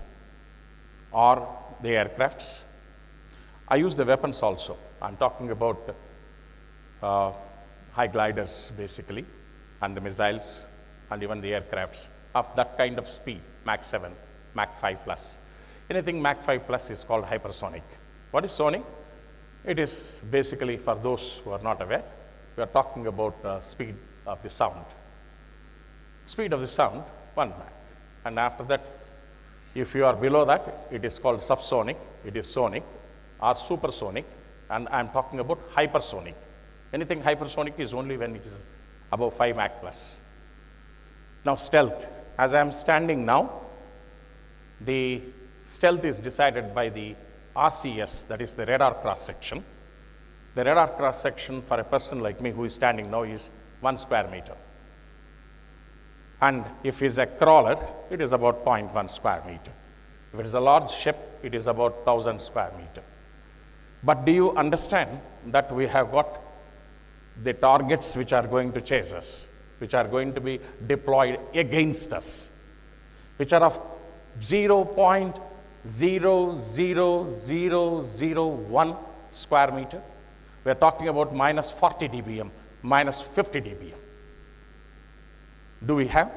or the aircrafts? I use the weapons also. I'm talking about high gliders, basically, and the missiles, and even the aircrafts of that kind of speed, Mach 7, Mach 5 plus. Anything Mach 5 plus is called hypersonic. What is sonic? It is basically, for those who are not aware, we are talking about speed of the sound. Speed of the sound, 1 Mach. And after that, if you are below that, it is called subsonic, it is sonic, or supersonic, and I'm talking about hypersonic. Anything hypersonic is only when it is above 5 Mach plus. Now stealth. As I am standing now, the stealth is decided by the RCS, that is the radar cross-section. The radar cross-section for a person like me who is standing now is 1 square meter. And if it is a crawler, it is about 0.1 square meter. If it is a large ship, it is about 1,000 square meter. But do you understand that we have got the targets which are going to chase us, which are going to be deployed against us, which are of 0.00001 square meter? We are talking about minus 40 dBm, minus 50 dBm. Do we have?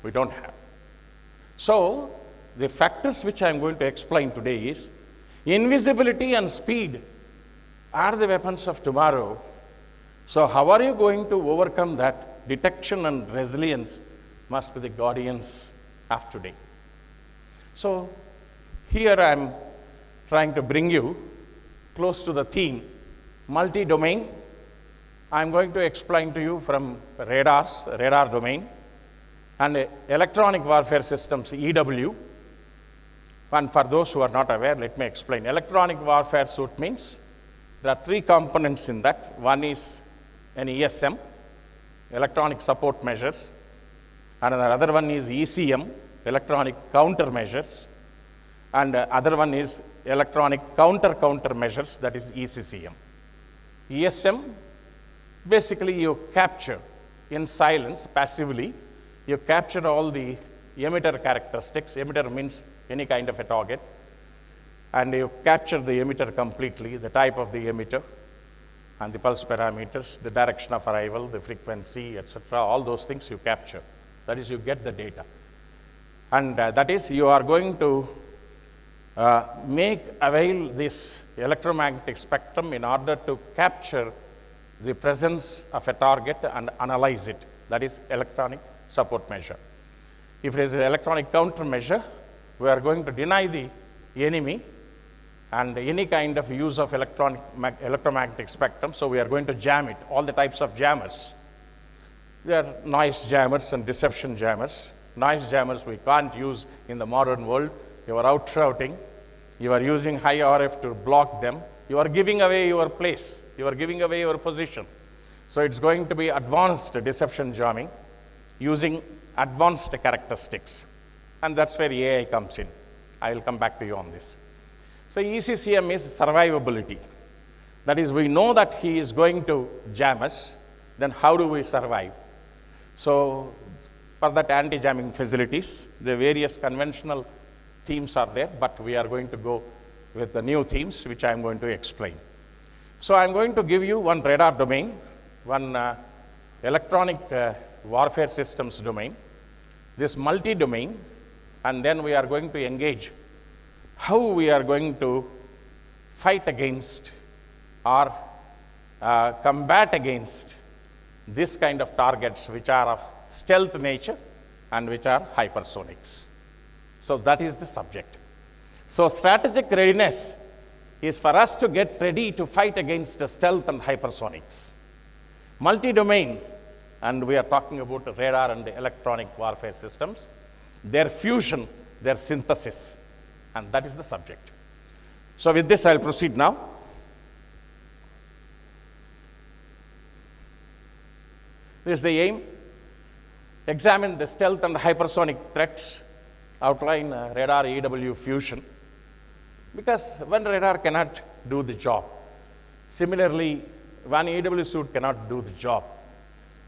We don't have. So, the factors which I am going to explain today is invisibility and speed are the weapons of tomorrow. So, how are you going to overcome that? Detection and resilience must be the guardians of today. So, here I am trying to bring you close to the theme, multi-domain. I am going to explain to you from radar domain, and electronic warfare systems, EW. And for those who are not aware, let me explain. Electronic warfare suite means there are 3 components in that. One is an ESM, electronic support measures, and the other one is ECM, electronic countermeasures, and other one is electronic countermeasures, that is ECCM. ESM, basically you capture in silence, passively, you capture all the emitter characteristics. Emitter means any kind of a target, and you capture the emitter completely, the type of the emitter, and the pulse parameters, the direction of arrival, the frequency, etc. All those things you capture. That is, you get the data. And that is, you are going to make avail this electromagnetic spectrum in order to capture the presence of a target and analyze it. That is electronic support measure. If it is an electronic countermeasure, we are going to deny the enemy and any kind of use of electromagnetic spectrum, so we are going to jam it, all the types of jammers. There are noise jammers and deception jammers. Noise jammers we can't use in the modern world. You are out-routing, you are using high RF to block them, you are giving away your place, you are giving away your position. So it's going to be advanced deception jamming using advanced characteristics. And that's where AI comes in. I will come back to you on this. So ECCM is survivability. That is, we know that he is going to jam us, then how do we survive? So for that anti-jamming facilities, the various conventional themes are there, but we are going to go with the new themes, which I am going to explain. So I am going to give you one radar domain, one electronic warfare systems domain, this multi-domain, and then we are going to engage how we are going to fight against or combat against this kind of targets which are of stealth nature and which are hypersonics. So that is the subject. So strategic readiness is for us to get ready to fight against the stealth and hypersonics. Multi-domain, and we are talking about radar and electronic warfare systems, their fusion, their synthesis, and that is the subject. So with this, I'll proceed now. This is the aim. Examine the stealth and hypersonic threats, outline radar EW fusion, because one radar cannot do the job. Similarly, one EW suit cannot do the job.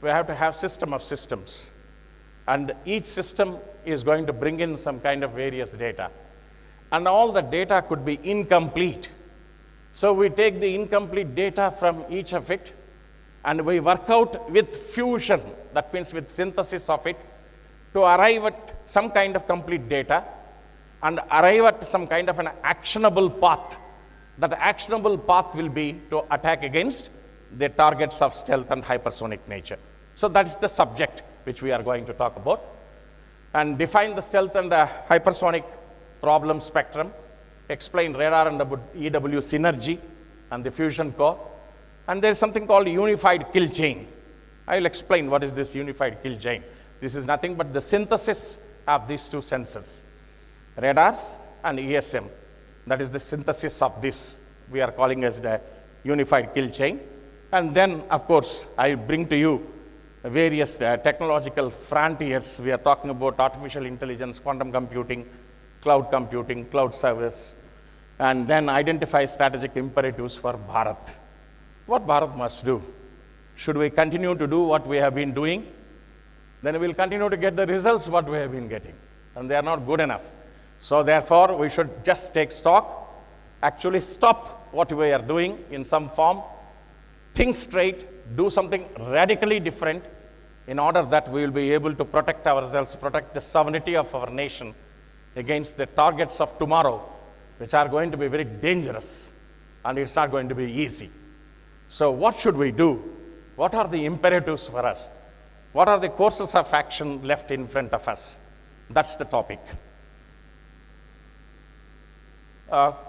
We have to have system of systems, and each system is going to bring in some kind of various data, and all the data could be incomplete. So we take the incomplete data from each of it, and we work out with fusion, that means with synthesis of it, to arrive at some kind of complete data and arrive at some kind of an actionable path. That actionable path will be to attack against the targets of stealth and hypersonic nature. So that is the subject which we are going to talk about, and define the stealth and hypersonic problem spectrum, explain radar and EW synergy and the fusion core, and there is something called unified kill chain. I will explain what is this unified kill chain. This is nothing but the synthesis of these two sensors, radars and ESM. That is the synthesis of this. We are calling as the unified kill chain. And then, of course, I bring to you various technological frontiers. We are talking about artificial intelligence, quantum computing, cloud service, and then identify strategic imperatives for Bharat. What Bharat must do? Should we continue to do what we have been doing? Then we will continue to get the results what we have been getting, and they are not good enough. So therefore, we should just take stock, actually stop what we are doing in some form, think straight, do something radically different in order that we will be able to protect ourselves, protect the sovereignty of our nation against the targets of tomorrow, which are going to be very dangerous, and it's not going to be easy. So what should we do? What are the imperatives for us? What are the courses of action left in front of us? That's the topic.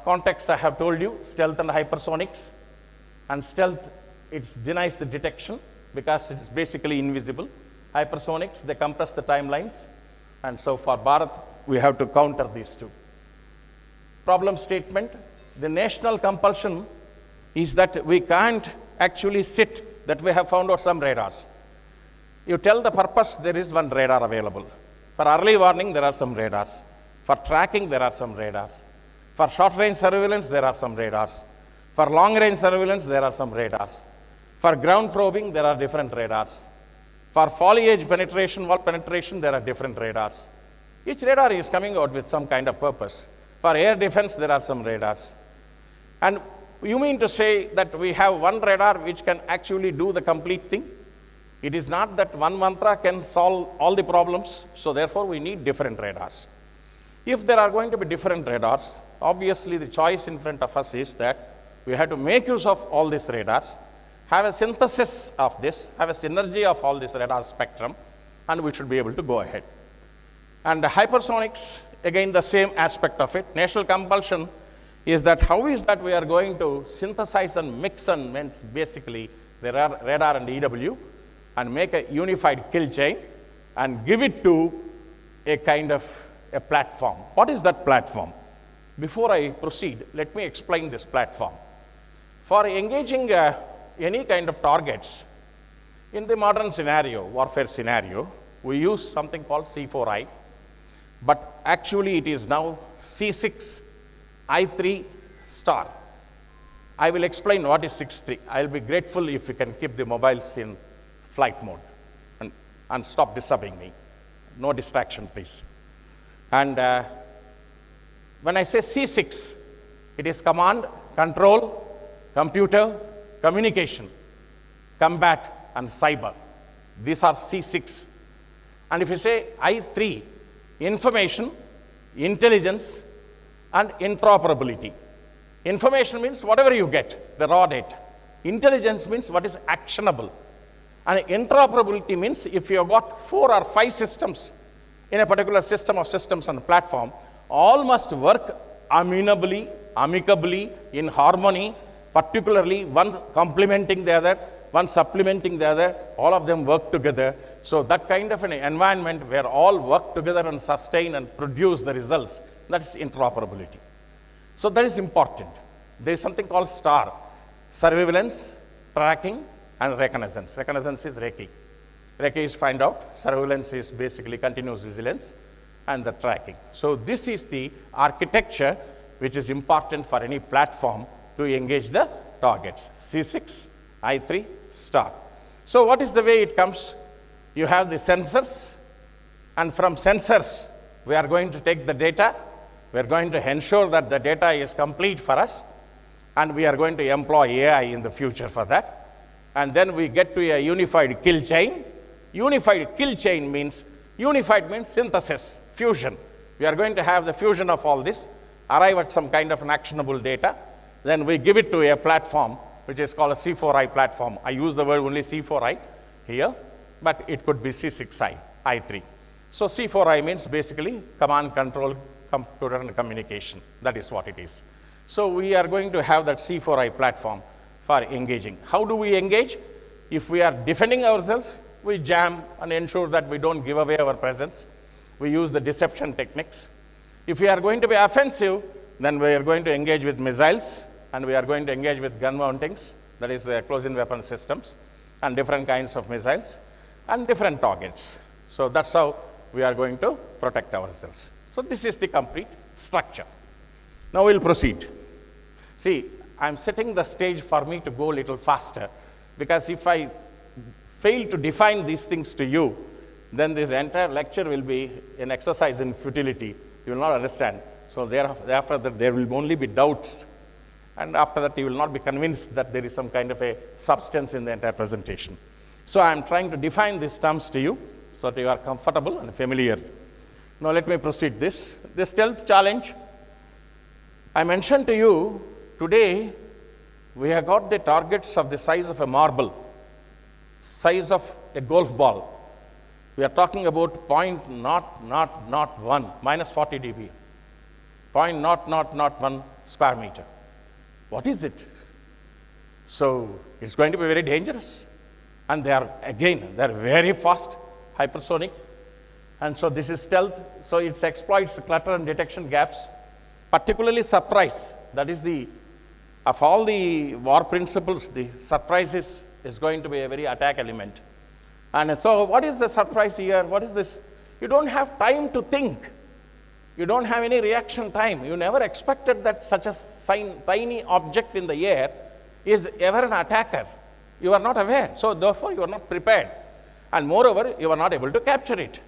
Context I have told you, stealth and hypersonics. And stealth, it denies the detection because it's basically invisible. Hypersonics, they compress the timelines. And so for Bharat, we have to counter these two. Problem statement, the national compulsion is that we can't actually sit that we have found out some radars. You tell the purpose, there is one radar available. For early warning, there are some radars. For tracking, there are some radars. For short-range surveillance, there are some radars. For long-range surveillance, there are some radars. For ground probing, there are different radars. For foliage penetration, wall penetration, there are different radars. Each radar is coming out with some kind of purpose. For air defense, there are some radars. And you mean to say that we have one radar which can actually do the complete thing? It is not that one mantra can solve all the problems, so therefore we need different radars. If there are going to be different radars, obviously the choice in front of us is that we have to make use of all these radars, have a synthesis of this, have a synergy of all this radar spectrum, and we should be able to go ahead. And the hypersonics, again the same aspect of it. National compulsion is that how is that we are going to synthesize and mix and mix basically the radar and EW and make a unified kill chain and give it to a kind of a platform. What is that platform? Before I proceed, let me explain this platform. For engaging any kind of targets, in the modern scenario, warfare scenario, we use something called C4I, but actually it is now C6 I3 star. I will explain what is 6.3. I will be grateful if you can keep the mobiles in flight mode and stop disturbing me. No distraction, please. And when I say C6, it is command, control, computer, communication, combat, and cyber. These are C6. And if you say I3, information, intelligence, and interoperability. Information means whatever you get, the raw data. Intelligence means what is actionable. And interoperability means if you have got 4 or 5 systems in a particular system of systems and platform, all must work amenably, amicably, in harmony, particularly one complementing the other, one supplementing the other, all of them work together. So that kind of an environment where all work together and sustain and produce the results, that's interoperability. So that is important. There is something called STAR, surveillance, tracking, and reconnaissance. Reconnaissance is recce. Recce is find out, surveillance is basically continuous vigilance, and the tracking. So this is the architecture which is important for any platform to engage the targets. C6, I3, STAR. So what is the way it comes? You have the sensors, and from sensors, we are going to take the data. We are going to ensure that the data is complete for us, and we are going to employ AI in the future for that. And then we get to a unified kill chain. Unified kill chain means, unified means synthesis, fusion. We are going to have the fusion of all this, arrive at some kind of an actionable data, then we give it to a platform which is called a C4I platform. I use the word only C4I here, but it could be C6I, I3. So C4I means basically command, control, computer, and communication. That is what it is. So we are going to have that C4I platform for engaging. How do we engage? If we are defending ourselves, we jam and ensure that we don't give away our presence. We use the deception techniques. If we are going to be offensive, then we are going to engage with missiles, and we are going to engage with gun mountings, that is close-in weapon systems, and different kinds of missiles, and different targets. So that's how we are going to protect ourselves. So this is the complete structure. Now we'll proceed. See, I'm setting the stage for me to go a little faster, because if I fail to define these things to you, then this entire lecture will be an exercise in futility. You will not understand. So thereafter that there will only be doubts, and after that you will not be convinced that there is some kind of a substance in the entire presentation. So I'm trying to define these terms to you so that you are comfortable and familiar. Now let me proceed this. The stealth challenge, I mentioned to you, today we have got the targets of the size of a marble, size of a golf ball. We are talking about 0.0001, minus 40 dB, 0.0001 square meter. What is it? So it's going to be very dangerous. And they are, again, they are very fast, hypersonic. And so this is stealth. So it exploits clutter and detection gaps, particularly surprise. That is the, of all the war principles, the surprise is going to be a very attack element. And so what is the surprise here? What is this? You don't have time to think. You don't have any reaction time. You never expected that such a tiny object in the air is ever an attacker. You are not aware. So therefore, you are not prepared. And moreover, you are not able to capture it.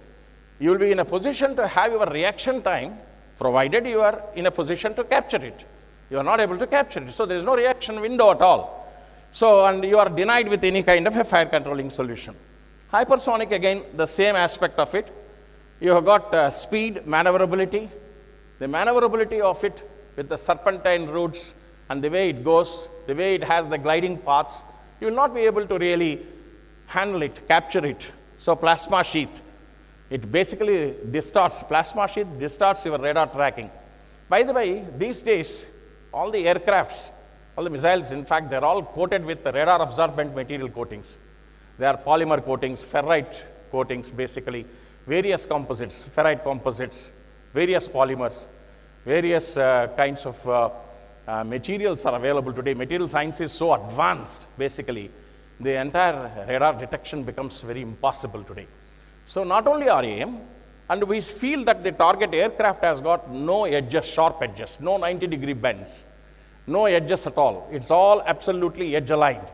You will be in a position to have your reaction time, provided you are in a position to capture it. You are not able to capture it. So there is no reaction window at all. So, and you are denied with any kind of a fire controlling solution. Hypersonic, again, the same aspect of it. You have got speed, maneuverability. The maneuverability of it with the serpentine routes and the way it goes, the way it has the gliding paths, you will not be able to really handle it, capture it. So plasma sheath, it basically distorts, plasma sheath distorts your radar tracking. By the way, these days, all the aircrafts, all the missiles, in fact, they're all coated with the radar absorbent material coatings. They are polymer coatings, ferrite coatings, basically, various composites, ferrite composites, various polymers, various kinds of materials are available today. Material science is so advanced, basically, the entire radar detection becomes very impossible today. So not only RAM, and we feel that the target aircraft has got no edges, sharp edges, no 90-degree bends, no edges at all. It's all absolutely edge-aligned.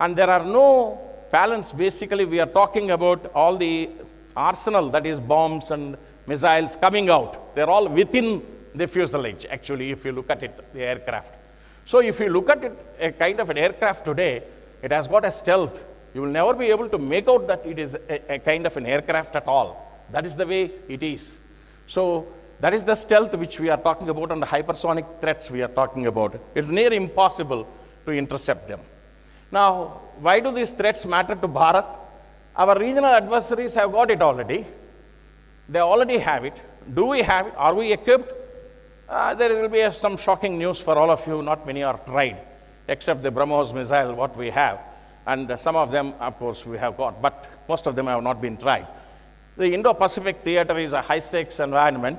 And there are no balance. Basically, we are talking about all the arsenal, that is bombs and missiles coming out. They're all within the fuselage, actually, if you look at it, the aircraft. So if you look at it, a kind of an aircraft today, it has got a stealth. You will never be able to make out that it is a kind of an aircraft at all. That is the way it is. So that is the stealth which we are talking about, and the hypersonic threats we are talking about. It's near impossible to intercept them. Now, why do these threats matter to Bharat? Our regional adversaries have got it already. They already have it. Do we have it? Are we equipped? There will be some shocking news for all of you. Not many are tried, except the BrahMos missile, what we have. And some of them, of course, we have got, but most of them have not been tried. The Indo-Pacific theater is a high-stakes environment,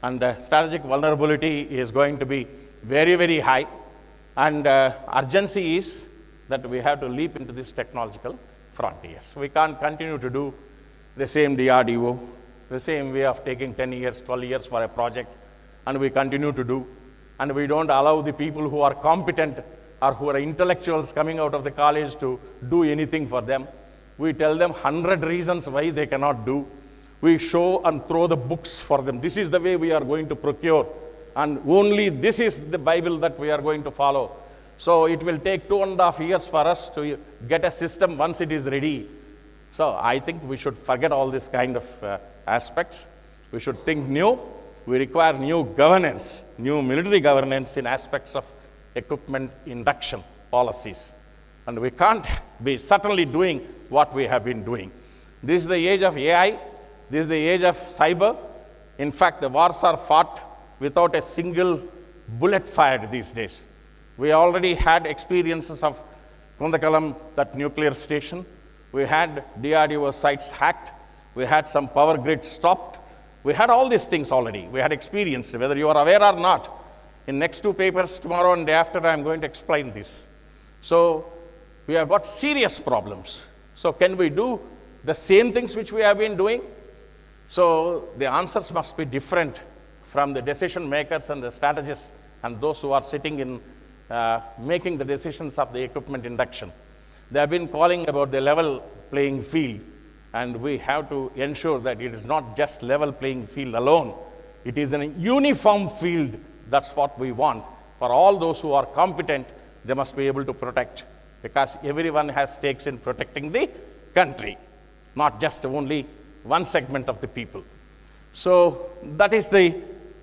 and strategic vulnerability is going to be very, very high. And urgency is that we have to leap into this technological frontiers. We can't continue to do the same DRDO, the same way of taking 10 years, 12 years for a project, and we continue to do. And we don't allow the people who are competent or who are intellectuals coming out of the college to do anything for them. We tell them 100 reasons why they cannot do. We show and throw the books for them. This is the way we are going to procure, and only this is the Bible that we are going to follow. So it will take 2.5 years for us to get a system once it is ready. So I think we should forget all this kind of aspects. We should think new. We require new governance, new military governance in aspects of equipment induction policies. And we can't be certainly doing what we have been doing. This is the age of AI. This is the age of cyber. In fact, the wars are fought without a single bullet fired these days. We already had experiences of Kundakalam, that nuclear station. We had DRDO sites hacked. We had some power grid stopped. We had all these things already. We had experienced, whether you are aware or not. In next 2 papers, tomorrow and day after, I am going to explain this. So we have got serious problems. So can we do the same things which we have been doing? So the answers must be different from the decision makers and the strategists and those who are sitting in making the decisions of the equipment induction. They have been calling about the level playing field, and we have to ensure that it is not just level playing field alone. It is a uniform field. That's what we want. For all those who are competent, they must be able to protect, because everyone has stakes in protecting the country, not just only one segment of the people. So that is the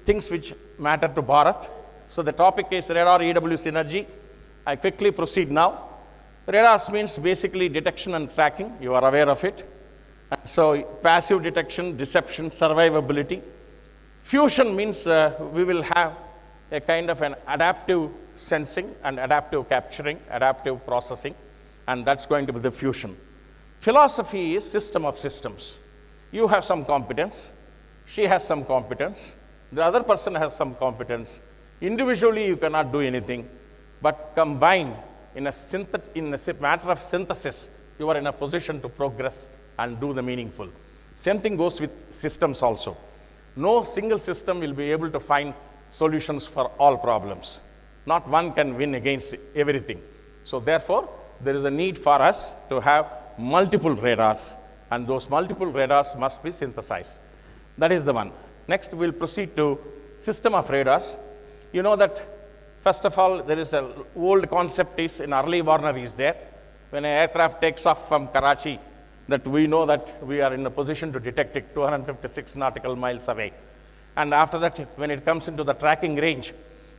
things which matter to Bharat. So the topic is radar EW synergy. I quickly proceed now. Radars means basically detection and tracking. You are aware of it. So passive detection, deception, survivability. Fusion means we will have a kind of an adaptive sensing and adaptive capturing, adaptive processing, and that's going to be the fusion. Philosophy is system of systems. You have some competence, she has some competence, the other person has some competence. Individually you cannot do anything, but combined in a matter of synthesis, you are in a position to progress and do the meaningful. Same thing goes with systems also. No single system will be able to find solutions for all problems. Not one can win against everything. So therefore, there is a need for us to have multiple radars, and those multiple radars must be synthesized. That is the one. Next, we'll proceed to system of radars. You know that, first of all, there is an old concept is in early warner is there. When an aircraft takes off from Karachi, that we know that we are in a position to detect it 256 nautical miles away. And after that, when it comes into the tracking range,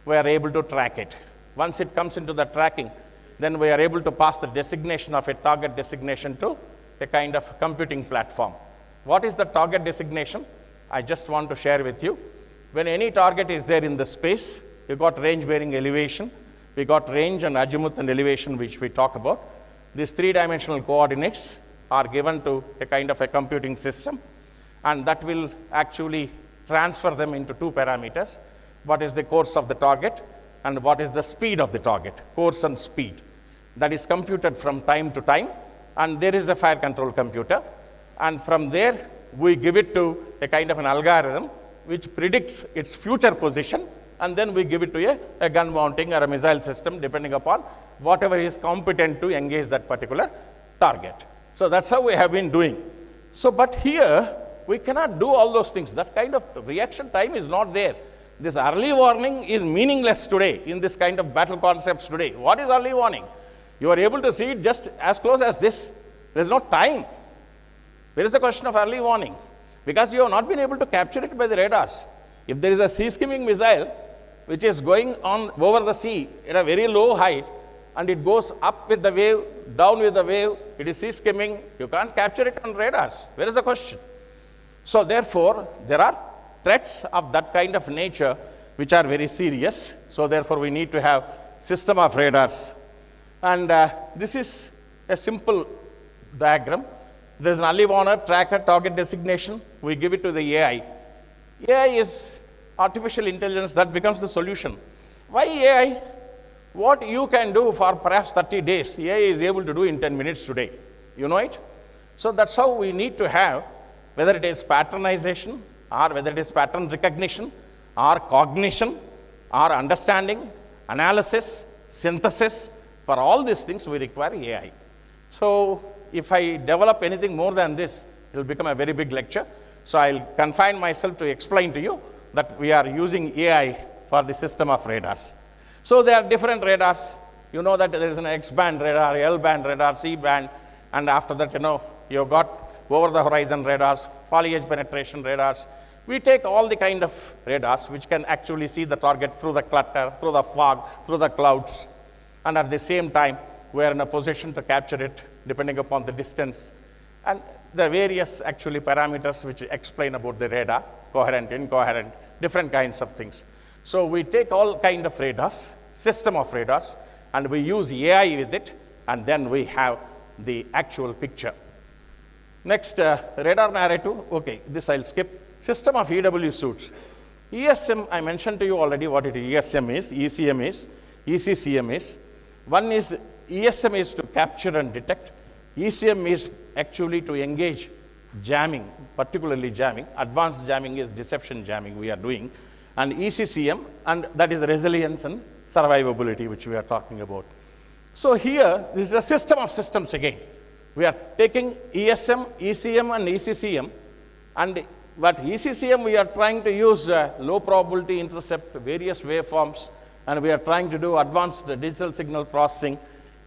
we are able to track it. Once it comes into the tracking, then we are able to pass the designation of a target designation to a kind of computing platform. What is the target designation? I just want to share with you. When any target is there in the space, you got range bearing elevation, we got range and azimuth and elevation, which we talk about. These 3-dimensional coordinates are given to a kind of a computing system, and that will actually transfer them into 2 parameters. What is the course of the target and what is the speed of the target, course and speed. That is computed from time to time, and there is a fire control computer, and from there we give it to a kind of an algorithm which predicts its future position, and then we give it to a gun mounting or a missile system, depending upon whatever is competent to engage that particular target. So that's how we have been doing. So, but here we cannot do all those things. That kind of reaction time is not there. This early warning is meaningless today in this kind of battle concepts today. What is early warning? You are able to see it just as close as this. There is no time. Where is the question of early warning? Because you have not been able to capture it by the radars. If there is a sea skimming missile which is going on over the sea at a very low height, and it goes up with the wave, down with the wave, it is sea skimming, you can't capture it on radars. Where is the question? So therefore, there are threats of that kind of nature which are very serious. So therefore, we need to have system of radars. And this is a simple diagram. There's an early warner, tracker, target designation. We give it to the AI. AI is artificial intelligence that becomes the solution. Why AI? What you can do for perhaps 30 days, AI is able to do in 10 minutes today. You know it? So that's how we need to have, whether it is patternization, or whether it is pattern recognition, or cognition, or understanding, analysis, synthesis. For all these things, we require AI. So if I develop anything more than this, it will become a very big lecture. So I'll confine myself to explain to you that we are using AI for the system of radars. So there are different radars. You know that there is an X-band radar, L-band radar, C-band, and after that, you've got over-the-horizon radars, foliage penetration radars. We take all the kind of radars which can actually see the target through the clutter, through the fog, through the clouds, and at the same time, we are in a position to capture it depending upon the distance. And the various actually parameters which explain about the radar, coherent, incoherent, different kinds of things. So we take all kind of radars, system of radars, and we use AI with it, and then we have the actual picture. Next, radar narrative. Okay, this I'll skip. System of EW suits. ESM, I mentioned to you already what it is. ESM is, ECM is, ECCM is. One is, ESM is to capture and detect. ECM is actually to engage jamming, particularly jamming. Advanced jamming is deception jamming we are doing. And ECCM, and that is resilience and survivability, which we are talking about. So here, this is a system of systems again. We are taking ESM, ECM, and ECCM, but ECCM we are trying to use low probability intercept, various waveforms, and we are trying to do advanced digital signal processing,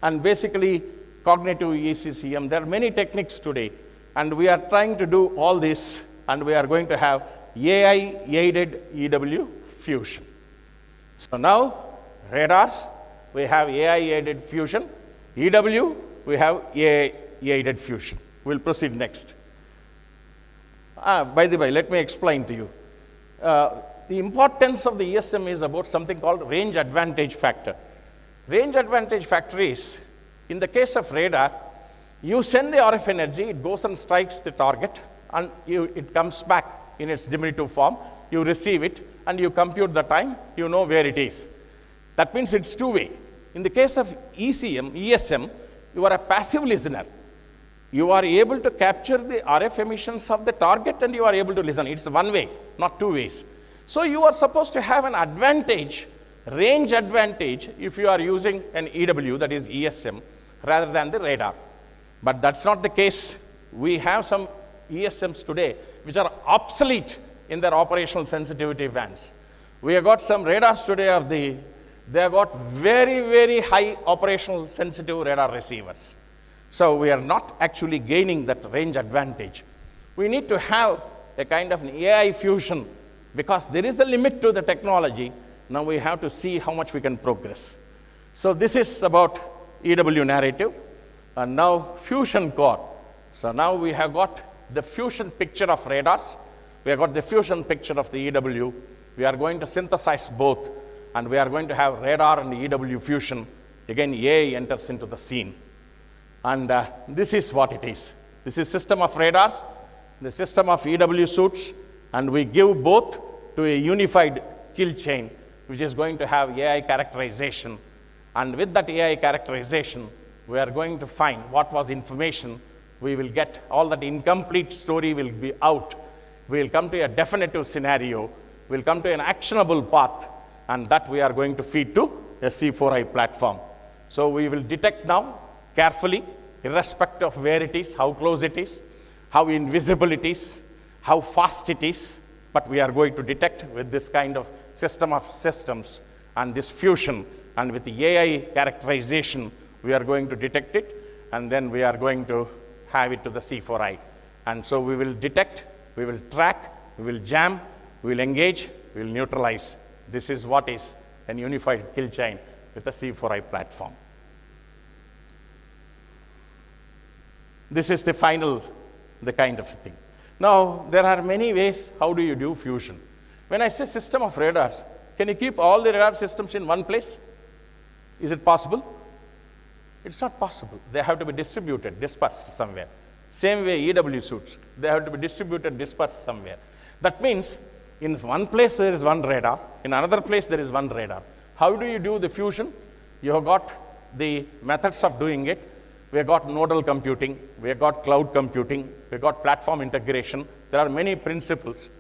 and basically cognitive ECCM. There are many techniques today, and we are trying to do all this, and we are going to have AI-aided EW fusion. So now, radars, we have AI-aided fusion. EW, we have AI-aided fusion. We'll proceed next. By the way, let me explain to you. The importance of the ESM is about something called range advantage factor. Range advantage factor is, in the case of radar, you send the RF energy, it goes and strikes the target, and it comes back in its diminutive form. You receive it, and you compute the time, you know where it is. That means it's two-way. In the case of ESM, you are a passive listener. You are able to capture the RF emissions of the target, and you are able to listen. It's one way, not two ways. So you are supposed to have an advantage, range advantage, if you are using an EW, that is ESM, rather than the radar. But that's not the case. We have some ESMs today which are obsolete in their operational sensitivity bands. We have got some radars today they have got very, very high operational sensitive radar receivers. So we are not actually gaining that range advantage. We need to have a kind of an AI fusion, because there is a limit to the technology. Now we have to see how much we can progress. So this is about EW narrative. And now fusion core. So now we have got the fusion picture of radars. We have got the fusion picture of the EW. We are going to synthesize both, and we are going to have radar and EW fusion. Again, AI enters into the scene. And this is what it is. This is system of radars, the system of EW suits, and we give both to a unified kill chain, which is going to have AI characterization. And with that AI characterization, we are going to find what was information. We will get all that incomplete story will be out. We will come to a definitive scenario. We'll come to an actionable path, and that we are going to feed to a C4I platform. So we will detect now carefully, irrespective of where it is, how close it is, how invisible it is, how fast it is, but we are going to detect with this kind of system of systems and this fusion, and with the AI characterization, we are going to detect it, and then we are going to have it to the C4I. And so we will detect, we will track, we will jam, we will engage, we will neutralize. This is what is a unified kill chain with a C4I platform. This is the final, the kind of thing. Now, there are many ways how do you do fusion. When I say system of radars, can you keep all the radar systems in one place? Is it possible? It's not possible. They have to be distributed, dispersed somewhere. Same way EW suits, they have to be distributed, dispersed somewhere. That means in one place there is one radar, in another place there is one radar. How do you do the fusion? You have got the methods of doing it. We have got nodal computing, we have got cloud computing, we have got platform integration. There are many principles.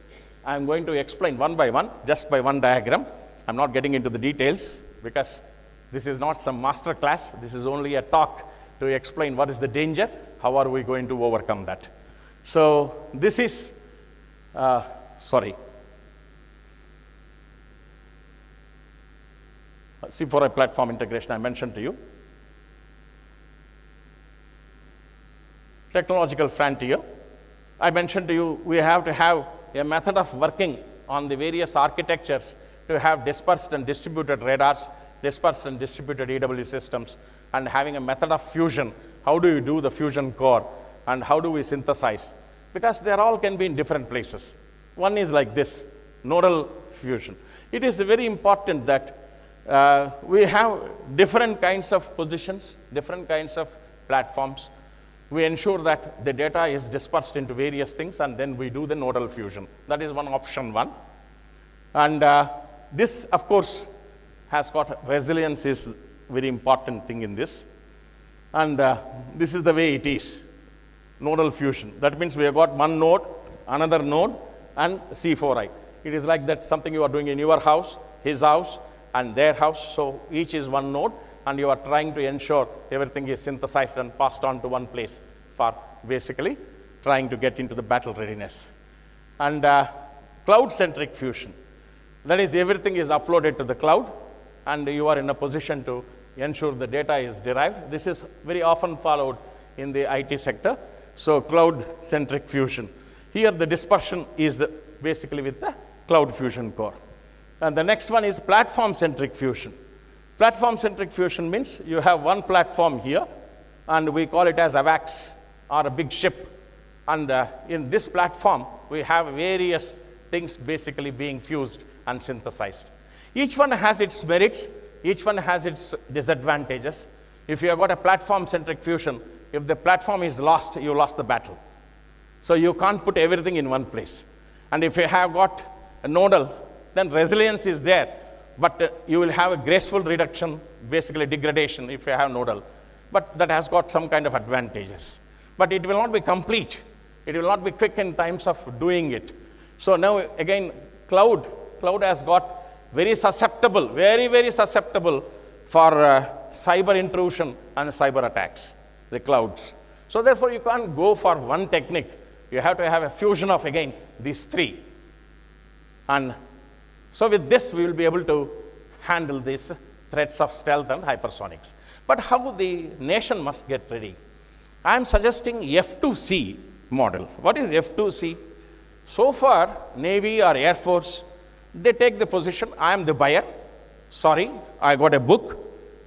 I am going to explain one by one, just by one diagram. I'm not getting into the details because this is not some master class. This is only a talk to explain what is the danger, how are we going to overcome that. So this is, C4I platform integration I mentioned to you. Technological frontier. I mentioned to you, we have to have a method of working on the various architectures to have dispersed and distributed radars, dispersed and distributed EW systems, and having a method of fusion. How do you do the fusion core, and how do we synthesize? Because they all can be in different places. One is like this, nodal fusion. It is very important that we have different kinds of positions, different kinds of platforms. We ensure that the data is dispersed into various things, and then we do the nodal fusion. That is one option one. And this, of course, has got resilience is very important thing in this. And this is the way it is, nodal fusion. That means we have got one node, another node, and C4I. It is like that something you are doing in your house, his house, and their house. So each is one node, and you are trying to ensure everything is synthesized and passed on to one place for basically trying to get into the battle readiness. And cloud-centric fusion. That is, everything is uploaded to the cloud, and you are in a position to ensure the data is derived. This is very often followed in the IT sector. So cloud-centric fusion. Here the dispersion is basically with the cloud fusion core. And the next one is platform-centric fusion. Platform-centric fusion means you have one platform here, and we call it as AVAX, or a big ship. And in this platform, we have various things basically being fused and synthesized. Each one has its merits, each one has its disadvantages. If you have got a platform-centric fusion, if the platform is lost, you lost the battle. So you can't put everything in one place. And if you have got a nodal, then resilience is there, but you will have a graceful reduction, basically degradation if you have nodal. But that has got some kind of advantages. But it will not be complete. It will not be quick in times of doing it. So now again, cloud has got very susceptible, very susceptible for cyber intrusion and cyber attacks, the clouds. So therefore you can't go for one technique. You have to have a fusion of, again, these three. And so with this, we will be able to handle these threats of stealth and hypersonics. But how the nation must get ready? I am suggesting F2C model. What is F2C? So far, Navy or Air Force, they take the position, I am the buyer. Sorry, I got a book,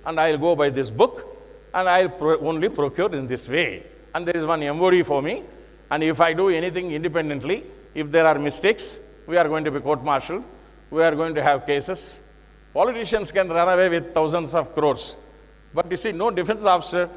and I'll go by this book, and I'll only procure in this way. And there is one MOD for me, and if I do anything independently, if there are mistakes, we are going to be court-martialed, we are going to have cases. Politicians can run away with thousands of crores. But you see, no defense officer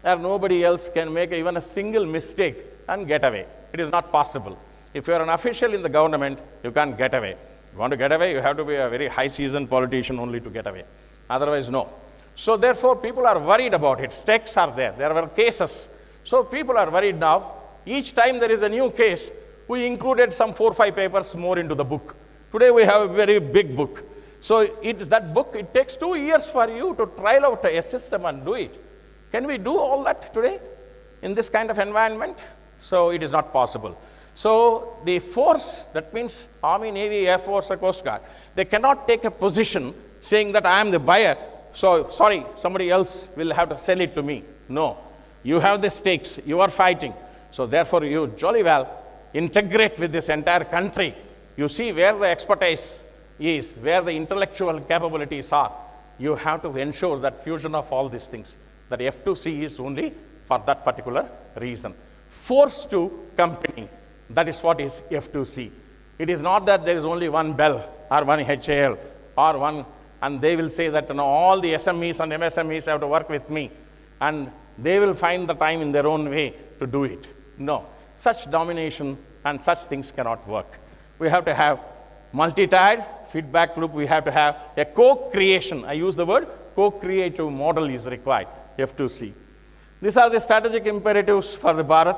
or nobody else can make even a single mistake and get away. It is not possible. If you are an official in the government, you can't get away. You want to get away, you have to be a very high-seasoned politician only to get away. Otherwise, no. So therefore, people are worried about it. Stakes are there. There were cases. So people are worried now. Each time there is a new case, we included some 4 or 5 papers more into the book. Today we have a very big book. So it's that book, it takes 2 years for you to trial out a system and do it. Can we do all that today in this kind of environment? So it is not possible. So the force, that means Army, Navy, Air Force, or Coast Guard, they cannot take a position saying that I am the buyer, so sorry, somebody else will have to sell it to me. No, you have the stakes, you are fighting. So therefore you jolly well integrate with this entire country. You see where the expertise is, where the intellectual capabilities are. You have to ensure that fusion of all these things. That F2C is only for that particular reason. Force to company. That is what is F2C. It is not that there is only one Bell or one HAL or one, and they will say that all the SMEs and MSMEs have to work with me, and they will find the time in their own way to do it. No, such domination and such things cannot work. We have to have multi-tiered feedback loop. We have to have a co-creation. I use the word co-creative model is required, F2C. These are the strategic imperatives for the Bharat.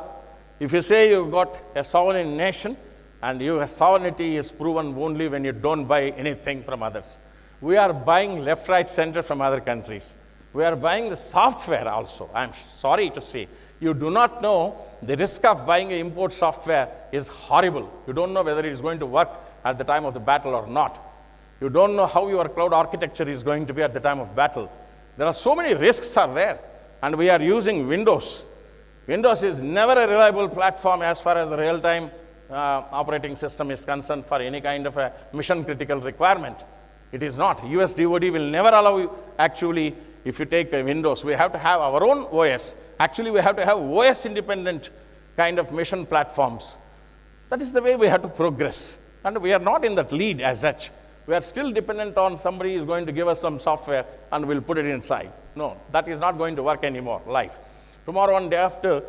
If you say you've got a sovereign nation, and your sovereignty is proven only when you don't buy anything from others. We are buying left, right, center from other countries. We are buying the software also. I'm sorry to say, you do not know the risk of buying an import software is horrible. You don't know whether it is going to work at the time of the battle or not. You don't know how your cloud architecture is going to be at the time of battle. There are so many risks are there, and we are using Windows. Windows is never a reliable platform as far as the real-time operating system is concerned for any kind of a mission-critical requirement. It is not. US DoD will never allow you, actually, if you take a Windows, we have to have our own OS. Actually, we have to have OS-independent kind of mission platforms. That is the way we have to progress. And we are not in that lead as such. We are still dependent on somebody is going to give us some software and we'll put it inside. No, that is not going to work anymore, life. Tomorrow and day after,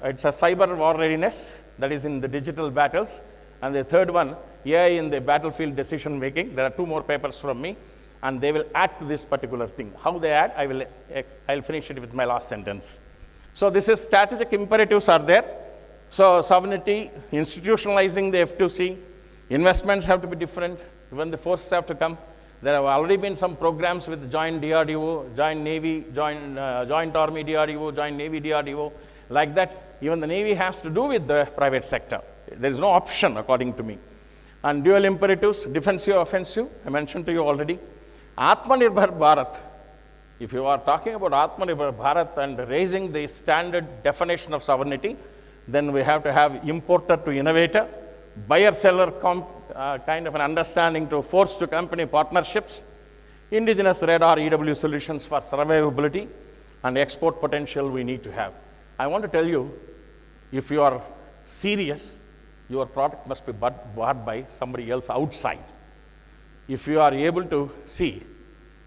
it's a cyber war readiness. That is in the digital battles. And the third one, AI in the battlefield decision making. There are 2 more papers from me, and they will add to this particular thing. How they add, I'll finish it with my last sentence. So this is strategic imperatives are there. So sovereignty, institutionalizing the F2C, investments have to be different. Even the forces have to come. There have already been some programs with joint DRDO, joint Navy, joint Army DRDO, joint Navy DRDO, like that. Even the Navy has to do with the private sector. There is no option, according to me. And dual imperatives, defensive, offensive, I mentioned to you already. Atmanirbhar Bharat. If you are talking about Atmanirbhar Bharat and raising the standard definition of sovereignty, then we have to have importer to innovator, buyer-seller kind of an understanding to force-to-company partnerships, indigenous radar EW solutions for survivability, and export potential we need to have. I want to tell you, if you are serious, your product must be bought by somebody else outside. If you are able to see,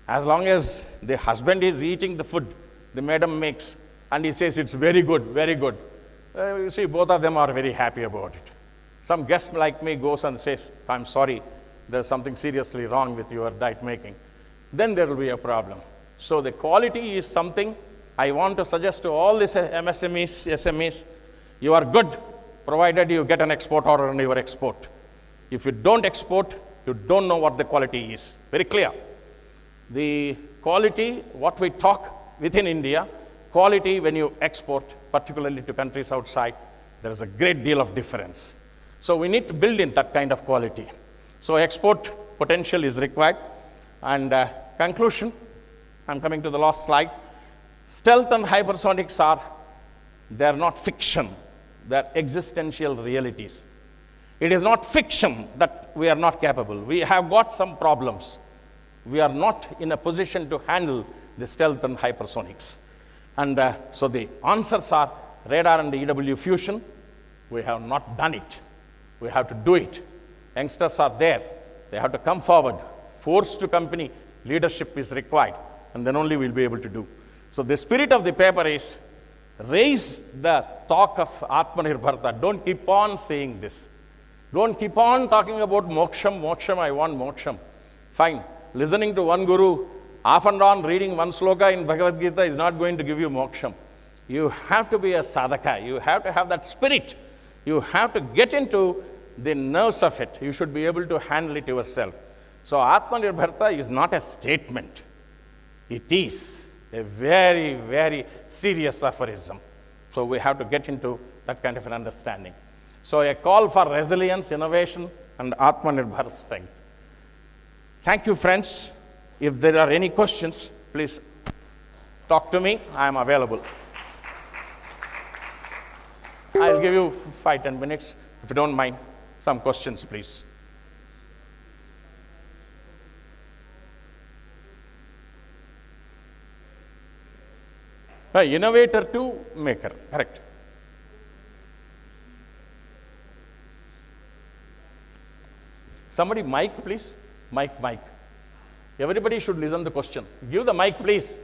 as long as the husband is eating the food the madam makes, and he says it's very good, you see, both of them are very happy about it. Some guest like me goes and says, I'm sorry, there's something seriously wrong with your diet making. Then there will be a problem. So the quality is something I want to suggest to all these MSMEs, SMEs, you are good, provided you get an export order on your export. If you don't export, you don't know what the quality is. Very clear. The quality, what we talk within India, quality when you export, particularly to countries outside, there is a great deal of difference. So we need to build in that kind of quality. So export potential is required. And conclusion, I'm coming to the last slide. Stealth and hypersonics they're not fiction, they're existential realities. It is not fiction that we are not capable. We have got some problems. We are not in a position to handle the stealth and hypersonics. And so the answers are radar and EW fusion. We have not done it. We have to do it. Youngsters are there. They have to come forward. Force to company leadership is required, and then only we'll be able to do. So the spirit of the paper is raise the talk of Atmanirbharta. Don't keep on saying this. Don't keep on talking about moksham, moksham, I want moksham. Fine. Listening to one guru, off and on reading one sloka in Bhagavad Gita is not going to give you moksham. You have to be a sadhaka. You have to have that spirit. You have to get into the nerves of it. You should be able to handle it yourself. So Atmanirbharta is not a statement. It is a very, very serious aphorism. So we have to get into that kind of an understanding. So a call for resilience, innovation, and Atmanirbhar strength. Thank you, friends. If there are any questions, please talk to me. I am available. I'll give you 5-10 minutes, if you don't mind. Some questions, please. Innovator to maker, correct. Somebody mic, please. Mic. Everybody should listen to the question. Give the mic, please.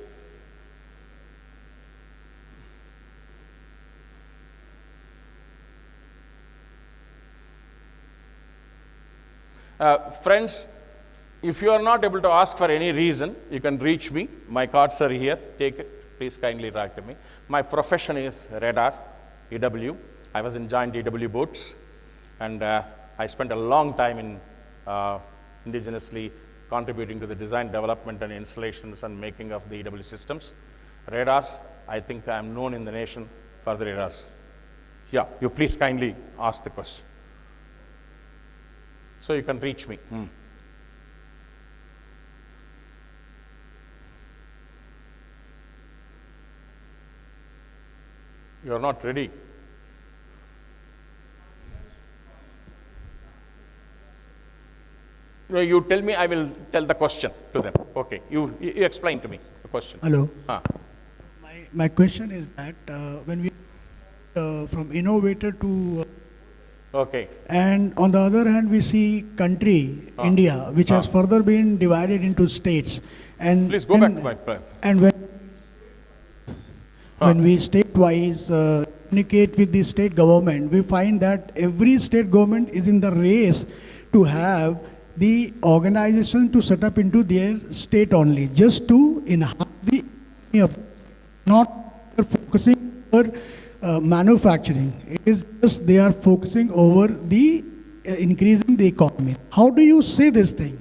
Friends, if you are not able to ask for any reason, you can reach me. My cards are here. Take it. Please kindly write to me. My profession is radar, EW. I was in joint EW boats, and I spent a long time in indigenously contributing to the design, development, and installations and making of the EW systems. Radars, I think I am known in the nation for the radars. Yeah, you please kindly ask the question. So you can reach me. You are not ready. No, you tell me, I will tell the question to them. Okay, you explain to me the question. Hello. My question is that when we from innovator to okay, and on the other hand we see country India, which has further been divided into states, and please go back to my plan. And when we state-wise communicate with the state government, we find that every state government is in the race to have the organization to set up into their state only, just to enhance the, not focusing over manufacturing. It is just they are focusing over the increasing the economy. How do you see this thing?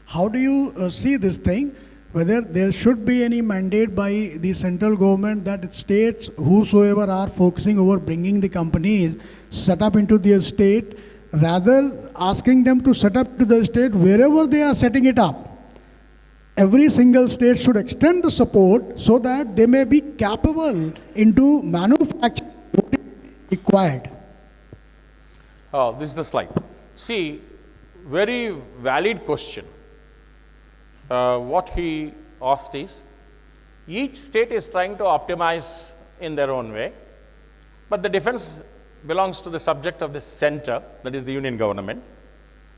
How do you see this thing? Whether there should be any mandate by the central government that states whosoever are focusing over bringing the companies set up into their state, rather asking them to set up to the state wherever they are setting it up. Every single state should extend the support so that they may be capable into manufacturing what is required. Oh, this is the slide. See, very valid question. What he asked is, each state is trying to optimize in their own way, but the defense belongs to the subject of the center, that is the union government.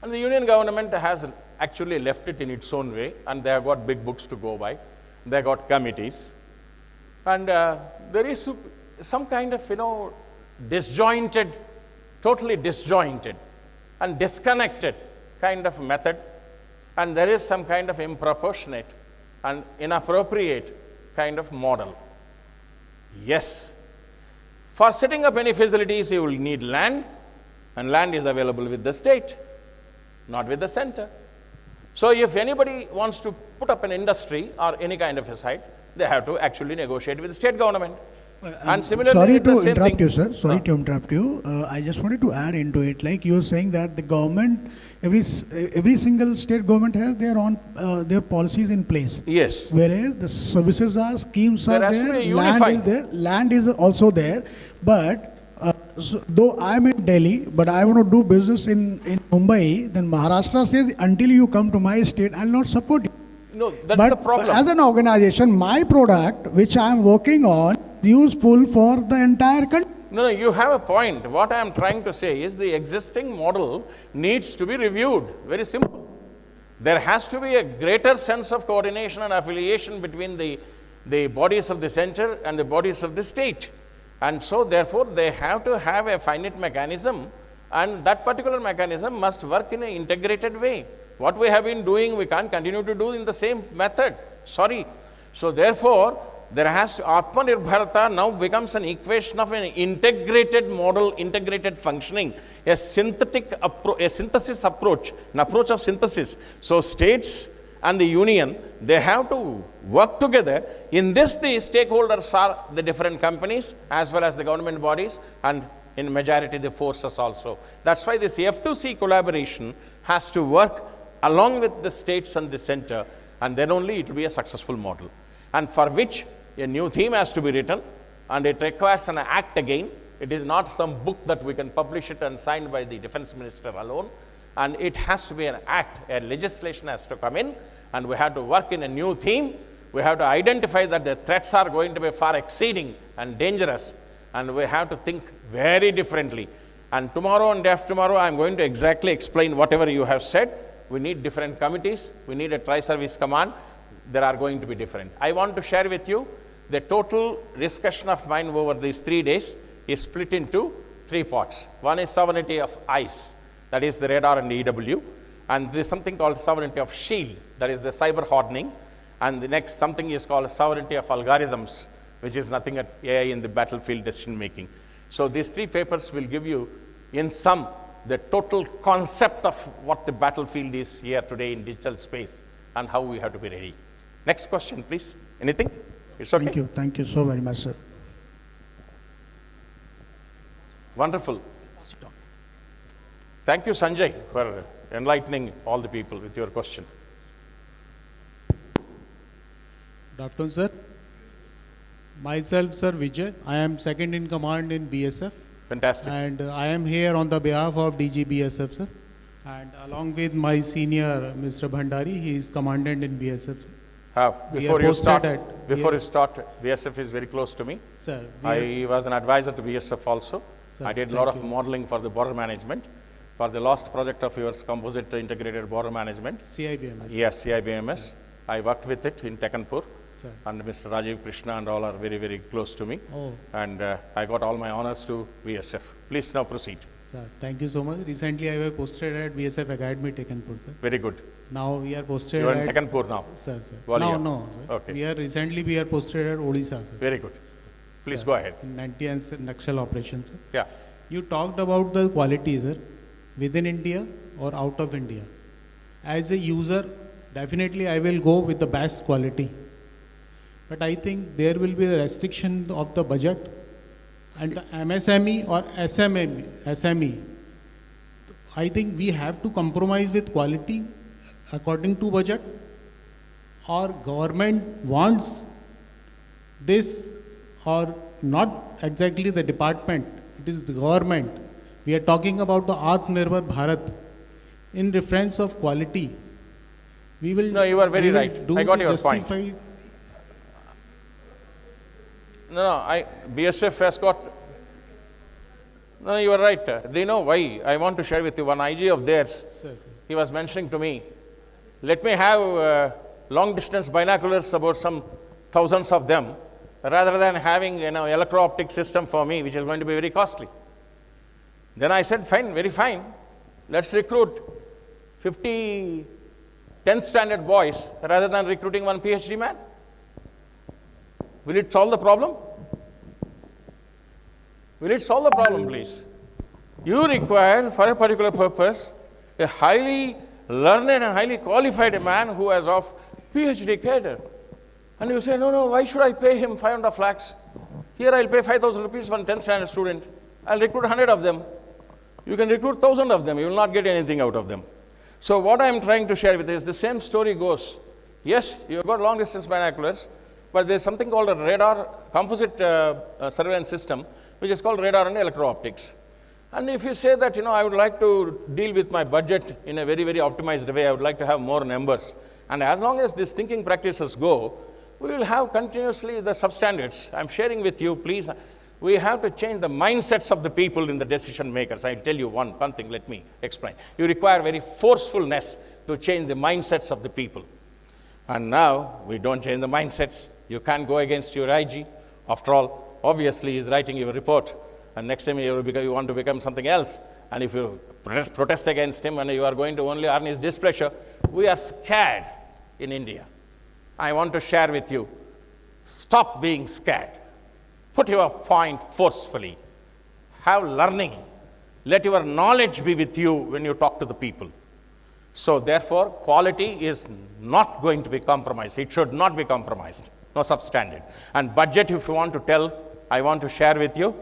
And the union government has actually left it in its own way, and they have got big books to go by. They have got committees. And there is some kind of, disjointed, totally disjointed and disconnected kind of method. And there is some kind of improportionate and inappropriate kind of model. Yes. For setting up any facilities, you will need land, and land is available with the state, not with the center. So if anybody wants to put up an industry or any kind of a site, they have to actually negotiate with the state government. And similarly, sorry to interrupt you, sir. Sorry to interrupt you. I just wanted to add into it, like you were saying that the government, every single state government has their own their policies in place. Yes. Whereas the services are, schemes are there, land is there, land is also there. But so, though I am in Delhi, but I want to do business in Mumbai, then Maharashtra says until you come to my state, I will not support you. No, that's the problem. But as an organization, my product, which I am working on, is useful for the entire country. No, you have a point. What I am trying to say is the existing model needs to be reviewed. Very simple. There has to be a greater sense of coordination and affiliation between the bodies of the center and the bodies of the state. And so, therefore, they have to have a finite mechanism, and that particular mechanism must work in an integrated way. What we have been doing, we can't continue to do in the same method. Sorry. So, therefore, there has to, Atmanirbharata now becomes an equation of an integrated model, integrated functioning, a synthetic approach, a synthesis approach, an approach of synthesis. So, states and the union, they have to work together. In this, the stakeholders are the different companies as well as the government bodies, and in majority the forces also. That's why this F2C collaboration has to work along with the states and the center, and then only it will be a successful model. And for which a new theme has to be written, and it requires an act again. It is not some book that we can publish it and signed by the defense minister alone. And it has to be an act, a legislation has to come in, and we have to work in a new theme. We have to identify that the threats are going to be far exceeding and dangerous, and we have to think very differently. And tomorrow and day after tomorrow, I'm going to exactly explain whatever you have said. We need different committees. We need a tri-service command. There are going to be different. I want to share with you the total discussion of mine over these 3 days is split into 3 parts. One is sovereignty of ICE, that is the radar and EW. And there is something called sovereignty of SHIELD, that is the cyber hardening. And the next something is called sovereignty of algorithms, which is nothing but AI in the battlefield decision making. So these 3 papers will give you, in sum, the total concept of what the battlefield is here today in digital space and how we have to be ready. Next question, please. Anything? It's okay. Thank you. Thank you so very much, sir. Wonderful. Thank you, Sanjay, for enlightening all the people with your question. Good afternoon, sir. Myself, Sir Vijay. I am second in command in BSF. Fantastic. And I am here on the behalf of DG BSF, sir. And along with my senior, Mr. Bhandari, he is commandant in BSF. Before you start, BSF is very close to me. Sir, I was an advisor to BSF also. Sir, I did a lot of modeling for the border management. For the last project of yours, composite integrated border management. CIBMS. Yes, CIBMS. Sir. I worked with it in Tekkanpur. Sir. And Mr. Rajiv Krishna and all are very, very close to me. Oh. And I got all my honors to BSF. Please now proceed. Sir, thank you so much. Recently, I was posted at BSF Academy, Tekkanpur, sir. Very good. Now we are posted. You are in Tekkanpur now? Sir. Gwalior. No. Sir. Okay. Recently we are posted at Odisha, sir. Very good. Please go ahead. In Naxal operations, sir. Yeah. You talked about the quality, sir, within India or out of India. As a user, definitely I will go with the best quality. But I think there will be a restriction of the budget. And the MSME or SME, I think we have to compromise with quality according to budget, or government wants this, or not exactly the department, it is the government. We are talking about the Atmanirbhar Bharat in reference of quality. We will. No, you are very right. I got your point. BSF has got. No, you are right. They know why. I want to share with you one IG of theirs. Sir. He was mentioning to me, let me have long distance binoculars, about some thousands of them, rather than having electro-optic system for me, which is going to be very costly. Then I said, fine, very fine. Let's recruit 50 10th standard boys rather than recruiting one PhD man. Will it solve the problem? Will it solve the problem, please? You require, for a particular purpose, a highly learned and highly qualified man who has of PhD cadre. And you say, no, why should I pay him 500 lakhs? Here I'll pay 5,000 rupees for a 10th standard student. I'll recruit 100 of them. You can recruit 1,000 of them. You will not get anything out of them. So what I'm trying to share with you is the same story goes. Yes, you've got long distance binoculars, but there's something called a radar composite surveillance system, which is called radar and electro-optics. And if you say that, I would like to deal with my budget in a very, very optimized way, I would like to have more numbers. And as long as these thinking practices go, we will have continuously the substandards. I'm sharing with you, please, we have to change the mindsets of the people in the decision makers. I'll tell you one thing, let me explain. You require very forcefulness to change the mindsets of the people. And now, we don't change the mindsets. You can't go against your IG. After all, obviously, he's writing your report. And next time you want to become something else. And if you protest against him and you are going to only earn his displeasure, we are scared in India. I want to share with you, stop being scared. Put your point forcefully. Have learning. Let your knowledge be with you when you talk to the people. So therefore, quality is not going to be compromised. It should not be compromised. No substandard. And budget, if you want to tell, I want to share with you,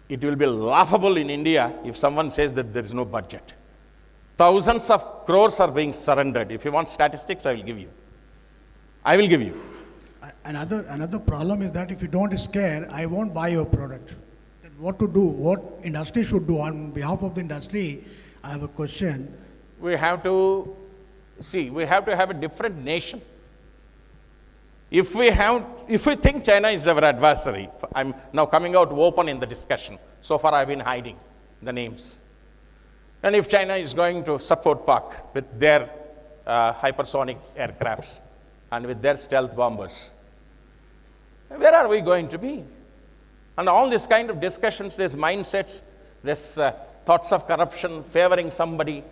it will be laughable in India if someone says that there is no budget. Thousands of crores are being surrendered. If you want statistics, I will give you. I will give you. Another problem is that if you don't scare, I won't buy your product. Then what to do? What industry should do? On behalf of the industry, I have a question. We have to have a different nation. If we think China is our adversary, I'm now coming out open in the discussion. So far I've been hiding. the names. And if China is going to support Pak with their hypersonic aircrafts and with their stealth bombers, where are we going to be? And all these kind of discussions, these mindsets, these thoughts of corruption, favoring somebody,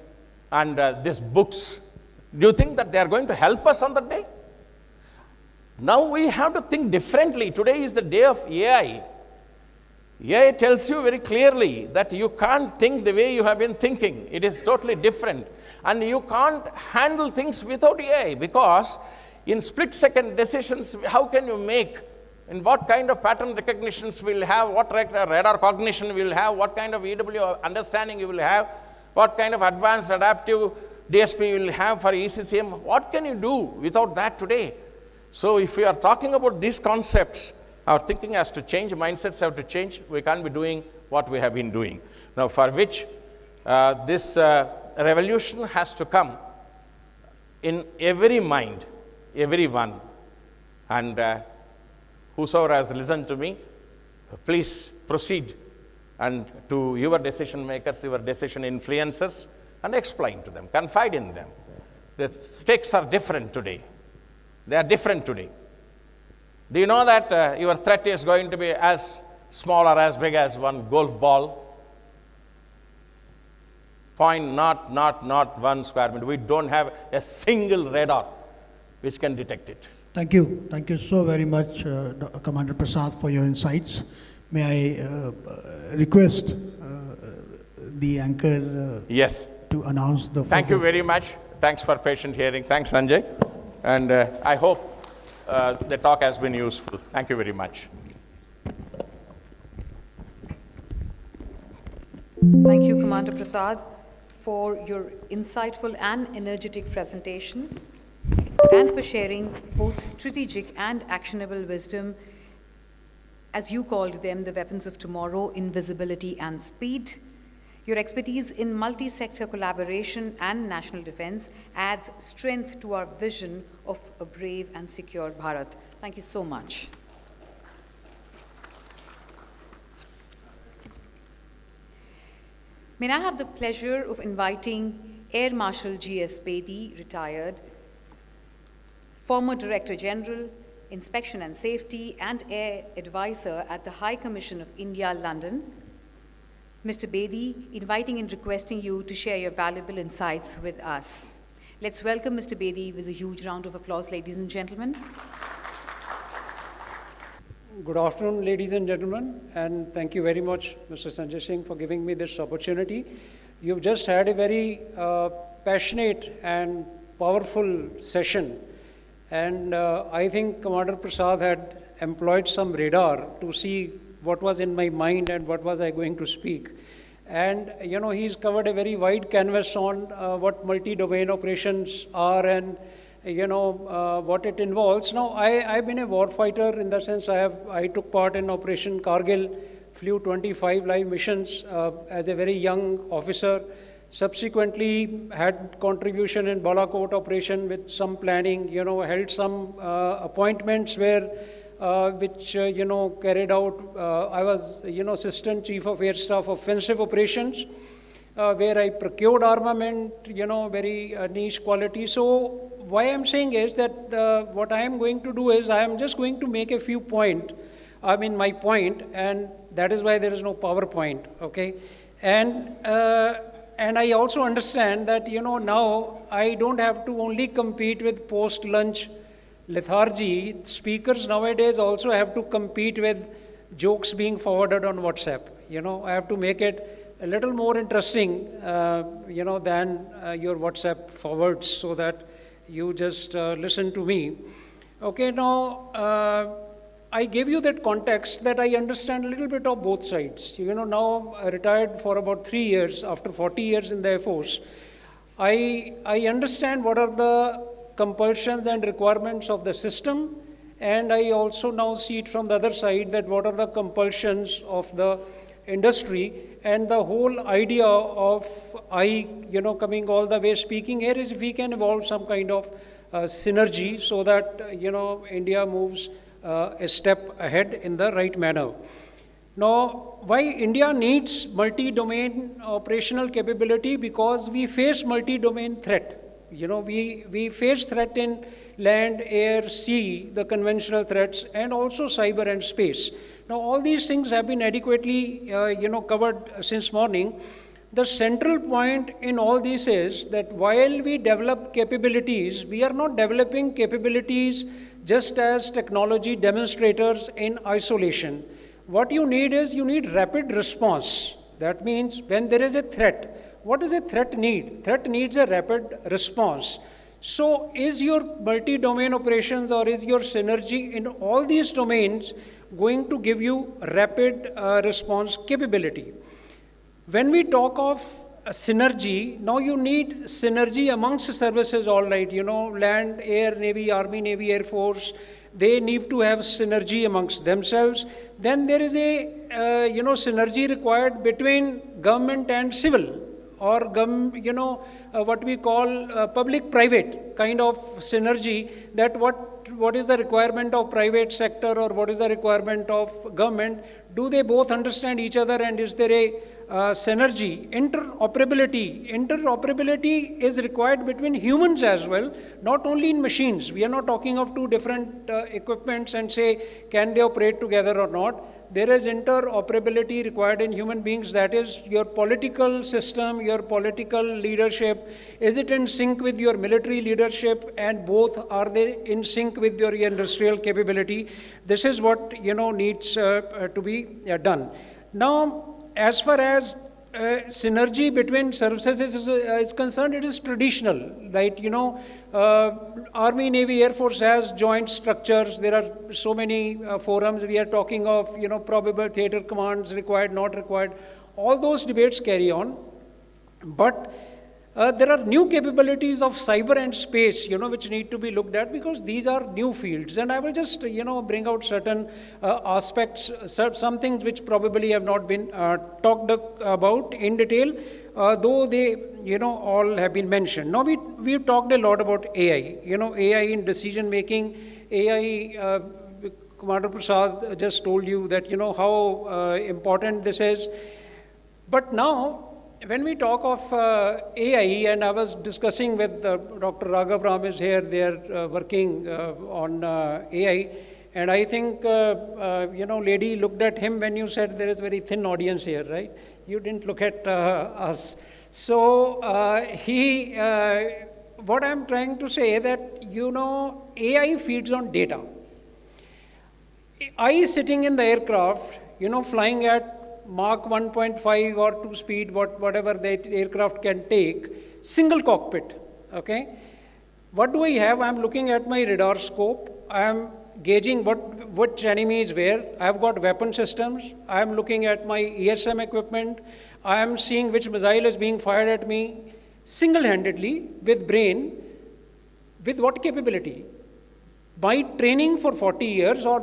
and these books, do you think that they are going to help us on that day? Now we have to think differently. Today is the day of AI. AI tells you very clearly that you can't think the way you have been thinking. It is totally different. And you can't handle things without AI, because in split-second decisions, how can you make, in what kind of pattern recognitions we'll have, what radar cognition we'll have, what kind of EW understanding you will have, what kind of advanced adaptive DSP you will have for ECCM, what can you do without that today? So if we are talking about these concepts, our thinking has to change, mindsets have to change. We can't be doing what we have been doing. Now, for which this revolution has to come in every mind, everyone. And whosoever has listened to me, please proceed and to your decision makers, your decision influencers, and explain to them, confide in them. The stakes are different today. They are different today. Do you know that your threat is going to be as small or as big as one golf ball? 0.001 square meter. We don't have a single radar which can detect it. Thank you. Thank you so very much, Commander Prasad, for your insights. May I request the anchor yes. to announce the... Thank you very much. Thanks for patient hearing. Thanks, Sanjay. And I hope the talk has been useful. Thank you very much. Thank you, Commander Prasad, for your insightful and energetic presentation, and for sharing both strategic and actionable wisdom, as you called them, the weapons of tomorrow, invisibility and speed. Your expertise in multi-sector collaboration and national defense adds strength to our vision of a brave and secure Bharat. Thank you so much. May I have the pleasure of inviting Air Marshal G.S. Bedi, retired, former Director General, Inspection and Safety and Air Advisor at the High Commission of India, London. Mr. Bedi, inviting and requesting you to share your valuable insights with us. Let's welcome Mr. Bedi with a huge round of applause, ladies and gentlemen. Good afternoon, ladies and gentlemen, and thank you very much, Mr. Sanjay Singh, for giving me this opportunity. You've just had a very passionate and powerful session, and I think Commander Prasad had employed some radar to see what was in my mind and what was I going to speak. And, you know, he's covered a very wide canvas on what multi-domain operations are and, you know, what it involves. Now, I've been a warfighter in the sense I took part in Operation Kargil, flew 25 live missions as a very young officer. Subsequently, had contribution in Balakot operation with some planning, you know, held some appointments where which, you know, carried out, I was, you know, Assistant Chief of Air Staff Offensive Operations, where I procured armament, you know, very niche quality. So why I'm saying is that what I am going to do is I am just going to make a few points, my point, and that is why there is no PowerPoint, okay? And I also understand that, you know, now I don't have to only compete with post-lunch lethargy. Speakers nowadays also have to compete with jokes being forwarded on WhatsApp. You know, I have to make it a little more interesting, you know, than your WhatsApp forwards, so that you just listen to me. Okay, now I gave you that context that I understand a little bit of both sides. You know, now I retired for about 3 years after 40 years in the Air Force. I understand what are the compulsions and requirements of the system, and I also now see it from the other side, that what are the compulsions of the industry. And the whole idea of you know, coming all the way speaking here is if we can evolve some kind of synergy so that, you know, India moves a step ahead in the right manner. Now, why India needs multi-domain operational capability? Because we face multi-domain threat. You know, we face threat in land, air, sea, the conventional threats, and also cyber and space. Now, all these things have been adequately, covered since morning. The central point in all this is that while we develop capabilities, we are not developing capabilities just as technology demonstrators in isolation. What you need is, you need rapid response. That means when there is a threat, what does a threat need? Threat needs a rapid response. So is your multi-domain operations or is your synergy in all these domains going to give you rapid response capability? When we talk of synergy, now you need synergy amongst services, all right, land, air, navy, army, navy, air force, they need to have synergy amongst themselves. Then there is a, synergy required between government and civil, or, what we call public-private kind of synergy, that what is the requirement of private sector or what is the requirement of government? Do they both understand each other, and is there a synergy? Interoperability is required between humans as well, not only in machines. We are not talking of two different equipments and say, can they operate together or not? There is interoperability required in human beings, that is your political system, your political leadership. Is it in sync with your military leadership, and both are they in sync with your industrial capability? This is what needs to be done. Now, as far as synergy between services is concerned, it is traditional, right? Army, Navy, Air Force has joint structures. There are so many forums. We are talking of, probable theater commands, required, not required. All those debates carry on. But there are new capabilities of cyber and space, which need to be looked at, because these are new fields. And I will just, bring out certain aspects, some things which probably have not been talked about in detail, though they, all have been mentioned. Now, we've talked a lot about AI, AI in decision making, AI, Commander Prasad just told you that, how important this is. But now, when we talk of AI, and I was discussing with Dr. Raghav Ram is here, they are working on AI, and I think, lady looked at him when you said there is a very thin audience here, right? You didn't look at us. So what I'm trying to say that, AI feeds on data. I sitting in the aircraft, flying at Mach 1.5 or 2 speed, whatever the aircraft can take, single cockpit, okay? What do I have? I'm looking at my radar scope. I'm gauging which enemy is where. I've got weapon systems. I'm looking at my ESM equipment. I'm seeing which missile is being fired at me, single-handedly, with brain. With what capability? My training for 40 years or,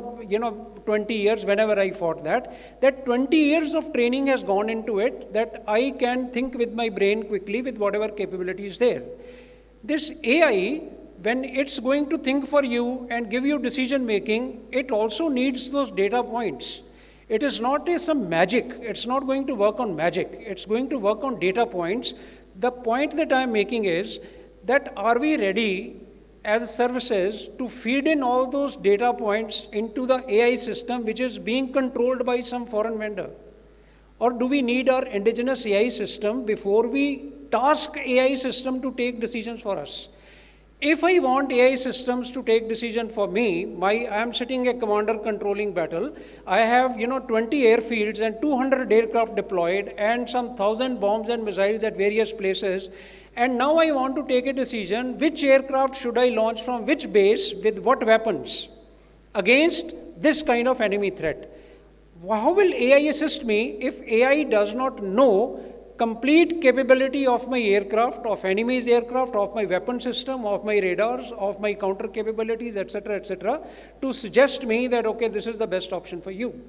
20 years, whenever I fought that 20 years of training has gone into it, that I can think with my brain quickly with whatever capability is there. This AI, when it's going to think for you and give you decision making, it also needs those data points. It is not some magic. It's not going to work on magic. It's going to work on data points. The point that I'm making is that are we ready as services to feed in all those data points into the AI system which is being controlled by some foreign vendor? Or do we need our indigenous AI system before we task AI system to take decisions for us? If I want AI systems to take decision for me, I am sitting a commander controlling battle, I have 20 airfields and 200 aircraft deployed and some 1,000 bombs and missiles at various places, and now I want to take a decision, which aircraft should I launch from which base with what weapons against this kind of enemy threat. How will AI assist me if AI does not know complete capability of my aircraft, of enemy's aircraft, of my weapon system, of my radars, of my counter capabilities, etc., to suggest me that, okay, this is the best option for you.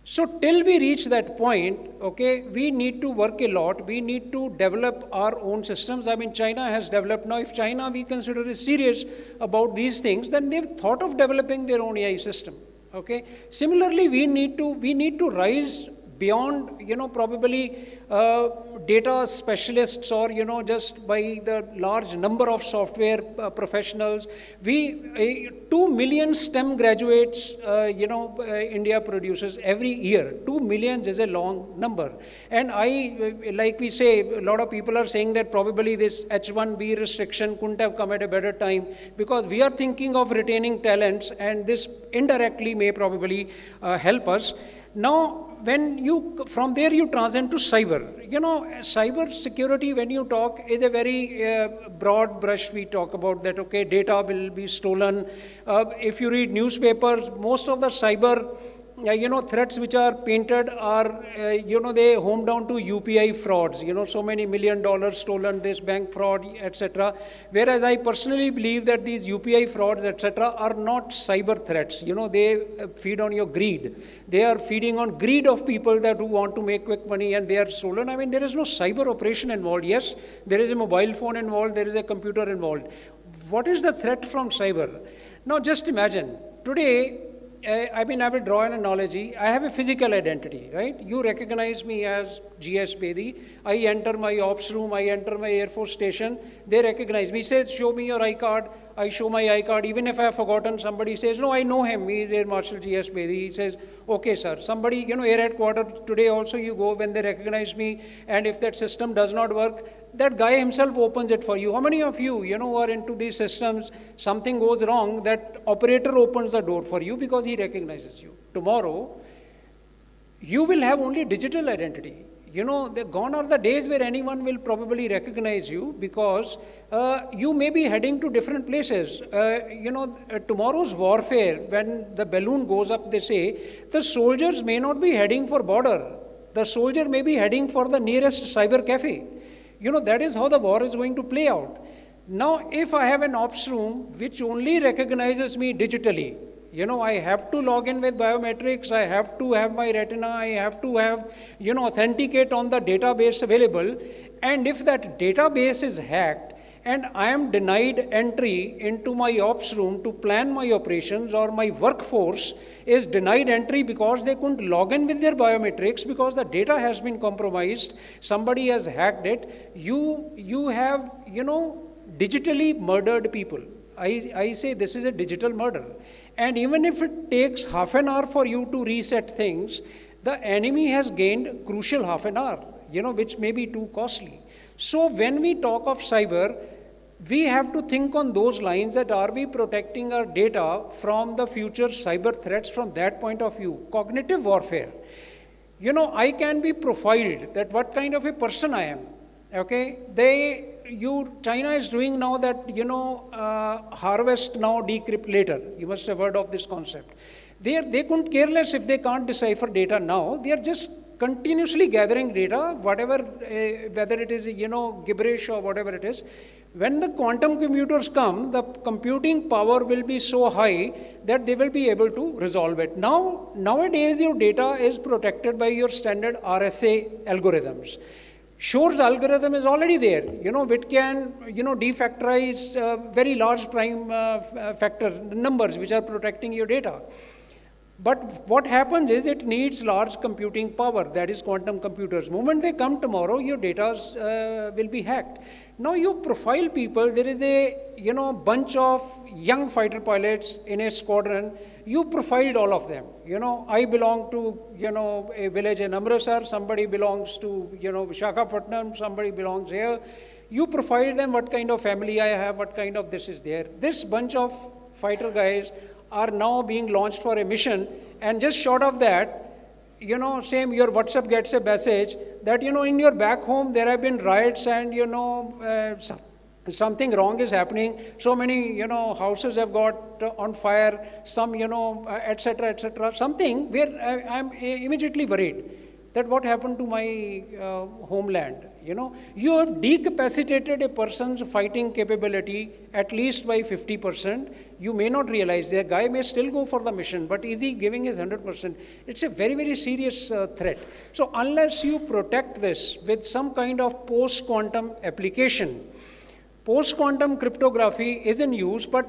So till we reach that point, okay, we need to work a lot. We need to develop our own systems. I mean, China has developed. Now, if China we consider is serious about these things, then they've thought of developing their own AI system. Okay. Similarly, we need to rise beyond, probably data specialists or, just by the large number of software professionals. 2 million STEM graduates, India produces every year. 2 million is a long number. And like we say, a lot of people are saying that probably this H1B restriction couldn't have come at a better time, because we are thinking of retaining talents, and this indirectly may probably help us. Now, from there you transit to cyber. Cyber security, when you talk, is a very broad brush. We talk about that, okay, data will be stolen. If you read newspapers, most of the cyber threats which are painted are, they home down to UPI frauds, so many $1 million stolen, this bank fraud, etc. Whereas I personally believe that these UPI frauds, etc. are not cyber threats. They feed on your greed. They are feeding on greed of people who want to make quick money, and they are stolen. I mean, there is no cyber operation involved. Yes, there is a mobile phone involved, there is a computer involved. What is the threat from cyber? Now, just imagine, today, I will draw an analogy. I have a physical identity, right? You recognize me as GS Bedi. I enter my ops room, I enter my Air Force station. They recognize me. Says, show me your iCard. I show my iCard. Even if I have forgotten, somebody says, no, I know him. He is Air Marshal GS Bedi. He says, okay, sir. Somebody, Air Headquarters, today also you go when they recognize me, and if that system does not work, that guy himself opens it for you. How many of you, who are into these systems, something goes wrong, that operator opens the door for you because he recognizes you. Tomorrow, you will have only digital identity. Gone are the days where anyone will probably recognize you, because you may be heading to different places. Tomorrow's warfare, when the balloon goes up, they say, the soldiers may not be heading for border. The soldier may be heading for the nearest cyber cafe. That is how the war is going to play out. Now, if I have an ops room which only recognizes me digitally, I have to log in with biometrics, I have to have my retina, I have to have, authenticate on the database available. And if that database is hacked and I am denied entry into my ops room to plan my operations, or my workforce is denied entry because they couldn't log in with their biometrics because the data has been compromised, somebody has hacked it, you have, digitally murdered people. I say this is a digital murder. And even if it takes half an hour for you to reset things, the enemy has gained crucial half an hour, which may be too costly. So when we talk of cyber, we have to think on those lines, that are we protecting our data from the future cyber threats from that point of view? Cognitive warfare. I can be profiled, that what kind of a person I am. Okay, China is doing now that, harvest now, decrypt later. You must have heard of this concept. They couldn't care less if they can't decipher data now. They are just continuously gathering data, whatever, whether it is, gibberish or whatever it is. When the quantum computers come, the computing power will be so high that they will be able to resolve it. Nowadays, your data is protected by your standard RSA algorithms. Shore's algorithm is already there, which can, defactorize very large prime factor numbers which are protecting your data. But what happens is it needs large computing power, that is quantum computers. Moment they come tomorrow, your data will be hacked. Now you profile people, there is a, bunch of young fighter pilots in a squadron, you profiled all of them. I belong to, a village in Amritsar, somebody belongs to, Visakhapatnam, somebody belongs here. You profile them, what kind of family I have, what kind of this is there. This bunch of fighter guys are now being launched for a mission, and just short of that, same, your WhatsApp gets a message that, in your back home, there have been riots and, something wrong is happening. So many, houses have got on fire, some, etc., etc. Something where I'm immediately worried that what happened to my homeland. You have decapacitated a person's fighting capability at least by 50%. You may not realize the guy may still go for the mission, but is he giving his 100%? It's a very, very serious threat. So unless you protect this with some kind of post-quantum application, post-quantum cryptography is in use, but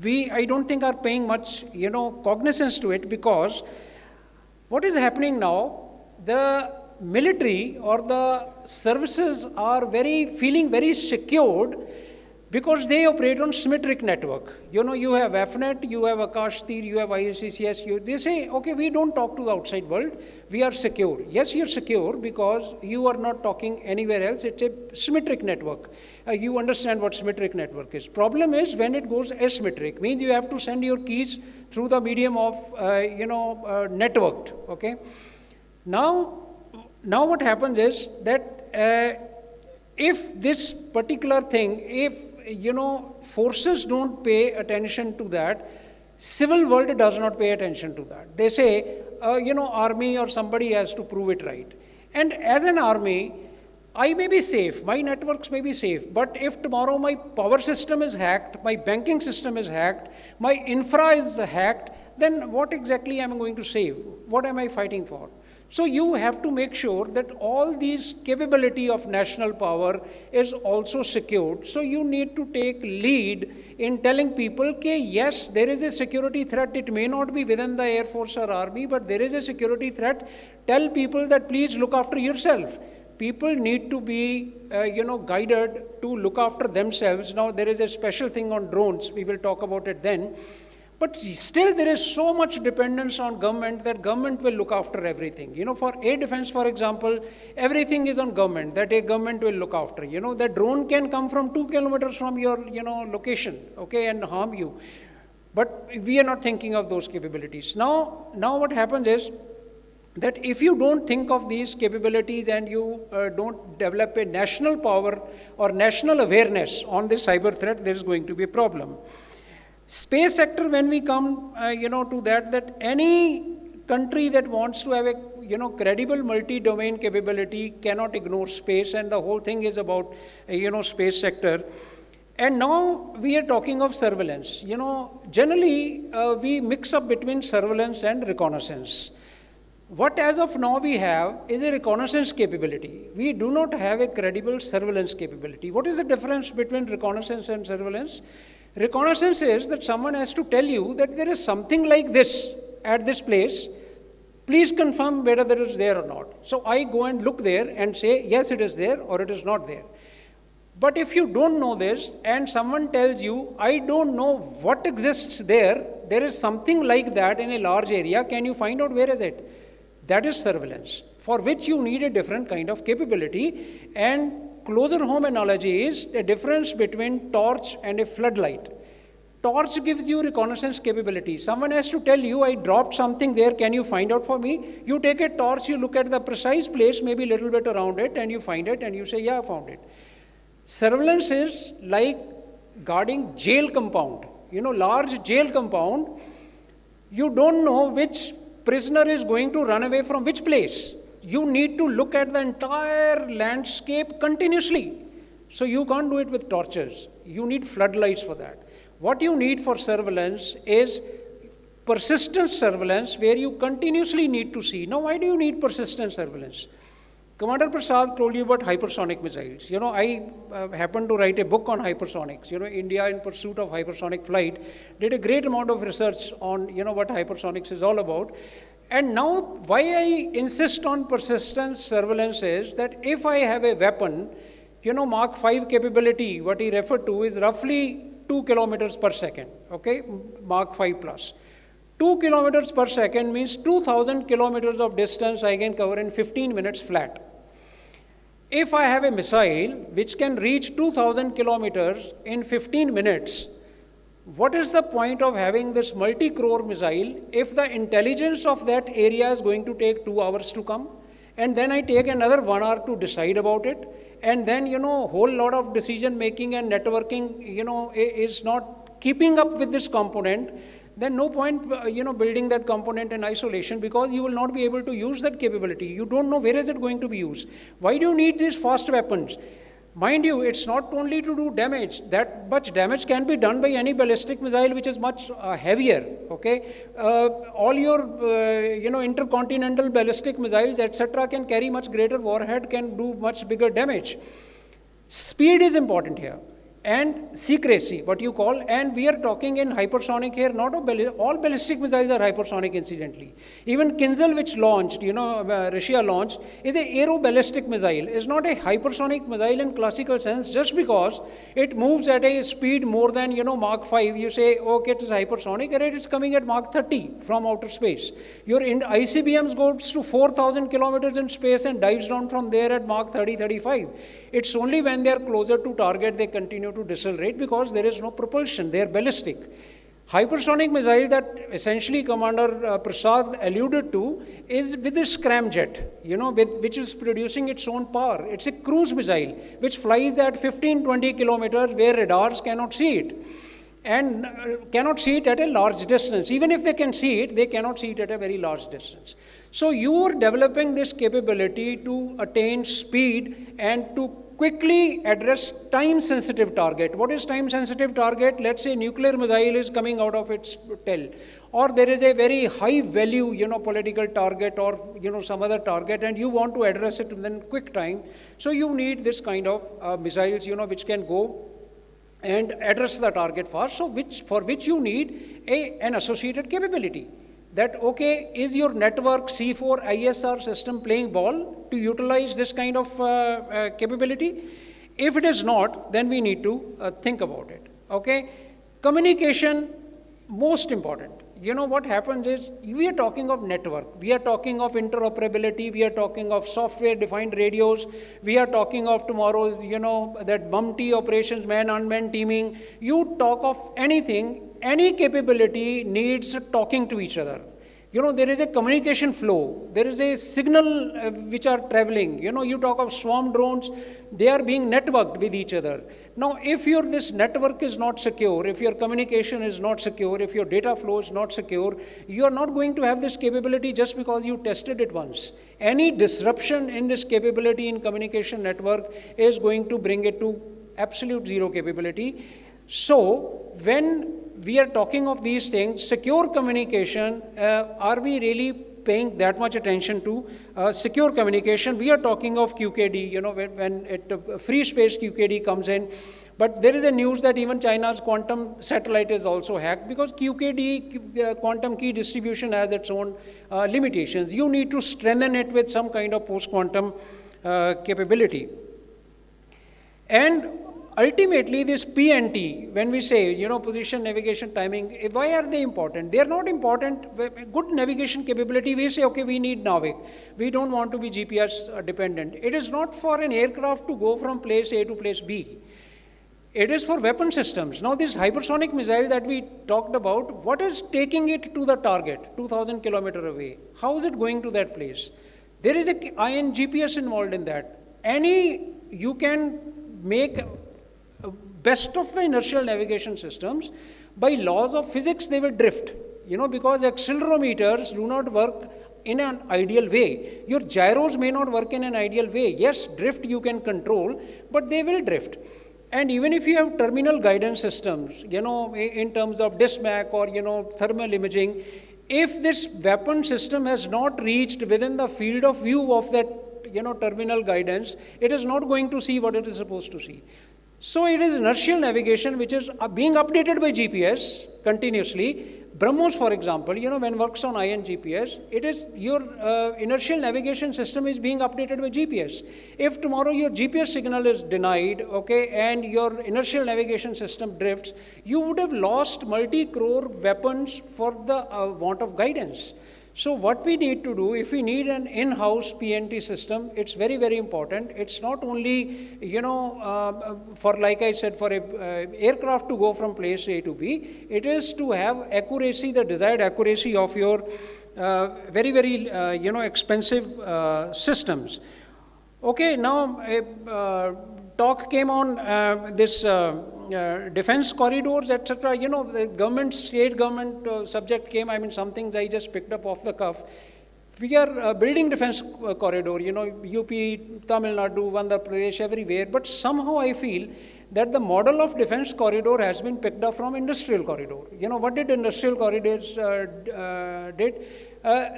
I don't think are paying much, cognizance to it, because what is happening now, the military or the services are feeling very secured because they operate on symmetric network. You have AFNet, you have Akashtir, you have ISCCS. They say, okay, we don't talk to the outside world, we are secure. Yes, you're secure because you are not talking anywhere else. It's a symmetric network. You understand what symmetric network is. Problem is when it goes asymmetric, means you have to send your keys through the medium of, networked, okay? Now what happens is that if this particular thing, if forces don't pay attention to that, civil world does not pay attention to that. They say, army or somebody has to prove it right. And as an army, I may be safe, my networks may be safe, but if tomorrow my power system is hacked, my banking system is hacked, my infra is hacked, then what exactly am I going to save? What am I fighting for? So you have to make sure that all these capability of national power is also secured. So you need to take lead in telling people, okay, yes, there is a security threat. It may not be within the Air Force or Army, but there is a security threat. Tell people that please look after yourself. People need to be, guided to look after themselves. Now there is a special thing on drones. We will talk about it then. But still there is so much dependence on government that government will look after everything. For air defense, for example, everything is on government, that a government will look after. The drone can come from 2 kilometers from your, location, okay, and harm you. But we are not thinking of those capabilities. Now what happens is that if you don't think of these capabilities and you don't develop a national power or national awareness on this cyber threat, there is going to be a problem. Space sector, when we come, to that any country that wants to have a, credible multi-domain capability cannot ignore space, and the whole thing is about, space sector. And now we are talking of surveillance. Generally we mix up between surveillance and reconnaissance. What as of now we have is a reconnaissance capability. We do not have a credible surveillance capability. What is the difference between reconnaissance and surveillance? Reconnaissance is that someone has to tell you that there is something like this at this place. Please confirm whether it is there or not. So I go and look there and say, yes, it is there or it is not there. But if you don't know this and someone tells you, I don't know what exists there, there is something like that in a large area, can you find out where is it? That is surveillance, for which you need a different kind of capability. And closer home analogy is the difference between torch and a floodlight. Torch gives you reconnaissance capability. Someone has to tell you, I dropped something there, can you find out for me? You take a torch, you look at the precise place, maybe a little bit around it, and you find it, and you say, yeah, I found it. Surveillance is like guarding jail compound. Large jail compound, you don't know which prisoner is going to run away from which place. You need to look at the entire landscape continuously. So you can't do it with torches. You need floodlights for that. What you need for surveillance is persistent surveillance, where you continuously need to see. Now, why do you need persistent surveillance? Commander Prasad told you about hypersonic missiles. I happened to write a book on hypersonics. India in pursuit of hypersonic flight did a great amount of research on, what hypersonics is all about. And now, why I insist on persistent surveillance is that if I have a weapon, Mach 5 capability, what he referred to is roughly 2 kilometers per second, okay, Mach 5 plus. 2 kilometers per second means 2,000 kilometers of distance I can cover in 15 minutes flat. If I have a missile which can reach 2,000 kilometers in 15 minutes, what is the point of having this multi-crore missile if the intelligence of that area is going to take 2 hours to come? And then I take another 1 hour to decide about it. And then, whole lot of decision making and networking, is not keeping up with this component. Then no point, building that component in isolation, because you will not be able to use that capability. You don't know where is it going to be used. Why do you need these fast weapons? Mind you, it's not only to do damage. That much damage can be done by any ballistic missile which is much heavier, okay? All your, intercontinental ballistic missiles, etc. can carry much greater warhead, can do much bigger damage. Speed is important here. and secrecy, what you call, and we are talking in hypersonic here, not all ballistic missiles are hypersonic incidentally. Even Kinzhal, which launched, Russia launched, is a aeroballistic missile. It's not a hypersonic missile in classical sense. Just because it moves at a speed more than, Mach 5, you say, okay, it is hypersonic, and it's coming at Mach 30 from outer space. Your ICBMs goes to 4,000 kilometers in space and dives down from there at Mach 30, 35. It's only when they are closer to target they continue to decelerate because there is no propulsion. They are ballistic. Hypersonic missile that essentially Commander Prasad alluded to is with a scramjet, which is producing its own power. It's a cruise missile which flies at 15-20 kilometers where radars cannot see it. And cannot see it at a large distance. Even if they can see it, they cannot see it at a very large distance. So you are developing this capability to attain speed and to quickly address time-sensitive target. What is time-sensitive target? Let's say nuclear missile is coming out of its tail, or there is a very high-value, political target or some other target, and you want to address it within quick time. So you need this kind of missiles, which can go and address the target fast. So for which you need an associated capability. That, okay, is your network C4 ISR system playing ball to utilize this kind of capability? If it is not, then we need to think about it, okay? Communication, most important. What happens is, we are talking of network, we are talking of interoperability, we are talking of software-defined radios, we are talking of tomorrow, that BUMT operations, man-unmanned teaming. You talk of anything, any capability needs talking to each other. There is a communication flow, there is a signal which are traveling. You talk of swarm drones, they are being networked with each other. Now, if this network is not secure, if your communication is not secure, if your data flow is not secure, you are not going to have this capability just because you tested it once. Any disruption in this capability in communication network is going to bring it to absolute zero capability. So, when we are talking of these things, secure communication, are we really paying that much attention to secure communication? We are talking of QKD, when free space QKD comes in. But there is a news that even China's quantum satellite is also hacked because QKD, quantum key distribution, has its own limitations. You need to strengthen it with some kind of post-quantum capability. And ultimately, this PNT, when we say, position, navigation, timing, why are they important? They are not important. Good navigation capability, we say, okay, we need NAVIC. We don't want to be GPS dependent. It is not for an aircraft to go from place A to place B. It is for weapon systems. Now, this hypersonic missile that we talked about, what is taking it to the target, 2,000 kilometers away? How is it going to that place? There is a IN GPS involved in that. You can make best of the inertial navigation systems. By laws of physics, they will drift, because accelerometers do not work in an ideal way. Your gyros may not work in an ideal way. Yes, drift you can control, but they will drift. And even if you have terminal guidance systems, in terms of DISMAC or, thermal imaging, if this weapon system has not reached within the field of view of that, terminal guidance, it is not going to see what it is supposed to see. So it is inertial navigation which is being updated by GPS continuously. BrahMos, for example, when works on IN GPS, it is your inertial navigation system is being updated by GPS. If tomorrow your GPS signal is denied, okay, and your inertial navigation system drifts, you would have lost multi-crore weapons for the want of guidance. So what we need to do, if we need an in-house PNT system, it's very, very important. It's not only, for, like I said, for a aircraft to go from place A to B, it is to have accuracy, the desired accuracy of your very, very, expensive systems. Okay, now talk came on this defense corridors, etc. The government, state government subject came. Some things I just picked up off the cuff. We are building defense corridor, UP, Tamil Nadu, Andhra Pradesh, everywhere, but somehow I feel that the model of defense corridor has been picked up from industrial corridor. What did industrial corridors did?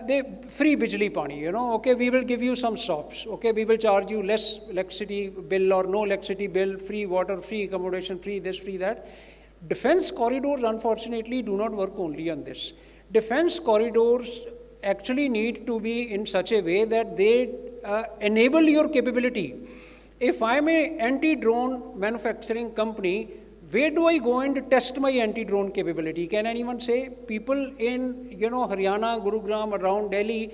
They free bijli pani, okay, we will give you some shops, okay, we will charge you less electricity bill or no electricity bill, free water, free accommodation, free this, free that. Defense corridors, unfortunately, do not work only on this. Defense corridors actually need to be in such a way that they enable your capability. If I'm an anti-drone manufacturing company, where do I go and test my anti-drone capability? Can anyone say? People in, Haryana, Gurugram, around Delhi,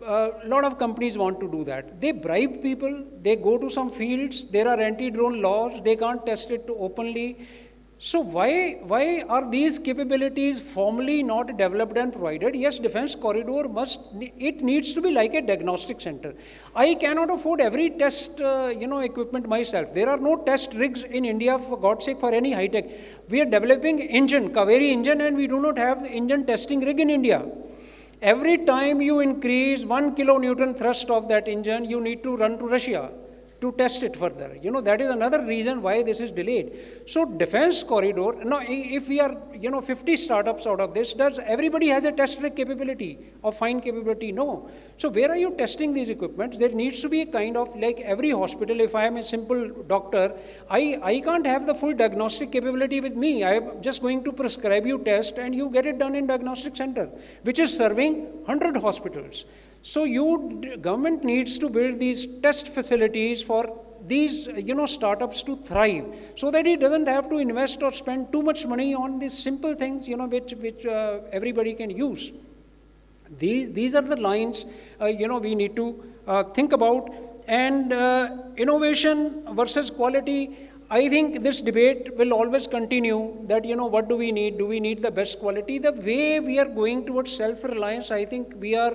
a lot of companies want to do that. They bribe people, they go to some fields, there are anti-drone laws, they can't test it openly. So why are these capabilities formally not developed and provided? Yes, defense corridor needs to be like a diagnostic center. I cannot afford every test, equipment myself. There are no test rigs in India, for God's sake, for any high tech. We are developing engine, Kaveri engine, and we do not have the engine testing rig in India. Every time you increase 1 kilonewton thrust of that engine, you need to run to Russia to test it further. That is another reason why this is delayed. So defense corridor, now if we are, 50 startups out of this, does everybody has a test rig capability or fine capability? No. So where are you testing these equipments? There needs to be a kind of, like every hospital, if I am a simple doctor, I can't have the full diagnostic capability with me. I am just going to prescribe you test and you get it done in diagnostic center, which is serving 100 hospitals. So government needs to build these test facilities for these, startups to thrive, so that it doesn't have to invest or spend too much money on these simple things, which everybody can use. These are the lines, we need to think about. And innovation versus quality, I think this debate will always continue that, what do we need? Do we need the best quality? The way we are going towards self-reliance, I think we are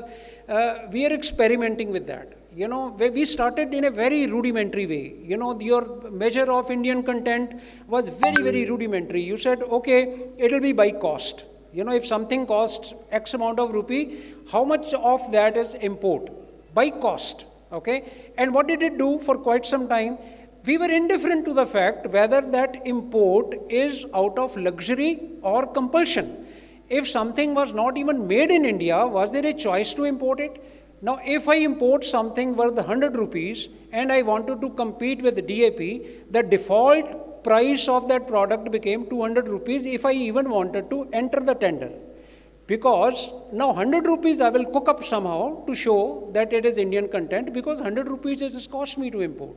experimenting with that. We started in a very rudimentary way. Your measure of Indian content was very, very rudimentary. You said, okay, it will be by cost. If something costs X amount of rupee, how much of that is import? By cost, okay? And what did it do for quite some time? We were indifferent to the fact whether that import is out of luxury or compulsion. If something was not even made in India, was there a choice to import it? Now, if I import something worth 100 rupees and I wanted to compete with the DAP, the default price of that product became 200 rupees if I even wanted to enter the tender. Because now 100 rupees I will cook up somehow to show that it is Indian content, because 100 rupees it just cost me to import.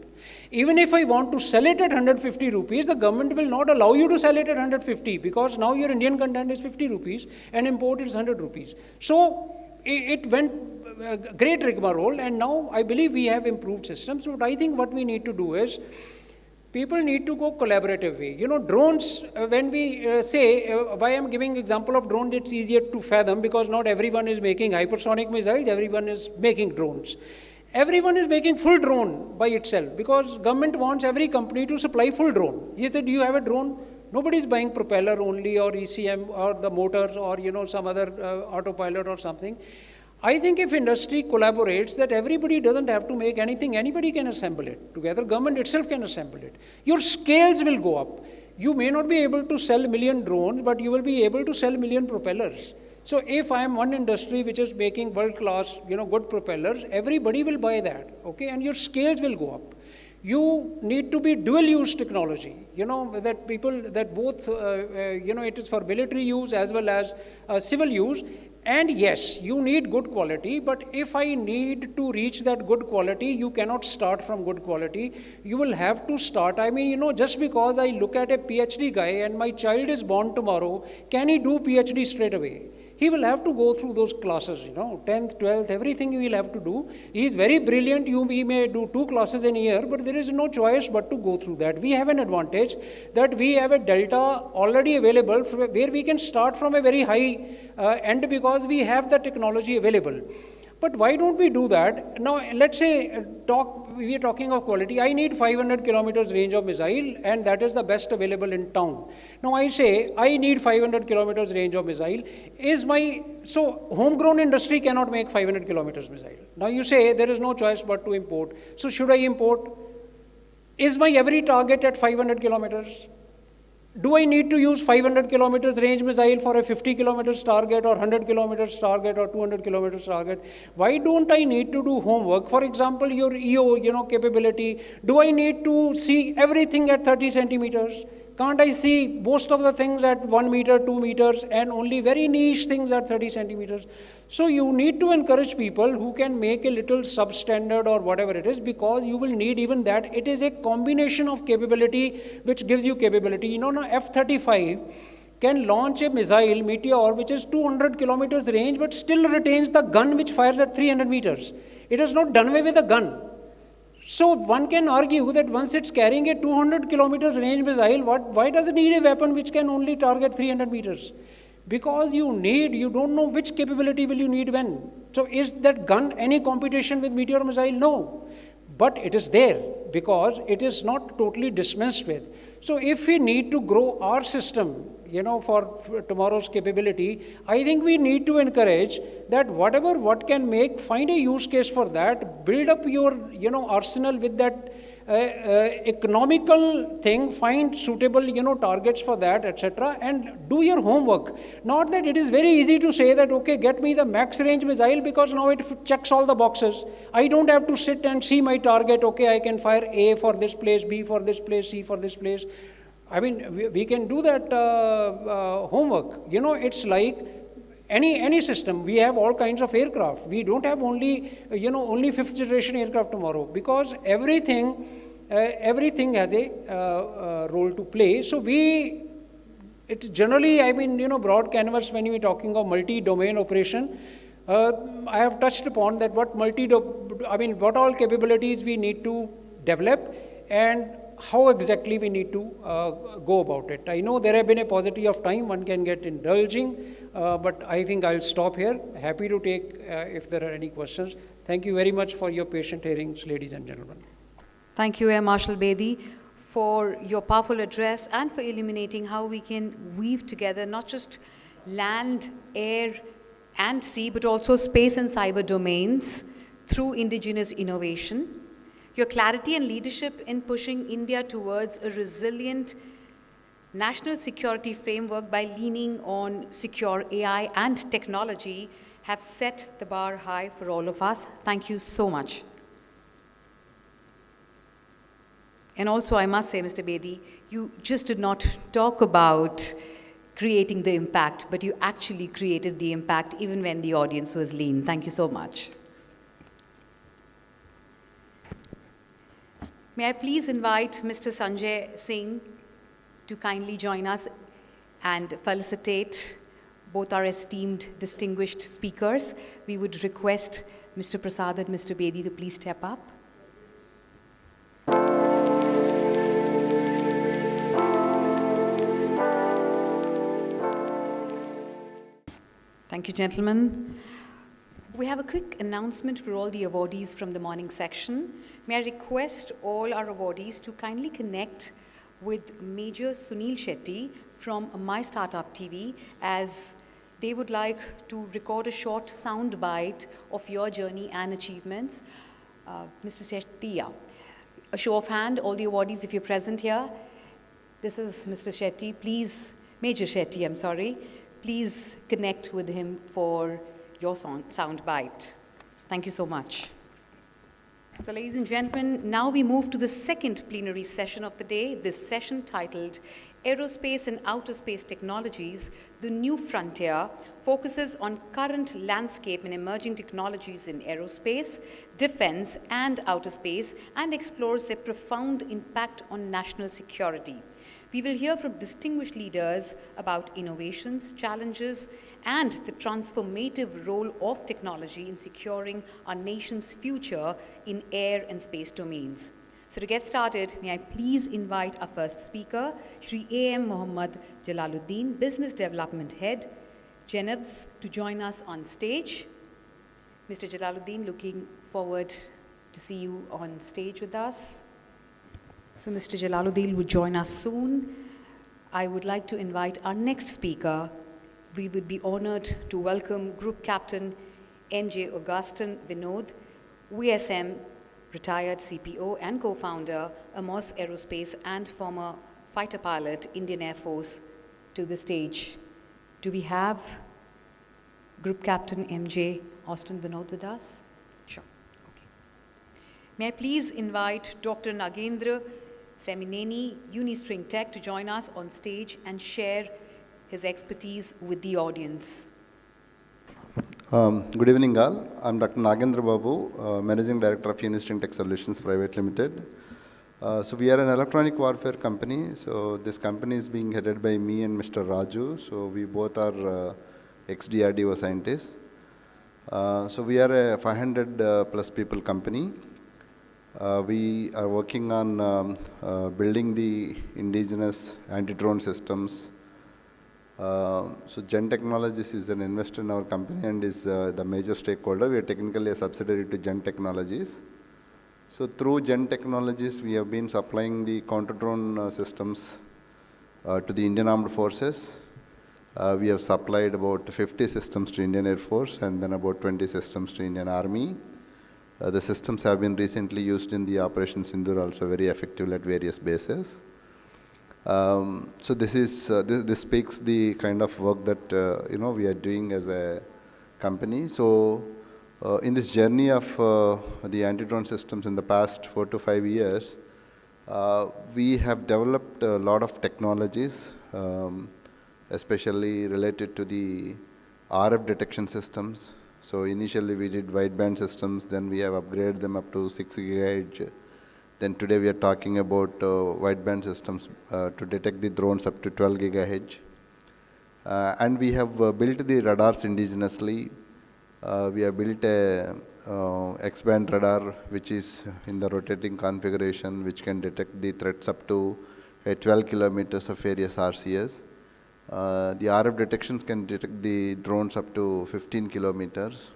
Even if I want to sell it at 150 rupees, the government will not allow you to sell it at 150, because now your Indian content is 50 rupees and import is 100 rupees. So it went great rigmarole, and now I believe we have improved systems. But I think what we need to do is, people need to go collaborative way. Drones, when we say, why I'm giving example of drone, it's easier to fathom, because not everyone is making hypersonic missiles, everyone is making drones. Everyone is making full drone by itself, because government wants every company to supply full drone. He said, do you have a drone? Nobody is buying propeller only, or ECM, or the motors, or some other autopilot or something. I think if industry collaborates, that everybody doesn't have to make anything, anybody can assemble it together, government itself can assemble it. Your scales will go up. You may not be able to sell 1 million drones, but you will be able to sell 1 million propellers. So if I am one industry which is making world-class, good propellers, everybody will buy that, okay, and your scales will go up. You need to be dual-use technology, that people, that both, it is for military use as well as civil use. And yes, you need good quality, but if I need to reach that good quality, you cannot start from good quality. You will have to start, just because I look at a PhD guy and my child is born tomorrow, can he do PhD straight away? He will have to go through those classes, 10th, 12th, everything he will have to do. He is very brilliant, he may do 2 classes in a year, but there is no choice but to go through that. We have an advantage that we have a delta already available where we can start from a very high end, because we have the technology available. But why don't we do that? Now, let's say, we are talking of quality. I need 500 kilometers range of missile, and that is the best available in town. Now, I say, I need 500 kilometers range of missile. So homegrown industry cannot make 500 kilometers missile. Now, you say, there is no choice but to import. So should I import? Is my every target at 500 kilometers? Do I need to use 500 kilometers range missile for a 50 kilometers target, or 100 kilometers target, or 200 kilometers target? Why don't I need to do homework? For example, your EO, capability. Do I need to see everything at 30 centimeters? Can't I see most of the things at 1 meter, 2 meters, and only very niche things at 30 centimeters? So you need to encourage people who can make a little substandard or whatever it is, because you will need even that. It is a combination of capability which gives you capability. Now F-35 can launch a missile, Meteor, which is 200 kilometers range, but still retains the gun which fires at 300 meters. It has not done away with the gun. So one can argue that once it's carrying a 200 kilometers range missile, why does it need a weapon which can only target 300 meters? Because you don't know which capability will you need when. So is that gun any competition with Meteor missile? No. But it is there because it is not totally dismissed with. So if we need to grow our system, for tomorrow's capability, I think we need to encourage that what can find a use case for that, build up your, arsenal with that economical thing, find suitable, targets for that, etc., and do your homework. Not that it is very easy to say that, okay, get me the max range missile because now it checks all the boxes. I don't have to sit and see my target, okay, I can fire A for this place, B for this place, C for this place. I mean, we can do that homework. It's like any system. We have all kinds of aircraft. We don't have only, only 5th generation aircraft tomorrow, because everything has a role to play. So it's generally, broad canvas when we're talking of multi-domain operation. I have touched upon that what all capabilities we need to develop and how exactly we need to go about it. I know there have been a paucity of time, one can get indulging, but I think I'll stop here. Happy to take if there are any questions. Thank you very much for your patient hearings, ladies and gentlemen. Thank you, Air Marshal Bedi, for your powerful address and for illuminating how we can weave together not just land, air, and sea, but also space and cyber domains through indigenous innovation. Your clarity and leadership in pushing India towards a resilient national security framework by leaning on secure AI and technology have set the bar high for all of us. Thank you so much. And also, I must say, Mr. Bedi, you just did not talk about creating the impact, but you actually created the impact even when the audience was lean. Thank you so much. May I please invite Mr. Sanjay Singh to kindly join us and felicitate both our esteemed distinguished speakers. We would request Mr. Prasad and Mr. Bedi to please step up. Thank you, gentlemen. We have a quick announcement for all the awardees from the morning section. May I request all our awardees to kindly connect with Major Sunil Shetty from MyStartup TV, as they would like to record a short sound bite of your journey and achievements. Mr. Shetty, a show of hand, all the awardees if you're present here. This is Mr. Shetty. Please, Major Shetty, I'm sorry. Please connect with him for your sound bite. Thank you so much. So ladies and gentlemen, now we move to the second plenary session of the day, this session titled Aerospace and Outer Space Technologies, the New Frontier, focuses on current landscape and emerging technologies in aerospace, defense, and outer space, and explores their profound impact on national security. We will hear from distinguished leaders about innovations, challenges, and the transformative role of technology in securing our nation's future in air and space domains. So to get started, may I please invite our first speaker, Shri A.M. Mohammad Jalaluddin, Business Development Head, Genevs, to join us on stage. Mr. Jalaluddin, looking forward to see you on stage with us. So Mr. Jalaluddin will join us soon. I would like to invite our next speaker. We would be honored to welcome Group Captain MJ Augustin Vinod, VSM, retired CPO and co-founder, Amos Aerospace and former fighter pilot, Indian Air Force, to the stage. Do we have Group Captain MJ Austin Vinod with us? Sure. Okay. May I please invite Dr. Nagendra Semineni, Unistring Tech, to join us on stage and share his expertise with the audience. Good evening all. I'm Dr. Nagendra Babu, Managing Director of Unistring Tech Solutions Private Limited. So we are an electronic warfare company. So this company is being headed by me and Mr. Raju. So we both are ex-DRDO scientists. So we are a 500 plus people company. We are working on building the indigenous anti-drone systems. So Gen Technologies is an investor in our company and is the major stakeholder. We are technically a subsidiary to Gen Technologies. So through Gen Technologies, we have been supplying the counter-drone systems to the Indian Armed Forces. We have supplied about 50 systems to Indian Air Force and then about 20 systems to Indian Army. The systems have been recently used in the Operation Sindoor also very effectively at various bases. So this speaks the kind of work that we are doing as a company. So in this journey of the anti-drone systems in the past 4 to 5 years, we have developed a lot of technologies, especially related to the RF detection systems. So initially we did wideband systems, then we have upgraded them up to 6 GHz. Then today we are talking about wideband systems to detect the drones up to 12 GHz. And we have built the radars indigenously. We have built a X-band radar which is in the rotating configuration, which can detect the threats up to 12 kilometers of various RCS. The RF detections can detect the drones up to 15 kilometers.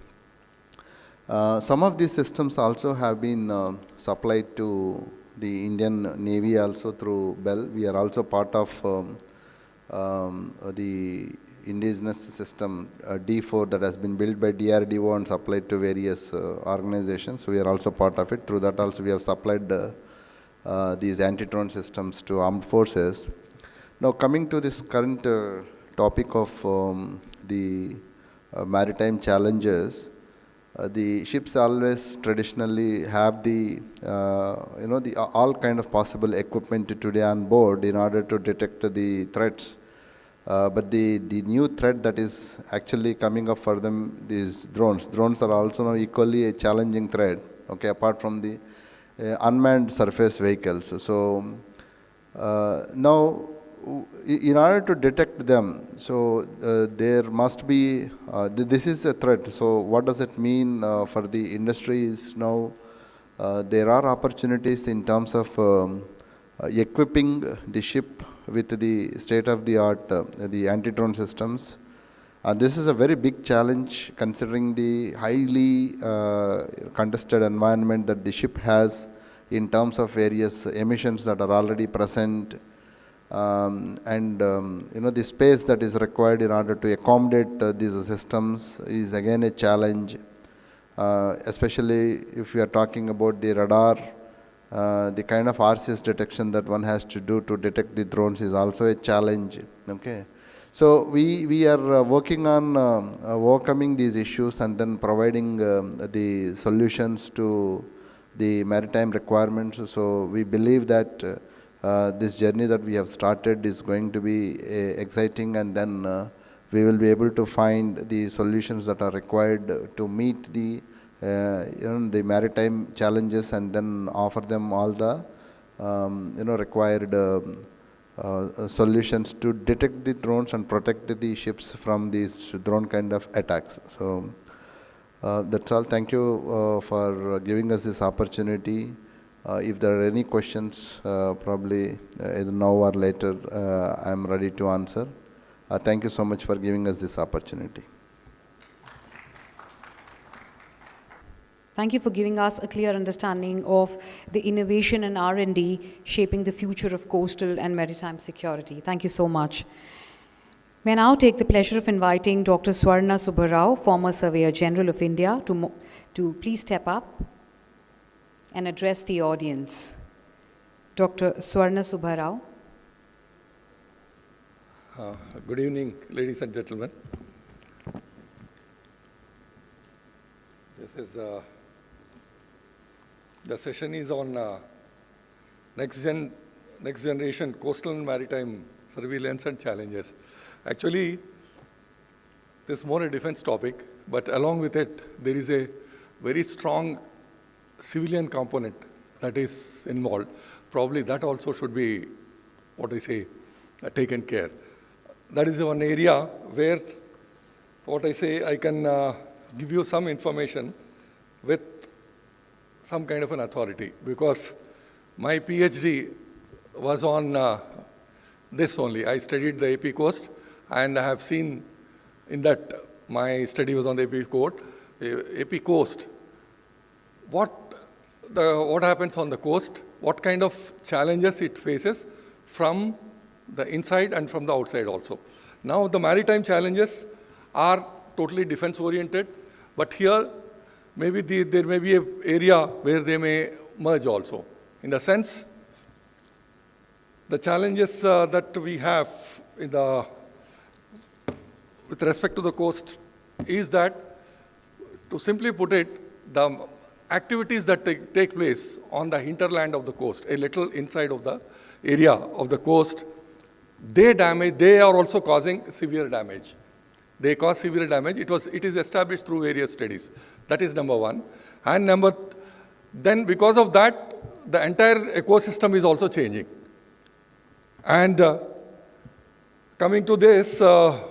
Some of these systems also have been supplied to the Indian Navy also through Bell. We are also part of the indigenous system D4 that has been built by DRDO and supplied to various organizations. So we are also part of it. Through that also we have supplied these anti-drone systems to armed forces. Now coming to this current topic of the maritime challenges, the ships always traditionally have the all kind of possible equipment today on board in order to detect the threats. But the new threat that is actually coming up for them is drones. Drones are also now equally a challenging threat. Okay, apart from the unmanned surface vehicles. So now, in order to detect them, so there must be, this is a threat. So what does it mean for the industries now? There are opportunities in terms of equipping the ship with the state-of-the-art, the anti-drone systems. This is a very big challenge considering the highly contested environment that the ship has in terms of various emissions that are already present. The space that is required in order to accommodate these systems is again a challenge, especially if we are talking about the radar. The kind of RCS detection that one has to do to detect the drones is also a challenge. Okay, so we are working on overcoming these issues and then providing the solutions to the maritime requirements. So we believe that this journey that we have started is going to be exciting, and then we will be able to find the solutions that are required to meet the the maritime challenges and then offer them all the required solutions to detect the drones and protect the ships from these drone kind of attacks. So that's all. Thank you for giving us this opportunity. If there are any questions, probably either now or later, I am ready to answer. Thank you so much for giving us this opportunity. Thank you for giving us a clear understanding of the innovation and R&D shaping the future of coastal and maritime security. Thank you so much. May I now take the pleasure of inviting Dr. Swarna Subbarao, former Surveyor General of India, to please step up and address the audience. Dr. Swarna Subbarao. Good evening, ladies and gentlemen. This is the session is on next generation coastal and maritime surveillance and challenges. Actually, this is more a defense topic, but along with it, there is a very strong civilian component that is involved. Probably that also should be, what I say, taken care. That is one area where, what I say, I can give you some information with some kind of an authority, because my PhD was on this only. I studied the AP coast, and I have seen in that my study was on the AP coast. What happens on the coast, what kind of challenges it faces from the inside and from the outside also. Now the maritime challenges are totally defense oriented, but here maybe there may be an area where they may merge also. In the sense, the challenges that we have with respect to the coast is that, to simply put it, the activities that take place on the hinterland of the coast, a little inside of the area of the coast, they are also causing severe damage. They cause severe damage. It is established through various studies. That is number one. And then because of that, the entire ecosystem is also changing. And coming to this, on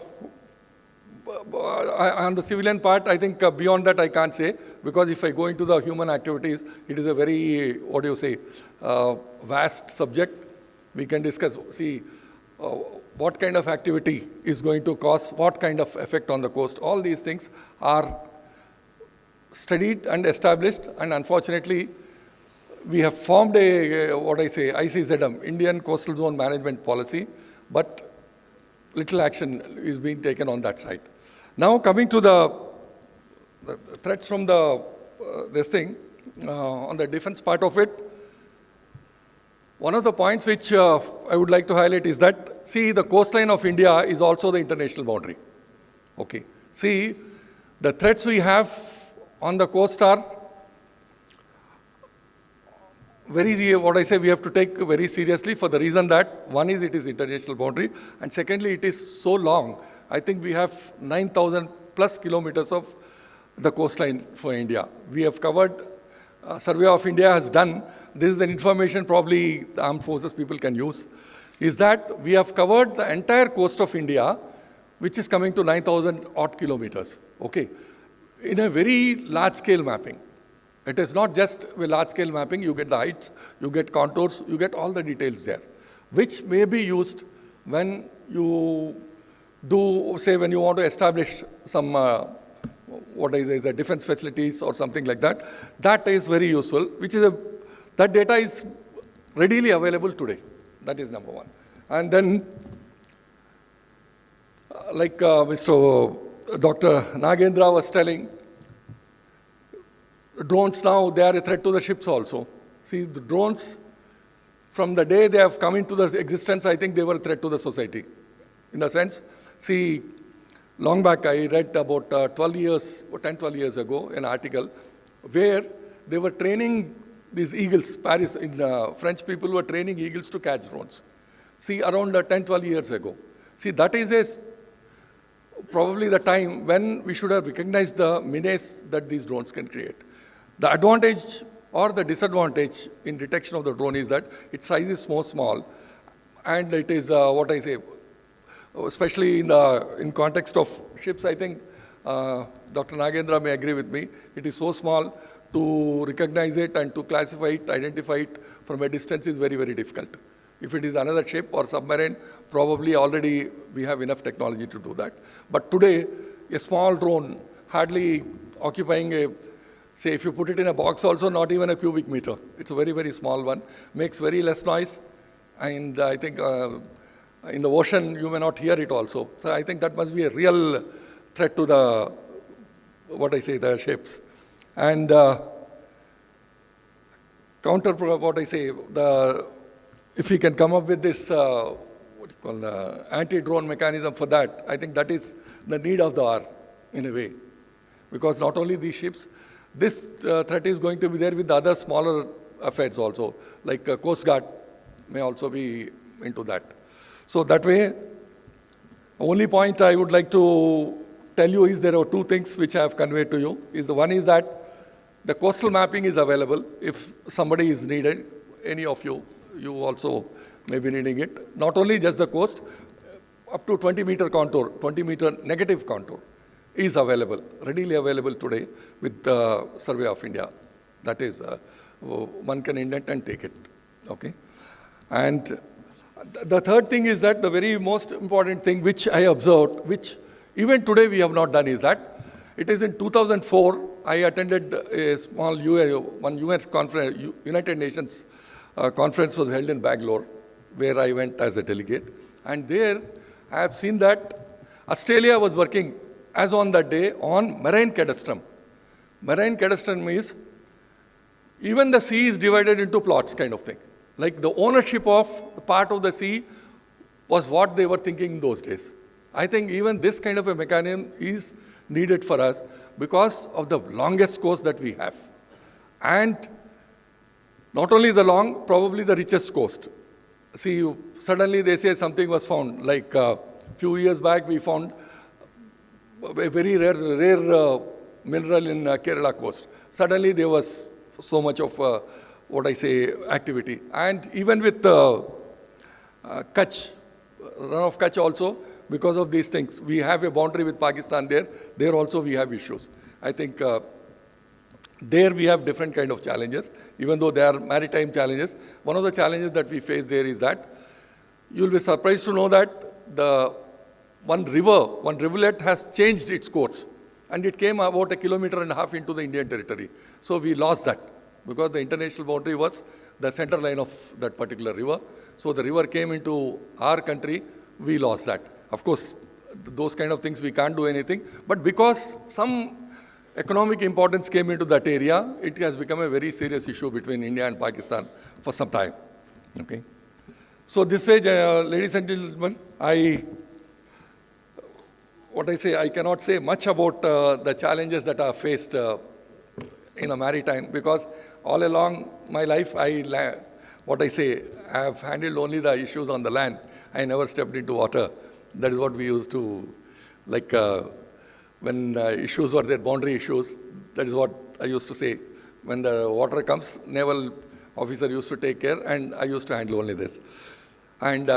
the civilian part, I think beyond that I can't say, because if I go into the human activities, it is a very, vast subject. We can discuss, what kind of activity is going to cause what kind of effect on the coast. All these things are studied and established, and unfortunately, we have formed a, ICZM, Indian Coastal Zone Management Policy, but little action is being taken on that side. Now coming to the threats from on the defense part of it, one of the points which I would like to highlight is that, the coastline of India is also the international boundary. Okay. The threats we have on the coast are we have to take very seriously, for the reason that, one is it is international boundary, and secondly, it is so long. I think we have 9,000 plus kilometers of the coastline for India. We have covered, Survey of India has done, this is an information probably the armed forces people can use, is that we have covered the entire coast of India, which is coming to 9,000 odd kilometers, okay, in a very large scale mapping. It is not just a large scale mapping, you get the heights, you get contours, you get all the details there, which may be used when you do, when you want to establish some, the defense facilities or something like that. That is very useful, that data is readily available today. That is number one. And then, like Dr. Nagendra was telling, drones now, they are a threat to the ships also. The drones, from the day they have come into the existence, I think they were a threat to the society. In the sense, long back I read about 10, 12 years ago, an article where they were training these eagles, French people were training eagles to catch drones. Around 10, 12 years ago. That is probably the time when we should have recognized the menace that these drones can create. The advantage or the disadvantage in detection of the drone is that its size is so small, and it is, especially in context of ships, I think Dr. Nagendra may agree with me, it is so small, to recognize it and to classify it, identify it from a distance is very, very difficult. If it is another ship or submarine, probably already we have enough technology to do that. But today, a small drone, hardly occupying Say if you put it in a box also, not even a cubic meter. It's a very, very small one, makes very less noise. And I think in the ocean, you may not hear it also. So I think that must be a real threat to the, the ships. And if we can come up with this, anti-drone mechanism for that, I think that is the need of the hour, in a way. Because not only these ships, this threat is going to be there with the other smaller affairs also, like Coast Guard may also be into that. So that way, only point I would like to tell you is there are two things which I have conveyed to you. One is that the coastal mapping is available if somebody is needed, any of you also may be needing it. Not only just the coast, up to 20-meter contour, 20-meter negative contour is available, readily available today with the Survey of India. That is, one can indent and take it, okay? And the third thing is that the very most important thing which I observed, which even today we have not done, is that it is in 2004, I attended a small UN conference, United Nations conference was held in Bangalore, where I went as a delegate. And there I have seen that Australia was working, as on that day, on marine cadastrum. Marine cadastrum means even the sea is divided into plots, kind of thing. Like the ownership of part of the sea was what they were thinking in those days. I think even this kind of a mechanism is needed for us because of the longest coast that we have. And not only the long, probably the richest coast. See, suddenly they say something was found. Like a few years back, we found a very rare mineral in Kerala coast. Suddenly there was so much of activity. And even with Kutch, run of Kutch also, because of these things, we have a boundary with Pakistan there. There also we have issues. I think there we have different kind of challenges, even though they are maritime challenges. One of the challenges that we face there is that you'll be surprised to know that the one rivulet has changed its course, and it came about 1.5 kilometers into the Indian territory. So we lost that because the international boundary was the center line of that particular river. So the river came into our country, we lost that. Of course, those kind of things we can't do anything, but because some economic importance came into that area, it has become a very serious issue between India and Pakistan for some time. Okay. So this way, ladies and gentlemen, I cannot say much about the challenges that are faced in a maritime, because all along my life, I have handled only the issues on the land. I never stepped into water. That is what we used to, when issues were there, boundary issues, that is what I used to say. When the water comes, naval officer used to take care, and I used to handle only this. And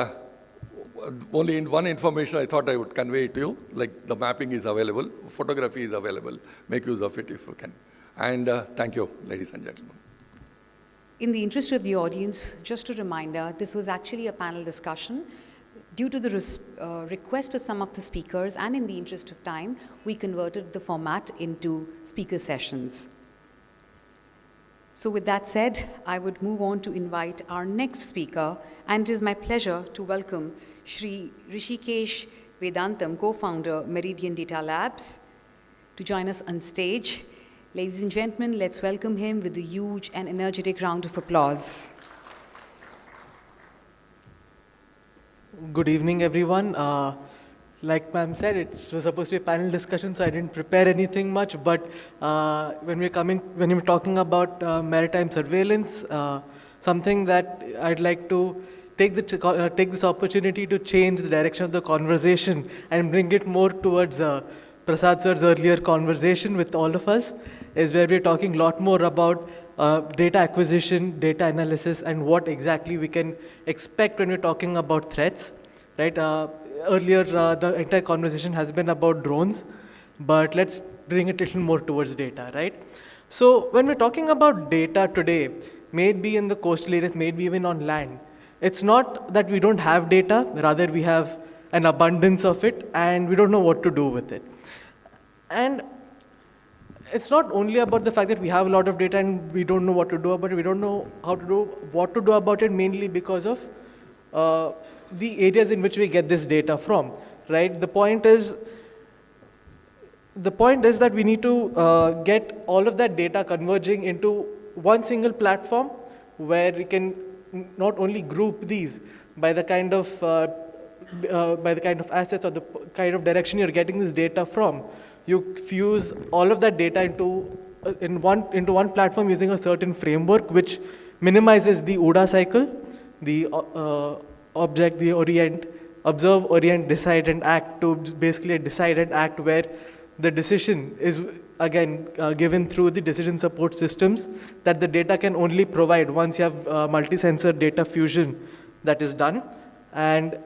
only in one information I thought I would convey it to you, like the mapping is available, photography is available, make use of it if you can. And thank you, ladies and gentlemen. In the interest of the audience, just a reminder, this was actually a panel discussion. Due to the request of some of the speakers and in the interest of time, we converted the format into speaker sessions. So with that said, I would move on to invite our next speaker, and it is my pleasure to welcome Shri Rishikesh Vedantam, co-founder Meridian Data Labs, to join us on stage. Ladies and gentlemen, let's welcome him with a huge and energetic round of applause. Good evening, everyone. Like ma'am said, it was supposed to be a panel discussion, so I didn't prepare anything much. But when we're talking about maritime surveillance, something that I'd like to take this opportunity to change the direction of the conversation and bring it more towards Prasad sir's earlier conversation with all of us, is where we're talking a lot more about data acquisition, data analysis, and what exactly we can expect when we're talking about threats, right? Earlier, the entire conversation has been about drones, but let's bring it a little more towards data, right? So when we're talking about data today, may it be in the coastal areas, may it be even on land, it's not that we don't have data, rather we have an abundance of it, and we don't know what to do with it. And it's not only about the fact that we have a lot of data and we don't know what to do about it. We don't know what to do about it, mainly because of the areas in which we get this data from, right? The point is that we need to get all of that data converging into one single platform where we can not only group these by the kind of assets or the kind of direction you're getting this data from. You fuse all of that data into one platform using a certain framework which minimizes the OODA cycle, the object, the orient, observe, orient, decide and act, to basically a decide and act where the decision is again given through the decision support systems that the data can only provide once you have multi-sensor data fusion that is done. And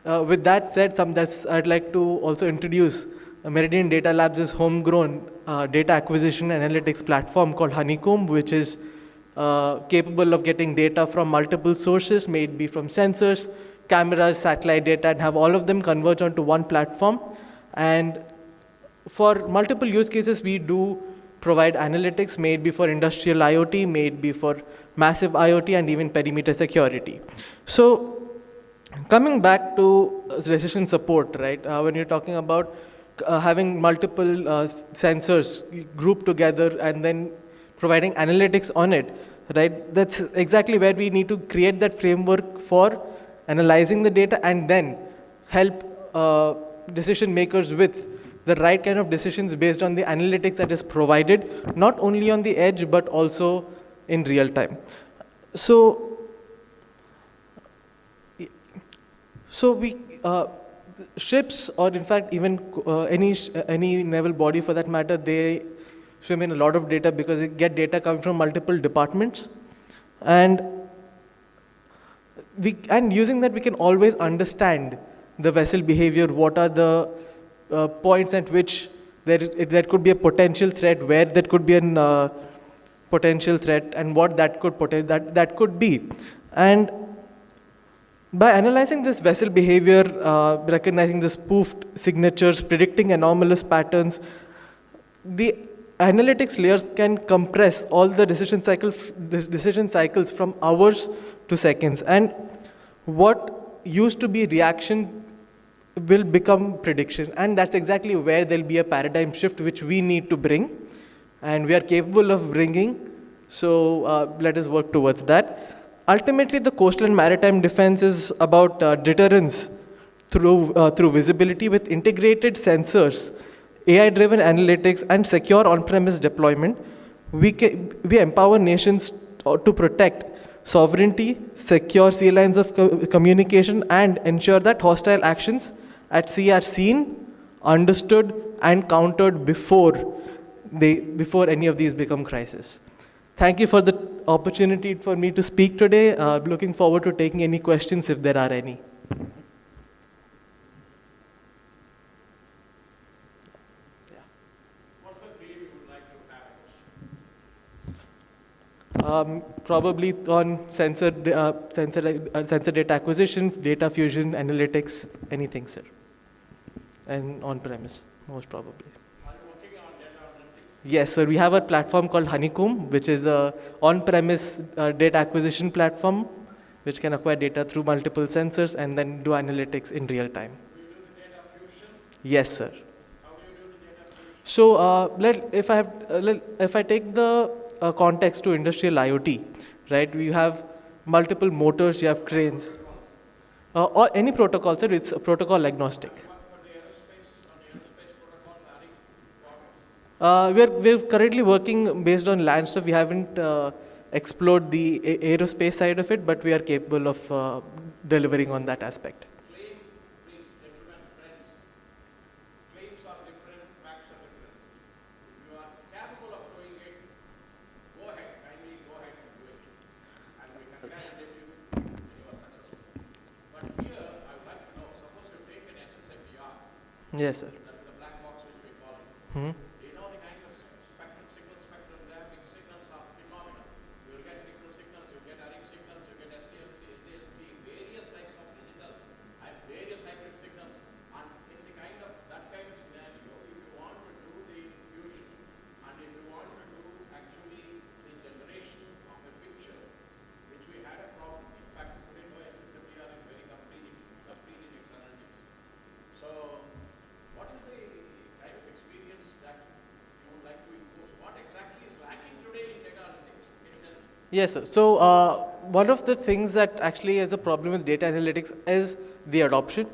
with that said, I'd like to also introduce Meridian Data Labs' homegrown data acquisition analytics platform called Honeycomb, which is capable of getting data from multiple sources, may it be from sensors, cameras, satellite data, and have all of them converge onto one platform. And for multiple use cases, we do provide analytics, may it be for industrial IoT, may it be for massive IoT, and even perimeter security. So coming back to decision support, right? When you're talking about having multiple sensors grouped together and then providing analytics on it, right? That's exactly where we need to create that framework for analyzing the data and then help decision makers with the right kind of decisions based on the analytics that is provided, not only on the edge, but also in real time. So we, ships, or in fact even any naval body for that matter, they swim in a lot of data because they get data coming from multiple departments. And using that, we can always understand the vessel behavior, what are the points at which there could be a potential threat, where that could be a potential threat, and what that could be. And by analyzing this vessel behavior, recognizing the spoofed signatures, predicting anomalous patterns, the analytics layers can compress all the decision cycles from hours to seconds. And what used to be reaction will become prediction. And that's exactly where there'll be a paradigm shift which we need to bring. And we are capable of bringing. So let us work towards that. Ultimately, the coastal and maritime defense is about deterrence through visibility with integrated sensors, AI-driven analytics, and secure on-premise deployment. We empower nations to protect sovereignty, secure sea lines of communication, and ensure that hostile actions at sea are seen, understood, and countered before any of these become crises. Thank you for the opportunity for me to speak today. Looking forward to taking any questions if there are any. What's the dream you would like to have? Probably on sensor data acquisition, data fusion, analytics, anything, sir. And on-premise, most probably. Are you working on data analytics? Yes, sir. We have a platform called Honeycomb, which is a on-premise data acquisition platform, which can acquire data through multiple sensors and then do analytics in real time. Do you do the data fusion? Yes, sir. How do you do the data fusion? So if I take the context to industrial IoT, right? You have multiple motors, you have cranes, or any protocol, sir. It's a protocol agnostic. We're currently working based on land stuff. We haven't explored the aerospace side of it, but we are capable of delivering on that aspect. Please, gentlemen, friends, claims are different, facts are different. If you are capable of doing it, go ahead, kindly go ahead and do it. And we congratulate you when you are successful. But here, I would like to know, suppose you take an SSMDR. Yes, sir. That's the black box which we call it. Hmm. You know the kind of signal spectrum there, which signals are phenomenal. You will get signals, you get array signals, you get SDLC, SDLC, various types of digital and various hybrid signals. And in the that kind of scenario, if you want to do the fusion, Yes, sir. So one of the things that actually is a problem with data analytics is the adoption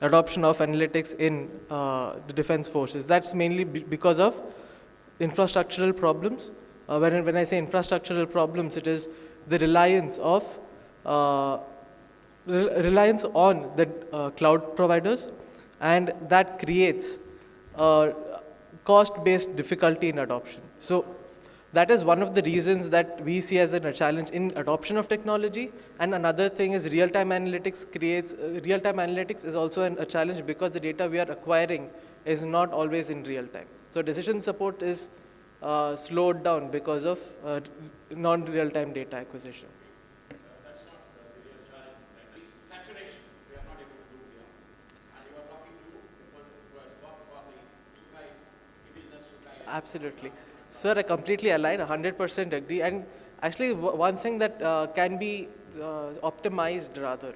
of analytics in the defense forces. That's mainly because of infrastructural problems. When I say infrastructural problems, it is the reliance on the cloud providers, and that creates cost-based difficulty in adoption. So that is one of the reasons that we see as a challenge in adoption of technology. And another thing is real-time analytics real-time analytics is also a challenge because the data we are acquiring is not always in real time. So decision support is slowed down because of non-real-time data acquisition. That's not the real challenge. It's saturation. We are not able to do beyond. And you are talking to the person who has worked for the supply, indigenous supply. Absolutely. Sir, I completely align, 100% agree. And actually, one thing that can be optimized rather,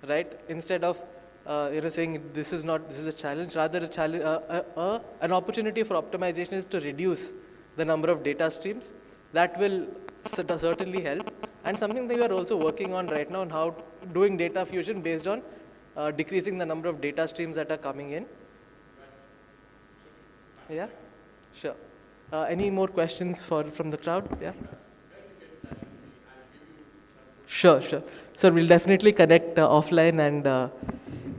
right? Instead of saying this is a challenge, rather an opportunity for optimization is to reduce the number of data streams. That will certainly help. And something that we are also working on right now on how doing data fusion based on decreasing the number of data streams that are coming in. Yeah, sure. Any more questions from the crowd? Yeah. Sure. Sir, we'll definitely connect offline and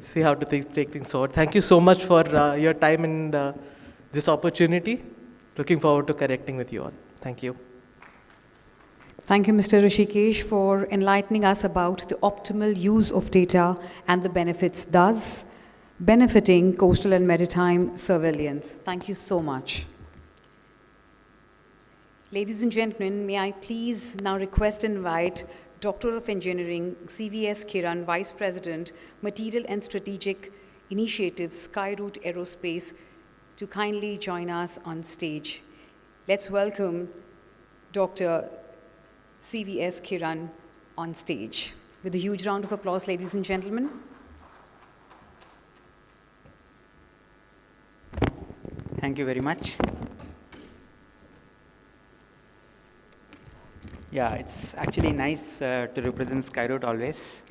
see how to take things forward. Thank you so much for your time and this opportunity. Looking forward to connecting with you all. Thank you. Thank you, Mr. Rishikesh, for enlightening us about the optimal use of data and the benefits, thus benefiting coastal and maritime surveillance. Thank you so much. Ladies and gentlemen, may I please now request and invite Doctor of Engineering, CVS Kiran, Vice President, Material and Strategic Initiatives, Skyroot Aerospace, to kindly join us on stage. Let's welcome Dr. CVS Kiran on stage. With a huge round of applause, ladies and gentlemen. Thank you very much. Yeah, it's actually nice to represent Skyroot always,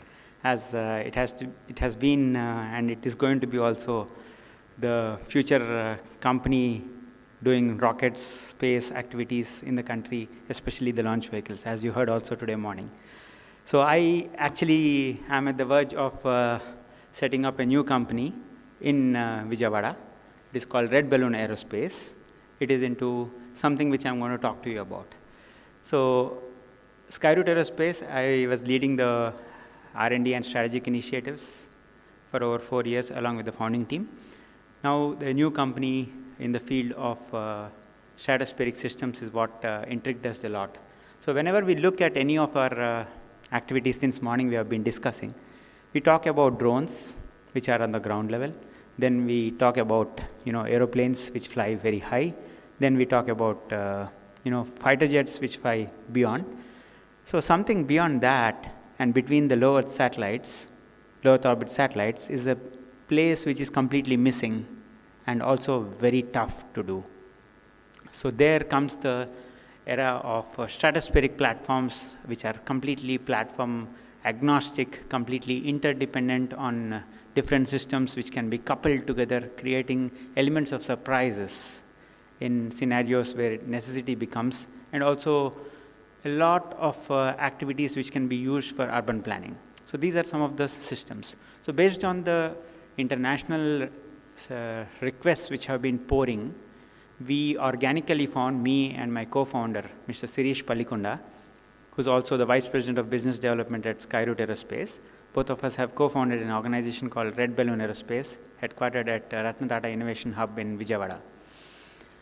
as it has been and it is going to be also the future company doing rockets, space activities in the country, especially the launch vehicles, as you heard also today morning. So I actually am at the verge of setting up a new company in Vijayawada. It is called Red Balloon Aerospace. It is into something which I'm going to talk to you about. So Skyroot Aerospace, I was leading the R&D and strategic initiatives for over 4 years along with the founding team. Now the new company in the field of stratospheric systems is what intrigued us a lot. So whenever we look at any of our activities since morning we have been discussing, we talk about drones which are on the ground level. Then we talk about aeroplanes which fly very high. Then we talk about fighter jets which fly beyond. So something beyond that and between the low Earth satellites, low Earth orbit satellites, is a place which is completely missing and also very tough to do. So there comes the era of stratospheric platforms which are completely platform agnostic, completely interdependent on different systems which can be coupled together, creating elements of surprises in scenarios where necessity becomes, and also a lot of activities which can be used for urban planning. So these are some of the systems. So based on the international requests which have been pouring, we organically found, me and my co-founder, Mr. Sirish Pallikunda, who's also the Vice President of Business Development at Skyroot Aerospace. Both of us have co-founded an organization called Red Balloon Aerospace, headquartered at Ratan Tata Innovation Hub in Vijayawada.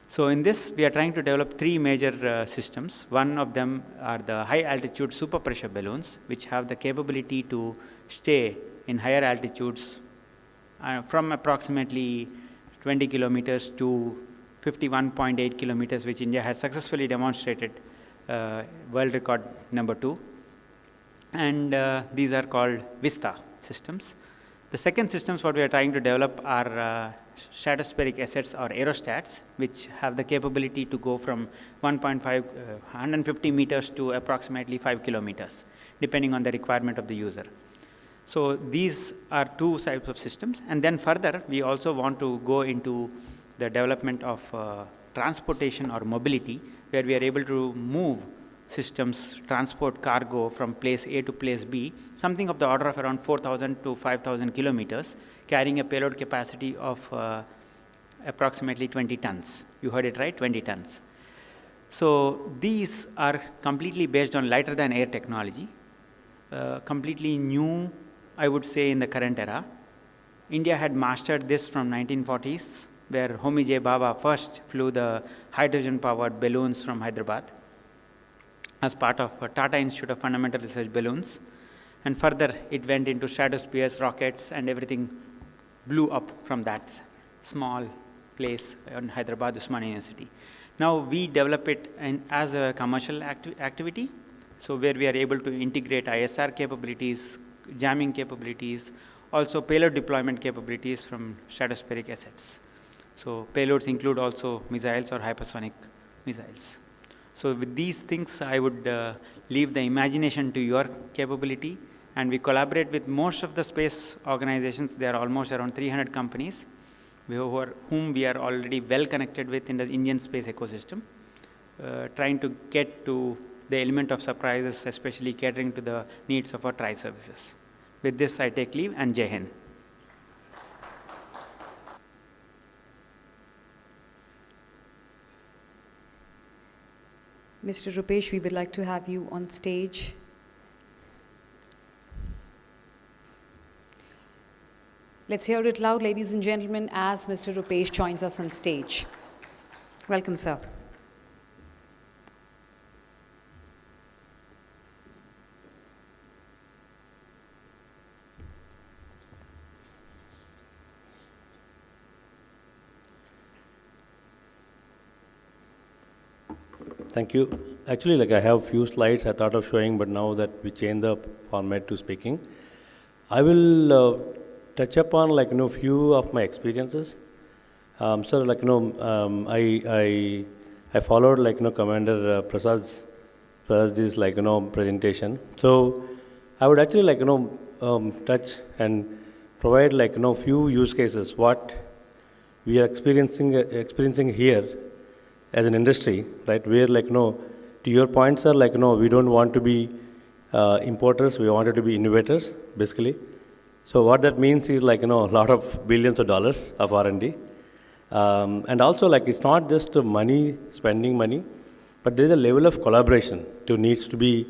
So in this, we are trying to develop 3 major systems. One of them are the high altitude super pressure balloons, which have the capability to stay in higher altitudes from approximately 20 kilometers to 51.8 kilometers, which India has successfully demonstrated world record number 2. And these are called VISTA systems. The second systems what we are trying to develop are stratospheric assets or aerostats, which have the capability to go from 150 meters to approximately 5 kilometers, depending on the requirement of the user. So these are two types of systems. And then further, we also want to go into the development of transportation or mobility, where we are able to move systems, transport cargo from place A to place B, something of the order of around 4,000 to 5,000 kilometers, carrying a payload capacity of approximately 20 tons. You heard it right, 20 tons. So these are completely based on lighter than air technology, completely new, I would say, in the current era. India had mastered this from 1940s, where Homi J. Bhabha first flew the hydrogen-powered balloons from Hyderabad as part of Tata Institute of Fundamental Research Balloons. And further, it went into stratospheres, rockets, and everything blew up from that small place in Hyderabad, Usmania University. Now we develop it as a commercial activity, so where we are able to integrate ISR capabilities, jamming capabilities, also payload deployment capabilities from stratospheric assets. So payloads include also missiles or hypersonic missiles. So with these things, I would leave the imagination to your capability, and we collaborate with most of the space organizations. There are almost around 300 companies whom we are already well connected with in the Indian space ecosystem, trying to get to the element of surprises, especially catering to the needs of our tri-services. With this, I take leave, and Jai Hind. Mr. Rupesh, we would like to have you on stage. Let's hear it loud, ladies and gentlemen, as Mr. Rupesh joins us on stage. Welcome, sir. Thank you. Actually, I have a few slides I thought of showing, but now that we changed the format to speaking, I will touch upon few of my experiences. I followed Commander Prasad's presentation. So I would actually touch and provide few use cases what we are experiencing here as an industry, right? Where to your point, sir, we don't want to be importers, we wanted to be innovators, basically. So what that means is a lot of billions of dollars of R&D. And also it's not just money, spending money, but there's a level of collaboration to needs to be,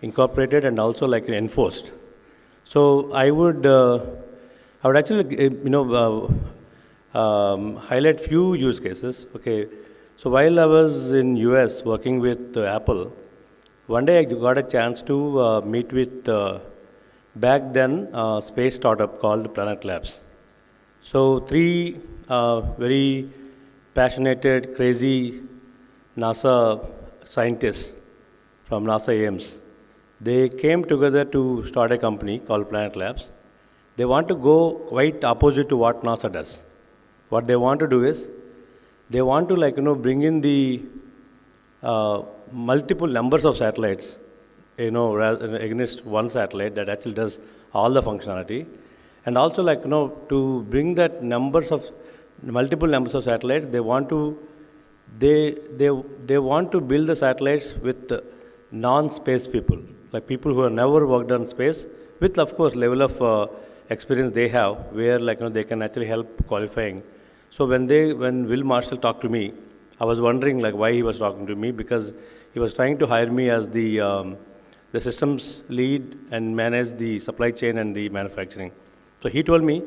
incorporated and also enforced. So I would actually, highlight few use cases. Okay, so while I was in US working with Apple, one day I got a chance to meet with back then space startup called Planet Labs. So three very passionate, crazy NASA scientists from NASA Ames, they came together to start a company called Planet Labs. They want to go quite opposite to what NASA does. What they want to do is, they want to bring in the multiple numbers of satellites, against one satellite that actually does all the functionality, and also to bring that multiple numbers of satellites. They want to build the satellites with non-space people, people who have never worked on space, with of course level of experience they have, where they can actually help qualifying. So when Will Marshall talked to me, I was wondering why he was talking to me, because he was trying to hire me as the systems lead and manage the supply chain and the manufacturing. So he told me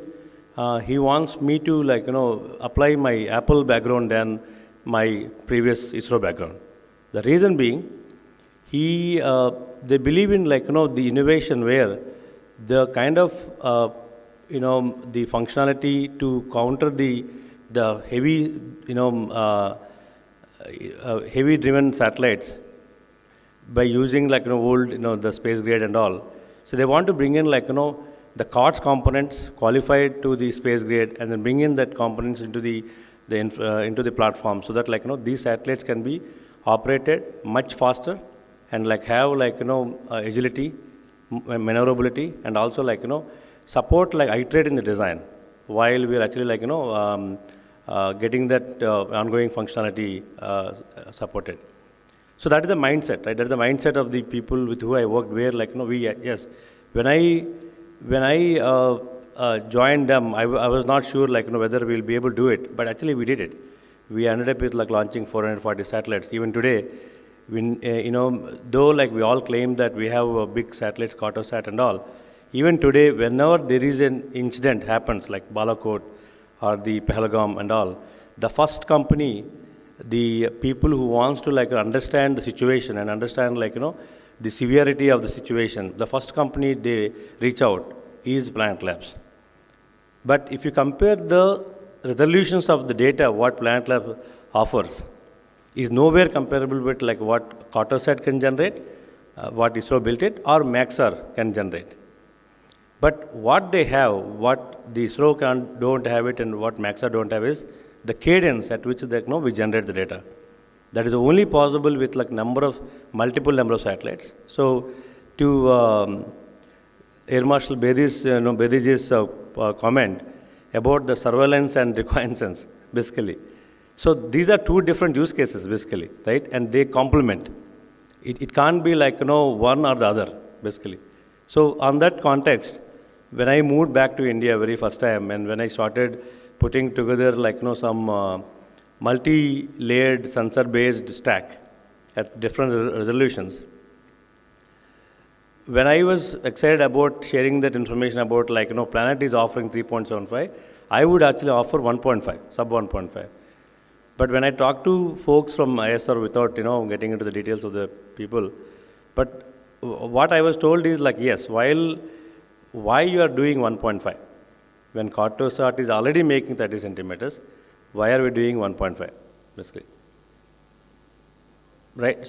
he wants me to apply my Apple background than my previous ISRO background. The reason being, they believe in the innovation where the kind of the functionality to counter the heavy heavy driven satellites by using old the space grade and all. So they want to bring in the COTS components qualified to the space grade, and then bring in that components into the platform, so that these satellites can be operated much faster and have agility, maneuverability, and also support iterate in the design while we are actually getting that ongoing functionality supported. So that is the mindset, right? That is the mindset of the people with who I worked, where yes, when I joined them, I was not sure whether we'll be able to do it, but actually we did it. We ended up with launching 440 satellites. Even today, though we all claim that we have a big satellites, Cartosat and all, even today, whenever there is an incident happens, like Balakot or the Pahalgam and all, the first company, the people who wants to understand the situation and understand the severity of the situation, the first company they reach out is Planet Labs. But if you compare the resolutions of the data what Planet Labs offers, is nowhere comparable with what Cartosat can generate, what ISRO built it, or Maxar can generate. But what they have, what the ISRO don't have it, and what Maxar don't have is the cadence at which we generate the data. That is only possible with multiple number of satellites. So to Air Marshal Bedi's comment about the surveillance and reconnaissance, basically. So these are two different use cases, basically, right? And they complement. It can't be one or the other, basically. So on that context, when I moved back to India very first time, and when I started putting together some multi-layered sensor-based stack at different resolutions, when I was excited about sharing that information about Planet is offering 3.75, I would actually offer 1.5, sub 1.5. But when I talk to folks from ISR without getting into the details of the people, but what I was told is yes, why you are doing 1.5? When Cartosat is already making 30 centimeters, why are we doing 1.5, basically? Right,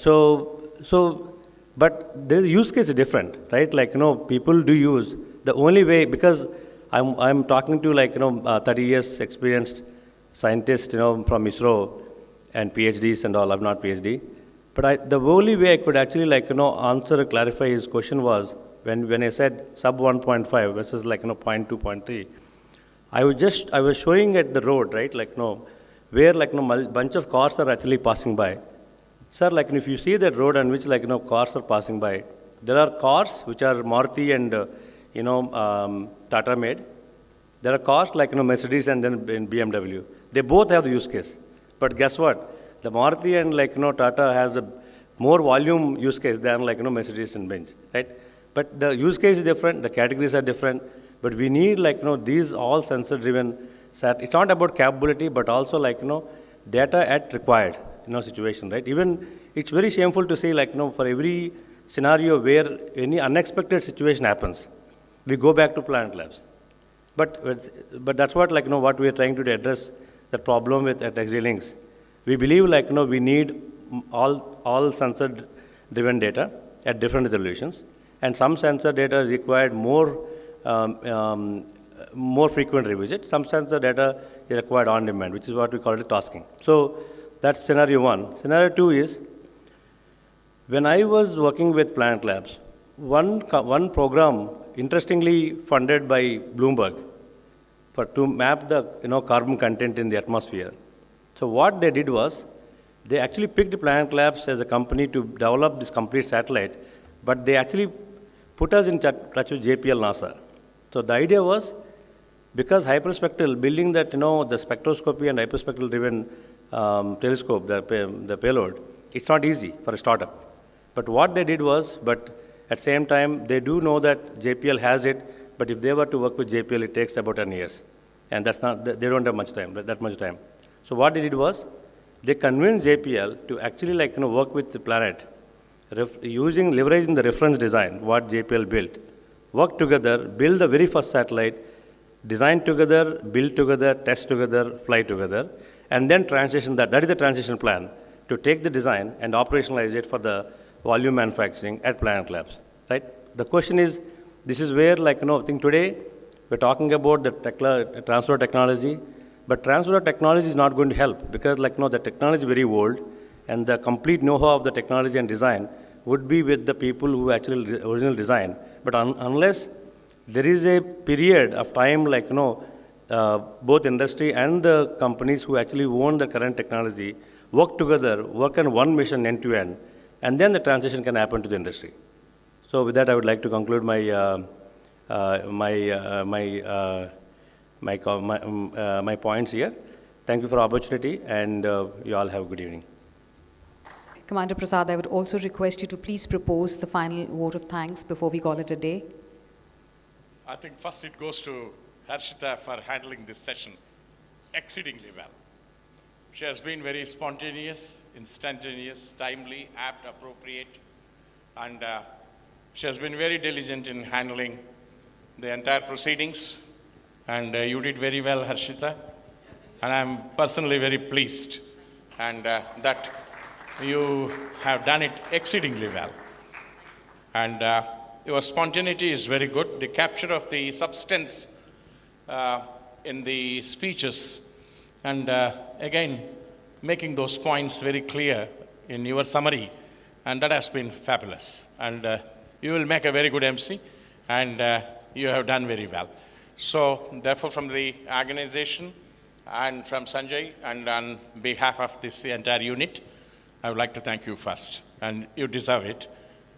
but the use case is different, right? People do use, the only way, because I'm talking to 30 years experienced scientists, from ISRO and PhDs and all. I'm not PhD, but the only way I could actually answer, clarify his question was when I said sub 1.5 versus 0.2, 0.3. I was showing at the road, right? Where bunch of cars are actually passing by. Sir, if you see that road on which cars are passing by, there are cars which are Maruti and Tata made. There are cars Mercedes and then BMW. They both have the use case. But guess what? The Maruti and Tata has a more volume use case than Mercedes and Benz, right? But the use case is different, the categories are different, but we need these all sensor driven it's not about capability, but also data at required situation, right? Even it's very shameful to say for every scenario where any unexpected situation happens, we go back to Planet Labs. But that's what what we are trying to address the problem with at Xilinx. We believe we need all sensor driven data at different resolutions, and some sensor data is required more frequent revisit. Some sensor data is required on demand, which is what we call it tasking. So that's scenario one. Scenario two is, when I was working with Planet Labs, one program interestingly funded by Bloomberg to map the carbon content in the atmosphere. So what they did was, they actually picked Planet Labs as a company to develop this complete satellite, but they actually put us in touch with JPL NASA. So the idea was, because hyperspectral, building that, the spectroscopy and hyperspectral driven telescope, the payload, it's not easy for a startup. But what they did was, but at the same time, they do know that JPL has it, but if they were to work with JPL, it takes about 10 years. And that's not, they don't have that much time. So what they did was, they convinced JPL to actually work with the Planet, leveraging the reference design, what JPL built, work together, build the very first satellite, design together, build together, test together, fly together, and then transition that. That is the transition plan, to take the design and operationalize it for the volume manufacturing at Planet Labs, right? The question is, this is where, like, I think today we're talking about the transfer of technology, but transfer of technology is not going to help because, like, the technology is very old, and the complete know-how of the technology and design would be with the people who actually original design. But unless there is a period of time, like, both industry and the companies who actually own the current technology work together, work on one mission end to end, and then the transition can happen to the industry. So with that, I would like to conclude my my points here. Thank you for the opportunity, and you all have a good evening. Commander Prasad, I would also request you to please propose the final vote of thanks before we call it a day. I think first it goes to Harshita for handling this session exceedingly well. She has been very spontaneous, instantaneous, timely, apt, appropriate, and she has been very diligent in handling the entire proceedings, and you did very well, Harshita, and I'm personally very pleased and that you have done it exceedingly well. And your spontaneity is very good. The capture of the substance in the speeches, and again, making those points very clear in your summary, and that has been fabulous. And you will make a very good MC, and you have done very well. So therefore, from the organization and from Sanjay, and on behalf of this entire unit, I would like to thank you first, and you deserve it.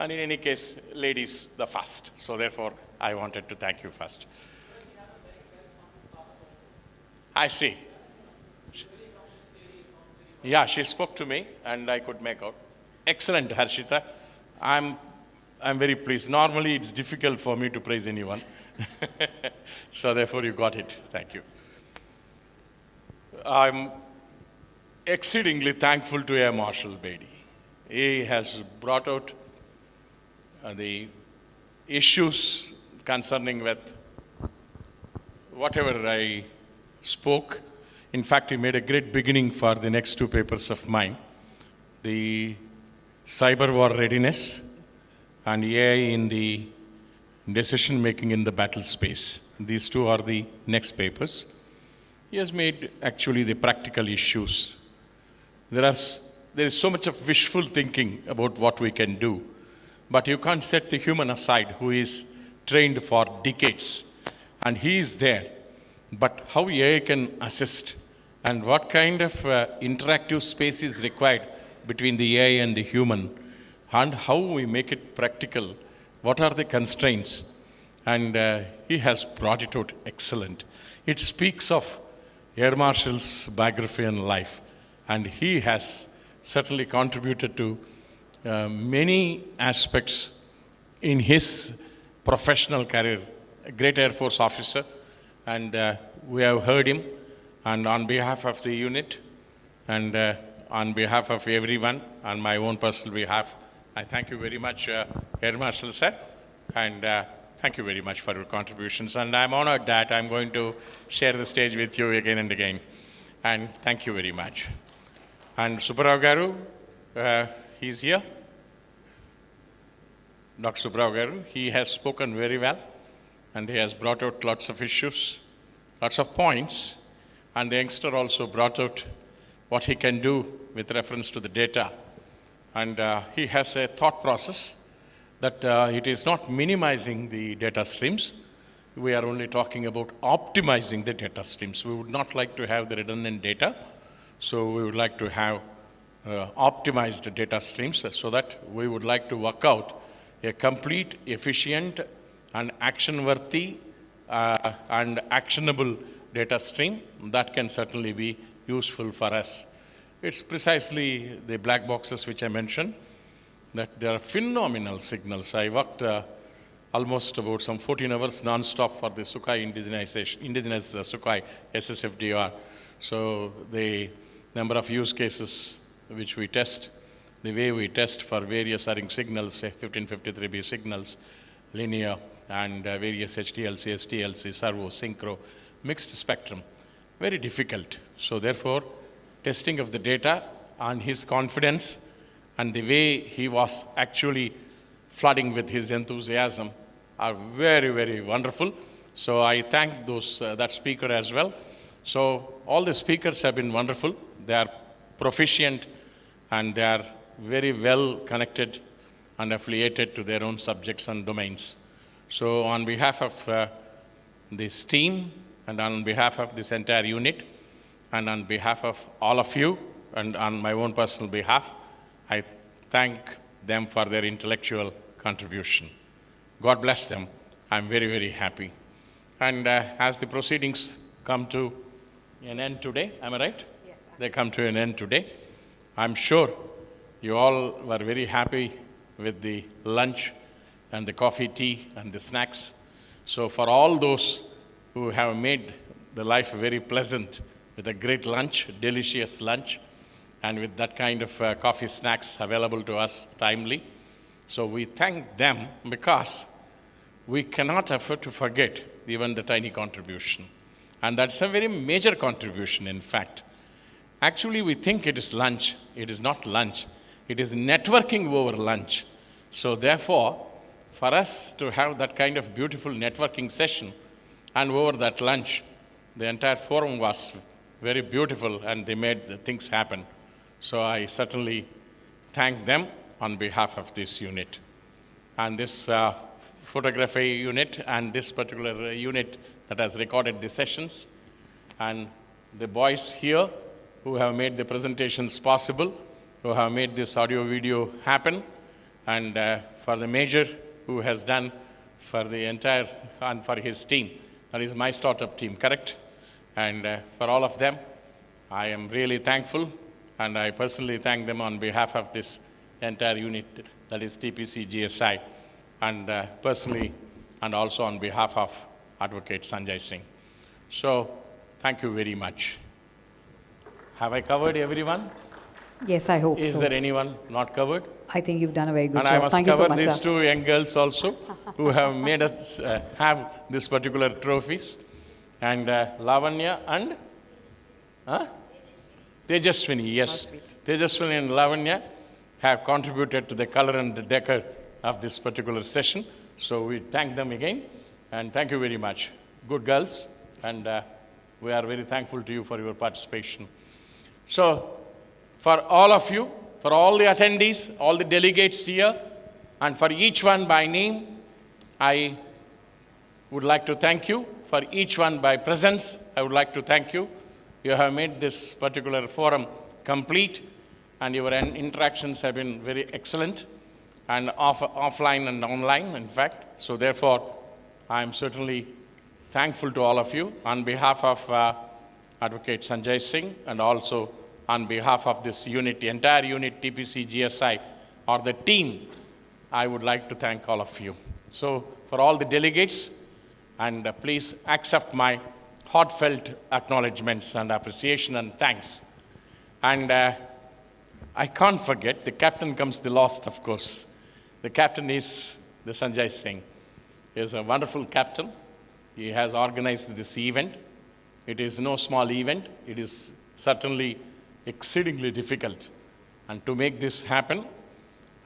And in any case, ladies the first. So therefore, I wanted to thank you first. I see. Yeah, she spoke to me, and I could make out. Excellent, Harshita. I'm very pleased. Normally, it's difficult for me to praise anyone. So therefore, you got it. Thank you. I'm exceedingly thankful to Air Marshal Bedi. He has brought out the issues concerning with whatever I spoke. In fact, he made a great beginning for the next two papers of mine, the cyber war readiness and AI in the decision making in the battle space. These two are the next papers. He has made actually the practical issues. There is so much of wishful thinking about what we can do, but you can't set the human aside who is trained for decades, and he is there. But how AI can assist, and what kind of interactive space is required between the AI and the human, and how we make it practical, what are the constraints, and he has brought it out excellent. It speaks of Air Marshal's biography and life, and he has certainly contributed to many aspects in his professional career. A great Air Force officer, and we have heard him, and on behalf of the unit, and on behalf of everyone, on my own personal behalf, I thank you very much, Air Marshal sir, and thank you very much for your contributions, and I'm honored that I'm going to share the stage with you again and again, and thank you very much. And Subbarao Garu, he's here. Dr. Subbarao Garu, he has spoken very well, and he has brought out lots of issues, lots of points, and the youngster also brought out what he can do with reference to the data. And he has a thought process that it is not minimizing the data streams. We are only talking about optimizing the data streams. We would not like to have the redundant data, so we would like to have optimized data streams, so that we would like to work out a complete, efficient, and action-worthy and actionable data stream that can certainly be useful for us. It's precisely the black boxes which I mentioned, that there are phenomenal signals. I worked almost about some 14 hours non-stop for the Sukhoi indigenous Sukhoi SSFDR. So the number of use cases which we test, the way we test for various ARINC signals, 1553B signals, linear, and various HTLC, STLC, servo, synchro, mixed spectrum, very difficult. So therefore, testing of the data and his confidence and the way he was actually flooding with his enthusiasm are very, very wonderful. So I thank that speaker as well. So all the speakers have been wonderful. They are proficient and they are very well connected and affiliated to their own subjects and domains. So on behalf of this team and on behalf of this entire unit and on behalf of all of you and on my own personal behalf, I thank them for their intellectual contribution. God bless them. I'm very, very happy. And as the proceedings come to an end today, am I right? Yes. They come to an end today. I'm sure you all were very happy with the lunch and the coffee, tea, and the snacks. So for all those who have made the life very pleasant with a great lunch, delicious lunch, and with that kind of coffee snacks available to us timely. So we thank them because we cannot afford to forget even the tiny contribution. And that's a very major contribution, in fact. Actually, we think it is lunch. It is not lunch. It is networking over lunch. So therefore, for us to have that kind of beautiful networking session and over that lunch, the entire forum was very beautiful and they made the things happen. So I certainly thank them on behalf of this unit. And this photography unit and this particular unit that has recorded the sessions, and the boys here who have made the presentations possible, who have made this audio video happen, and for the major who has done for the entire, and for his team, that is MyStartup team, correct? And for all of them, I am really thankful, and I personally thank them on behalf of this entire unit, that is TPC GSI, and personally, and also on behalf of Advocate Sanjay Singh. So, thank you very much. Have I covered everyone? Yes, I hope so. Is there anyone not covered? I think you've done a very good job. And I must Thank you so cover much, these sir. two young girls also, who have made us have this particular trophies. And Lavanya and Tejaswini, yes. Tejaswini and Lavanya have contributed to the color and the decor of this particular session. So we thank them again, and thank you very much. Good girls, and we are very thankful to you for your participation. So, for all of you, for all the attendees, all the delegates here, and for each one by name, I would like to thank you. For each one by presence, I would like to thank you. You have made this particular forum complete, and your interactions have been very excellent, and offline and online, in fact. So therefore, I am certainly thankful to all of you on behalf of Advocate Sanjay Singh, and also on behalf of this unit, the entire unit, TPC GSI, or the team. I would like to thank all of you. So for all the delegates, and please accept my heartfelt acknowledgements and appreciation and thanks. And I can't forget, the captain comes the last, of course. The captain is the Sanjay Singh. He is a wonderful captain. He has organized this event. It is no small event. It is certainly exceedingly difficult. And to make this happen,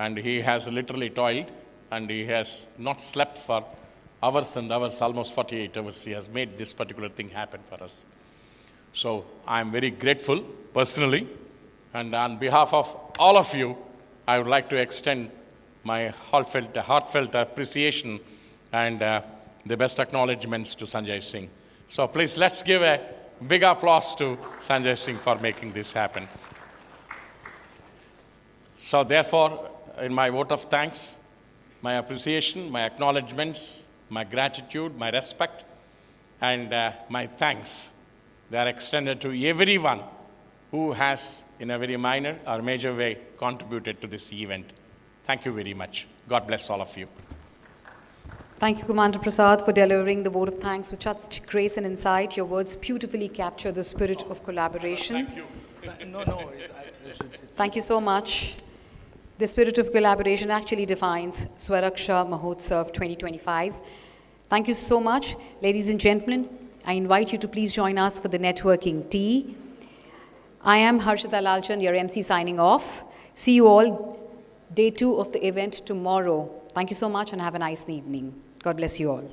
and he has literally toiled, and he has not slept for hours and hours, almost 48 hours. He has made this particular thing happen for us. So I'm very grateful personally, and on behalf of all of you, I would like to extend my heartfelt appreciation and the best acknowledgements to Sanjay Singh. So please, let's give a big applause to Sanjay Singh for making this happen. So therefore, in my vote of thanks, my appreciation, my acknowledgements, my gratitude, my respect, and my thanks, they are extended to everyone who has, in a very minor or major way, contributed to this event. Thank you very much. God bless all of you. Thank you, Commander Prasad, for delivering the vote of thanks with such grace and insight. Your words beautifully capture the spirit of collaboration. Thank you. No. Thank you so much. The spirit of collaboration actually defines SwaRaksha Mahotsav 2025. Thank you so much. Ladies and gentlemen, I invite you to please join us for the networking tea. I am Harshita Lalchan, your MC, signing off. See you all day 2 of the event tomorrow. Thank you so much and have a nice evening. God bless you all.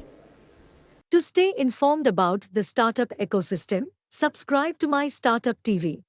To stay informed about the startup ecosystem, subscribe to My Startup TV.